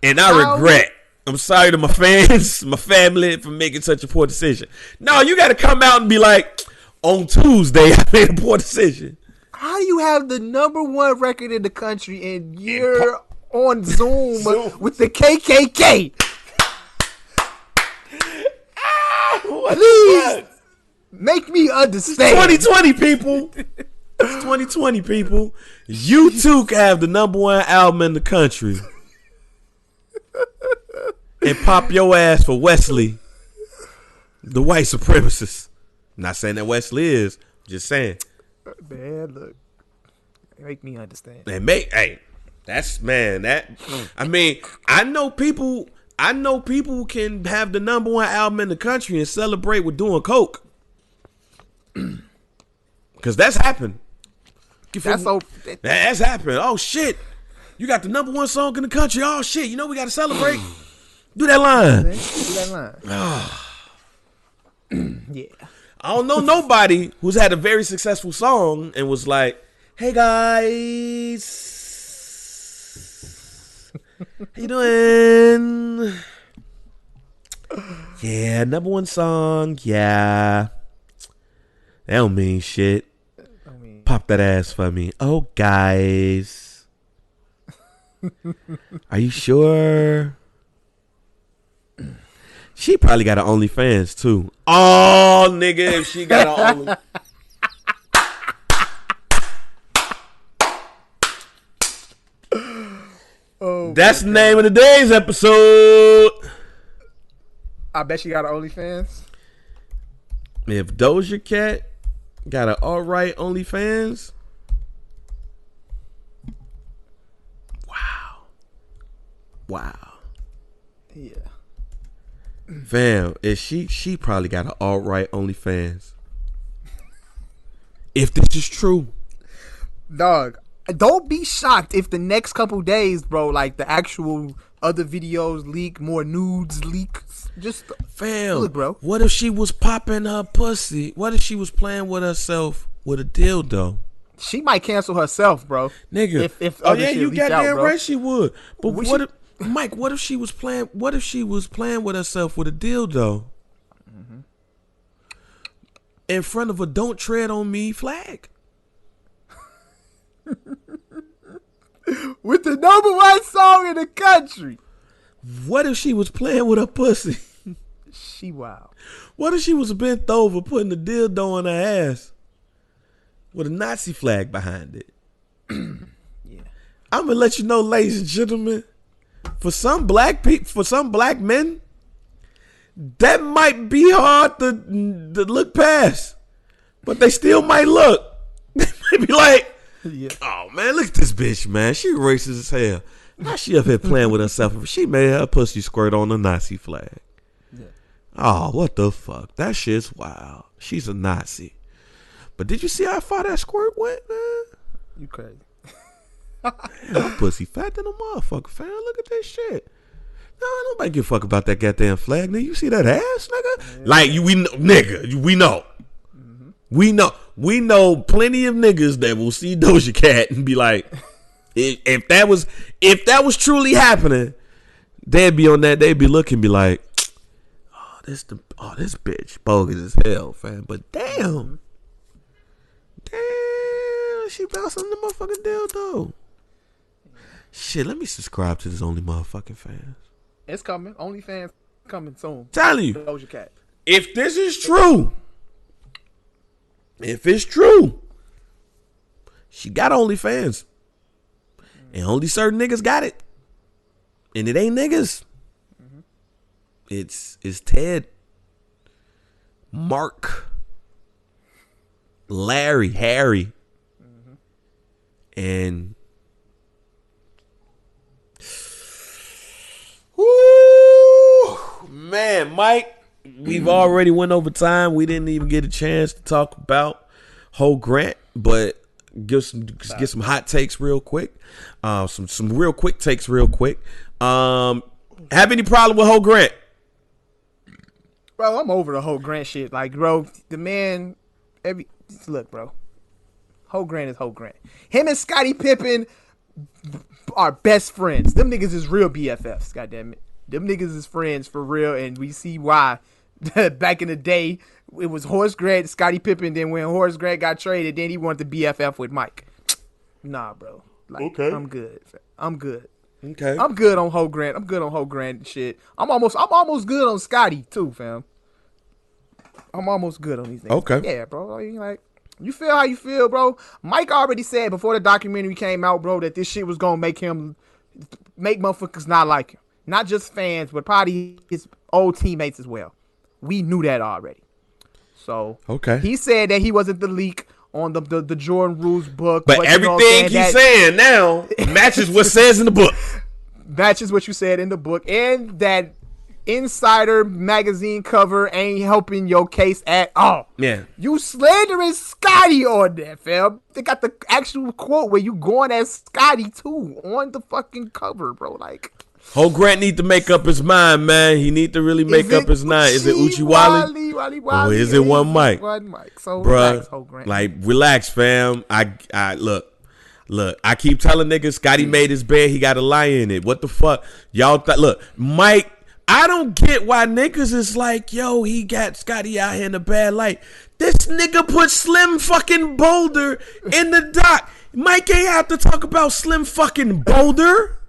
And I regret. I'm sorry to my fans, my family for making such a poor decision. No, you got to come out and be like, on Tuesday, I made a poor decision. How do you have the #1 record in the country and you're on Zoom with the KKK? Please make me understand. 2020 people. It's 2020 people. You too can have the #1 album in the country. And pop your ass for Wesley, the white supremacist. Not saying that Wesley is, just saying. Man, look. Make me understand. And that's I mean, I know people can have the #1 album in the country and celebrate with doing coke. Cause that's happened. That's happened. Oh shit. You got the #1 song in the country. Oh shit. You know we gotta celebrate. Do that line. Yeah. I don't know nobody who's had a very successful song and was like, hey guys, how you doing? Yeah, #1 song. Yeah. That don't mean shit. Pop that ass for me. Oh, guys. Are you sure? She probably got an OnlyFans too. Oh, nigga, if she got an OnlyFans. That's the name of today's episode. I bet she got an OnlyFans. If Doja Cat got an alright OnlyFans. Wow. Yeah. Fam, if she probably got an alright OnlyFans. If this is true. Dog, don't be shocked if the next couple days, bro, like the actual other videos leak, more nudes leak. Just fam, look, bro. What if she was popping her pussy? What if she was playing with herself with a dildo? She might cancel herself, bro. Nigga. If oh yeah, you got goddamn right she would. But what if Mike, what if she was playing with herself with a dildo? Mm-hmm. In front of a "Don't Tread on Me" flag. With the #1 song in the country. What if she was playing with her pussy? She wild. What if she was bent over putting the dildo on her ass with a Nazi flag behind it? Yeah. I'm gonna let you know, ladies and gentlemen, for some black men, that might be hard to look past, but they still might look. They might be like, Yeah. Oh man, look at this bitch, man. She racist as hell. Now she up here playing with herself. She made her pussy squirt on the Nazi flag. Yeah. Oh, what the fuck? That shit's wild. She's a Nazi. But did you see how far that squirt went, man? You crazy. Her pussy fat than a motherfucker, fam. Look at this shit. No, nobody give a fuck about that goddamn flag, nigga. You see that ass, nigga? Yeah. Like, we know. Mm-hmm. We know plenty of niggas that will see Doja Cat and be like, if that was truly happening, they'd be on that. They'd be looking, be like, this bitch bogus as hell, fam. But damn, she bouncing the motherfucking dildo. Shit, let me subscribe to this Only Motherfucking Fans. It's coming. OnlyFans coming soon. Tell you, Doja Cat. If this is true, if it's true, she got OnlyFans. And only certain niggas got it. And it ain't niggas. Mm-hmm. It's Ted, Mark, Larry, Harry, and whoo, man, Mike, we've already went over time. We didn't even get a chance to talk about Ho Grant, but get some hot takes real quick. Some real quick takes real quick. Have any problem with Ho Grant? Bro, I'm over the Ho Grant shit. Like, bro, the man, look, bro. Ho Grant is Ho Grant. Him and Scottie Pippen are best friends. Them niggas is real BFFs, goddammit. Them niggas is friends for real, and we see why. Back in the day, it was Horace Grant, Scottie Pippen. Then when Horace Grant got traded, then he wanted to BFF with Mike. Nah, bro. Like, okay. I'm good. Okay. I'm good on Ho Grant. I'm good on Ho Grant and shit. I'm almost good on Scottie too, fam. I'm almost good on these niggas. Okay. Yeah, bro. Like, you feel how you feel, bro. Mike already said before the documentary came out, bro, that this shit was gonna make motherfuckers not like him. Not just fans, but probably his old teammates as well. We knew that already. So okay. He said that he wasn't the leak on the Jordan Rules book. But everything he's saying now matches what says in the book. Matches what you said in the book. And that Insider magazine cover ain't helping your case at all. Yeah. You slandering Scottie on that, fam. They got the actual quote where you going at Scottie too on the fucking cover, bro. Like, Ho Grant need to make up his mind, man. He need to really make up his mind. Is it Uchi Wally? Or is it one Mike? One Mike. So bruh, relax, Ho Grant. Like, relax, fam. I look. I keep telling niggas Scottie made his bed. He got a lie in it. What the fuck, y'all? Look, Mike. I don't get why niggas is like, yo, he got Scottie out here in a bad light. This nigga put Slim fucking Boulder in the doc. Mike ain't have to talk about Slim fucking Boulder.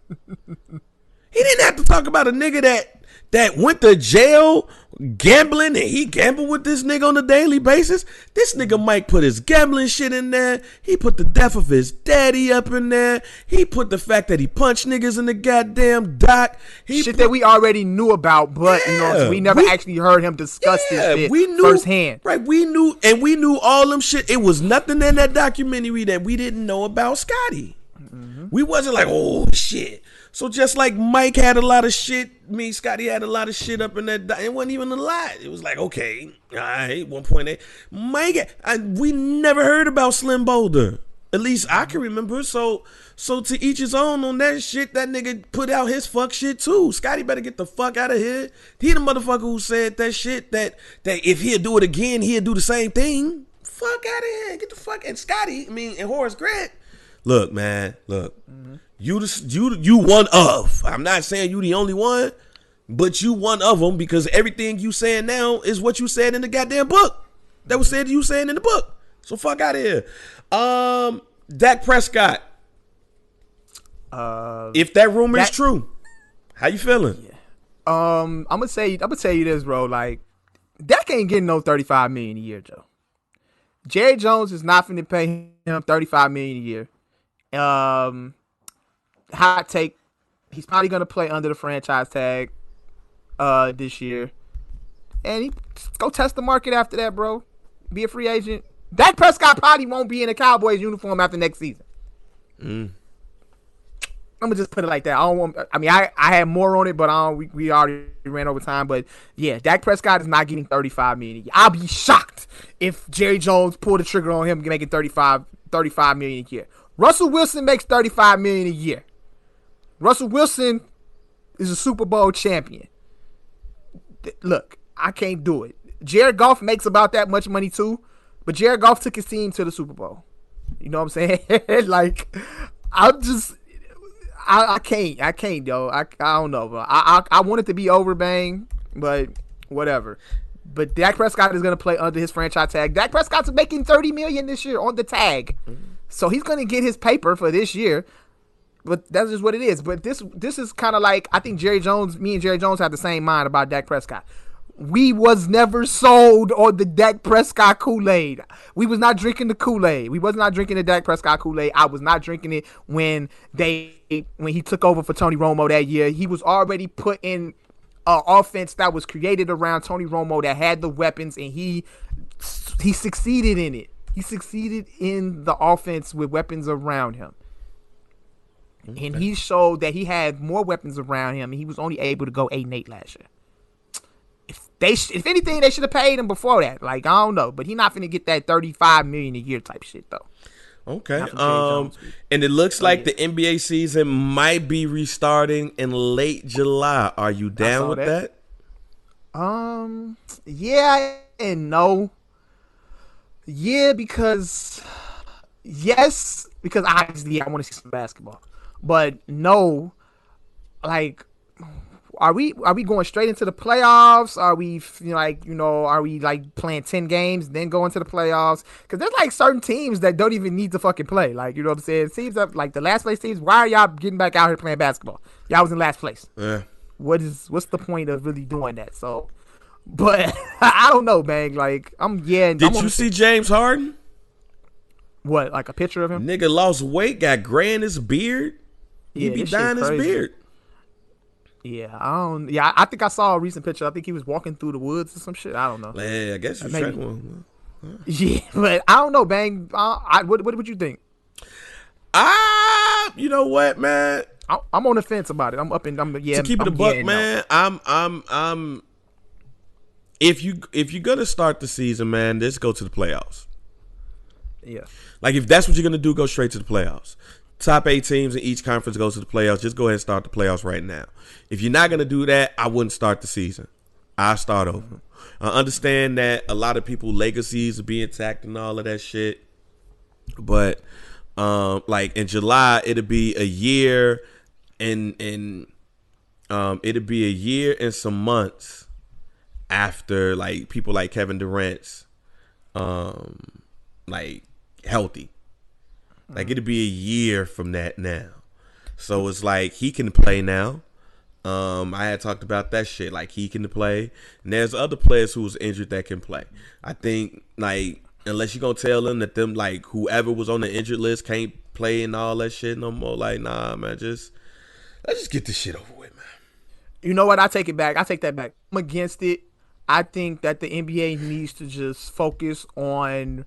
He didn't have to talk about a nigga that went to jail gambling and he gambled with this nigga on a daily basis. This nigga Mike put his gambling shit in there. He put the death of his daddy up in there. He put the fact that he punched niggas in the goddamn dock. Shit that we already knew about, but you know, we never actually heard him discuss this shit firsthand. Right, we knew all them shit. It was nothing in that documentary that we didn't know about Scottie. Mm-hmm. We wasn't like, oh shit. So just like Mike had a lot of shit, Scottie had a lot of shit up in that. It wasn't even a lot. It was like, okay, all right, 1.8. Mike, we never heard about Slim Boulder. At least I can remember. So to each his own on that shit. That nigga put out his fuck shit too. Scottie better get the fuck out of here. He the motherfucker who said that shit that if he'd do it again, he'd do the same thing. Fuck out of here. Get the fuck. And Scottie, and Horace Grant. Look, man, look. Mm-hmm. You one of. I'm not saying you the only one, but you one of them because everything you saying now is what you said in the goddamn book. That was said you saying in the book. So fuck out of here. Dak Prescott. If that rumor is true, how you feeling? Yeah. I'm gonna tell you this, bro. Like, Dak ain't getting no $35 million a year, Joe. Jerry Jones is not finna pay him $35 million a year. Hot take, he's probably gonna play under the franchise tag this year, and he go test the market after that, bro. Be a free agent, Dak Prescott probably won't be in a Cowboys uniform after next season. I'm gonna just put it like that. I had more on it, but we already ran over time. But yeah, Dak Prescott is not getting $35 million a year. I'll be shocked if Jerry Jones pulled the trigger on him making $35 million a year. Russell Wilson makes $35 million a year. Russell Wilson is a Super Bowl champion. Look, I can't do it. Jared Goff makes about that much money too, but Jared Goff took his team to the Super Bowl. You know what I'm saying? Like, I can't, though. I don't know, bro. I want it to be over, bang, but whatever. But Dak Prescott is going to play under his franchise tag. Dak Prescott's making $30 million this year on the tag, so he's going to get his paper for this year. But that's just what it is. But this is kind of like, I think me and Jerry Jones have the same mind about Dak Prescott. We was never sold on the Dak Prescott Kool-Aid. We was not drinking the Kool-Aid. We was not drinking the Dak Prescott Kool-Aid. I was not drinking it when he took over for Tony Romo that year. He was already put in an offense that was created around Tony Romo that had the weapons, and he succeeded in it. He succeeded in the offense with weapons around him. Okay. And he showed that he had more weapons around him, and he was only able to go 8-8 last year. If anything, they should have paid him before that. Like, I don't know, but he's not finna get that $35 million a year type shit though. Okay. And it looks like the NBA season might be restarting in late July. Are you down with that? Yeah and no. Yeah, because obviously I want to see some basketball, but no, like. Are we going straight into the playoffs? Are we are we like playing 10 games then go into the playoffs? Because there's like certain teams that don't even need to fucking play. Like, you know what I'm saying? It seems like the last place teams, why are y'all getting back out here playing basketball? Y'all was in last place. Yeah. What's the point of really doing that? So, but I don't know, man. Like, Did you see James Harden? What, like a picture of him? Nigga lost weight, got gray in his beard. He be dyeing his beard. Yeah, I think I saw a recent picture. I think he was walking through the woods or some shit. I don't know. Yeah, I guess you tried one. Yeah, but I don't know, bang. What would you think? You know what, man? I'm on the fence about it. To keep it a buck, man. I'm. If you're gonna start the season, man, let's go to the playoffs. Yeah. Like, if that's what you're gonna do, go straight to the playoffs. Top 8 teams in each conference goes to the playoffs. Just go ahead and start the playoffs right now. If you're not going to do that, I wouldn't start the season. I'll start over. I understand that a lot of people legacies are being attacked and all of that shit. But like in July, it'll be a year and it'll be a year and some months after like people like Kevin Durant's like healthy. Like, it'll be a year from that now. So it's like he can play now. I had talked about that shit. Like, he can play. And there's other players who was injured that can play. I think, like, unless you're going to tell them that them, like, whoever was on the injured list can't play and all that shit no more. Like, nah, man, let's just get this shit over with, man. You know what? I take it back. I take that back. I'm against it. I think that the NBA needs to just focus on...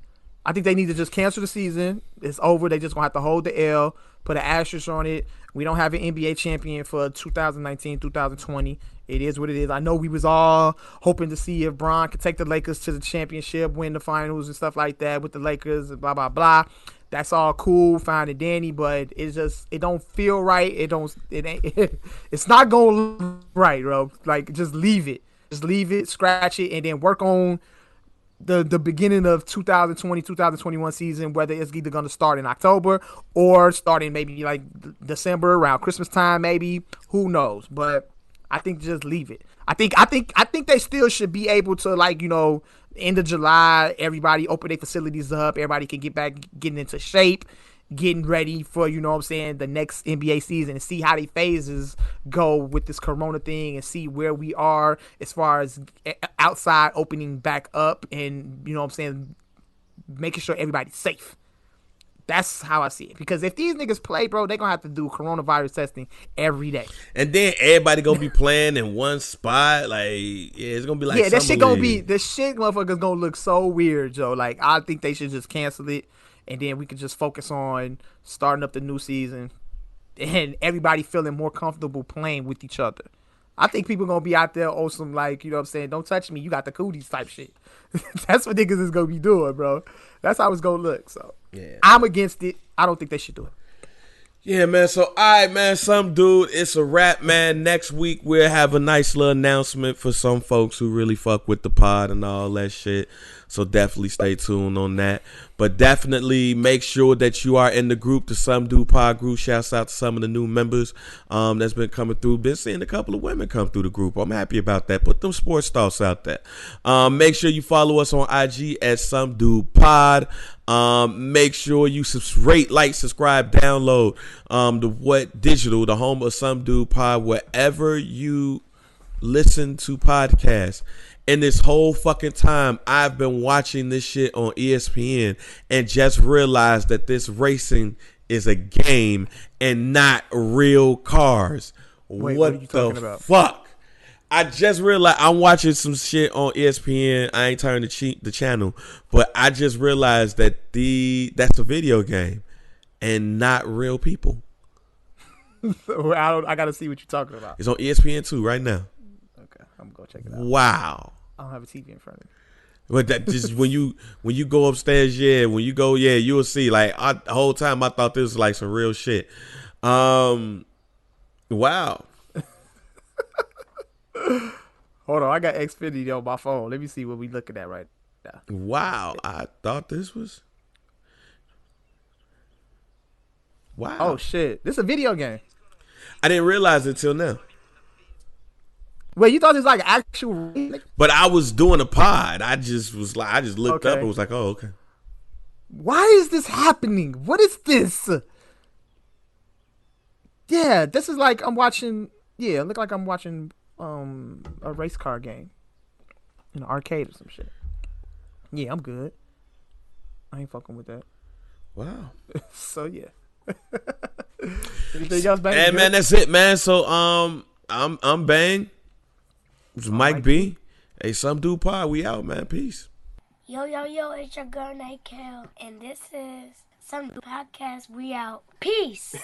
I think they need to just cancel the season. It's over. They just going to have to hold the L, put an asterisk on it. We don't have an NBA champion for 2019, 2020. It is what it is. I know we was all hoping to see if Bron could take the Lakers to the championship, win the finals and stuff like that with the Lakers, blah, blah, blah. That's all cool, fine and dandy, but it don't feel right. It's not going to look right, bro. Like, just leave it. Just leave it, scratch it, and then work on the beginning of 2020, 2021 season, whether it's either going to start in October or starting maybe like December around Christmas time, maybe. Who knows? But I think just leave it. I think they still should be able to, like, you know, end of July, everybody open their facilities up, everybody can get back getting into shape, getting ready for, you know what I'm saying, the next NBA season, and see how the phases go with this corona thing, and see where we are as far as outside opening back up, and, you know what I'm saying, making sure everybody's safe. That's how I see it. Because if these niggas play, bro, they gonna have to do coronavirus testing every day. And then everybody gonna be playing in one spot. Like, yeah, it's gonna be like Yeah, that shit gonna be league. the shit motherfuckers gonna look so weird, Joe. Like, I think they should just cancel it, and then we could just focus on starting up the new season and everybody feeling more comfortable playing with each other. I think people gonna be out there on some, like, you know what I'm saying, don't touch me, you got the cooties type shit. That's what niggas is gonna be doing, bro. That's how it's gonna look. So Yeah. I'm against it. I don't think they should do it. Yeah, man. So, all right, man. Some dude, it's a wrap, man. Next week we'll have a nice little announcement for some folks who really fuck with the pod and all that shit. So definitely stay tuned on that. But definitely make sure that you are in the group, the Some Dude Pod group. Shouts out to some of the new members that's been coming through. Been seeing a couple of women come through the group. I'm happy about that. Put them sports thoughts out there. Make sure you follow us on IG at Some Dude Pod. Make sure you rate, like, subscribe, download the What Digital, the home of Some Dude Pod, wherever you listen to podcasts. And this whole fucking time, I've been watching this shit on ESPN and just realized that this racing is a game and not real cars. Wait, what are you the talking about? fuck? I just realized I'm watching some shit on ESPN. I ain't turning the channel, but I just realized that that's a video game and not real people. I gotta see what you're talking about. It's on ESPN2 right now. Okay, I'm gonna go check it out. Wow. I don't have a TV in front of me. But that just when you go upstairs, you'll see. Like, the whole time I thought this was like some real shit. Wow. Hold on, I got Xfinity on my phone. Let me see what we looking at right now. Wow. I thought this was. Wow. Oh shit, this is a video game. I didn't realize it till now. Wait, you thought this was like actual? But I was doing a pod. I just looked up Okay. and was like, oh, okay. Why is this happening? What is this? Yeah, this is like I'm watching. Yeah, it look like I'm watching a race car game in an arcade or some shit. Yeah, I'm good. I ain't fucking with that. Wow. So yeah. Anything else, Bang? And man, that's it, man. So I'm Bang. It's Mike B. Hey, Some Dude Pod. We out, man. Peace. Yo, it's your girl, Night Cal, and this is Some Podcast. We out. Peace.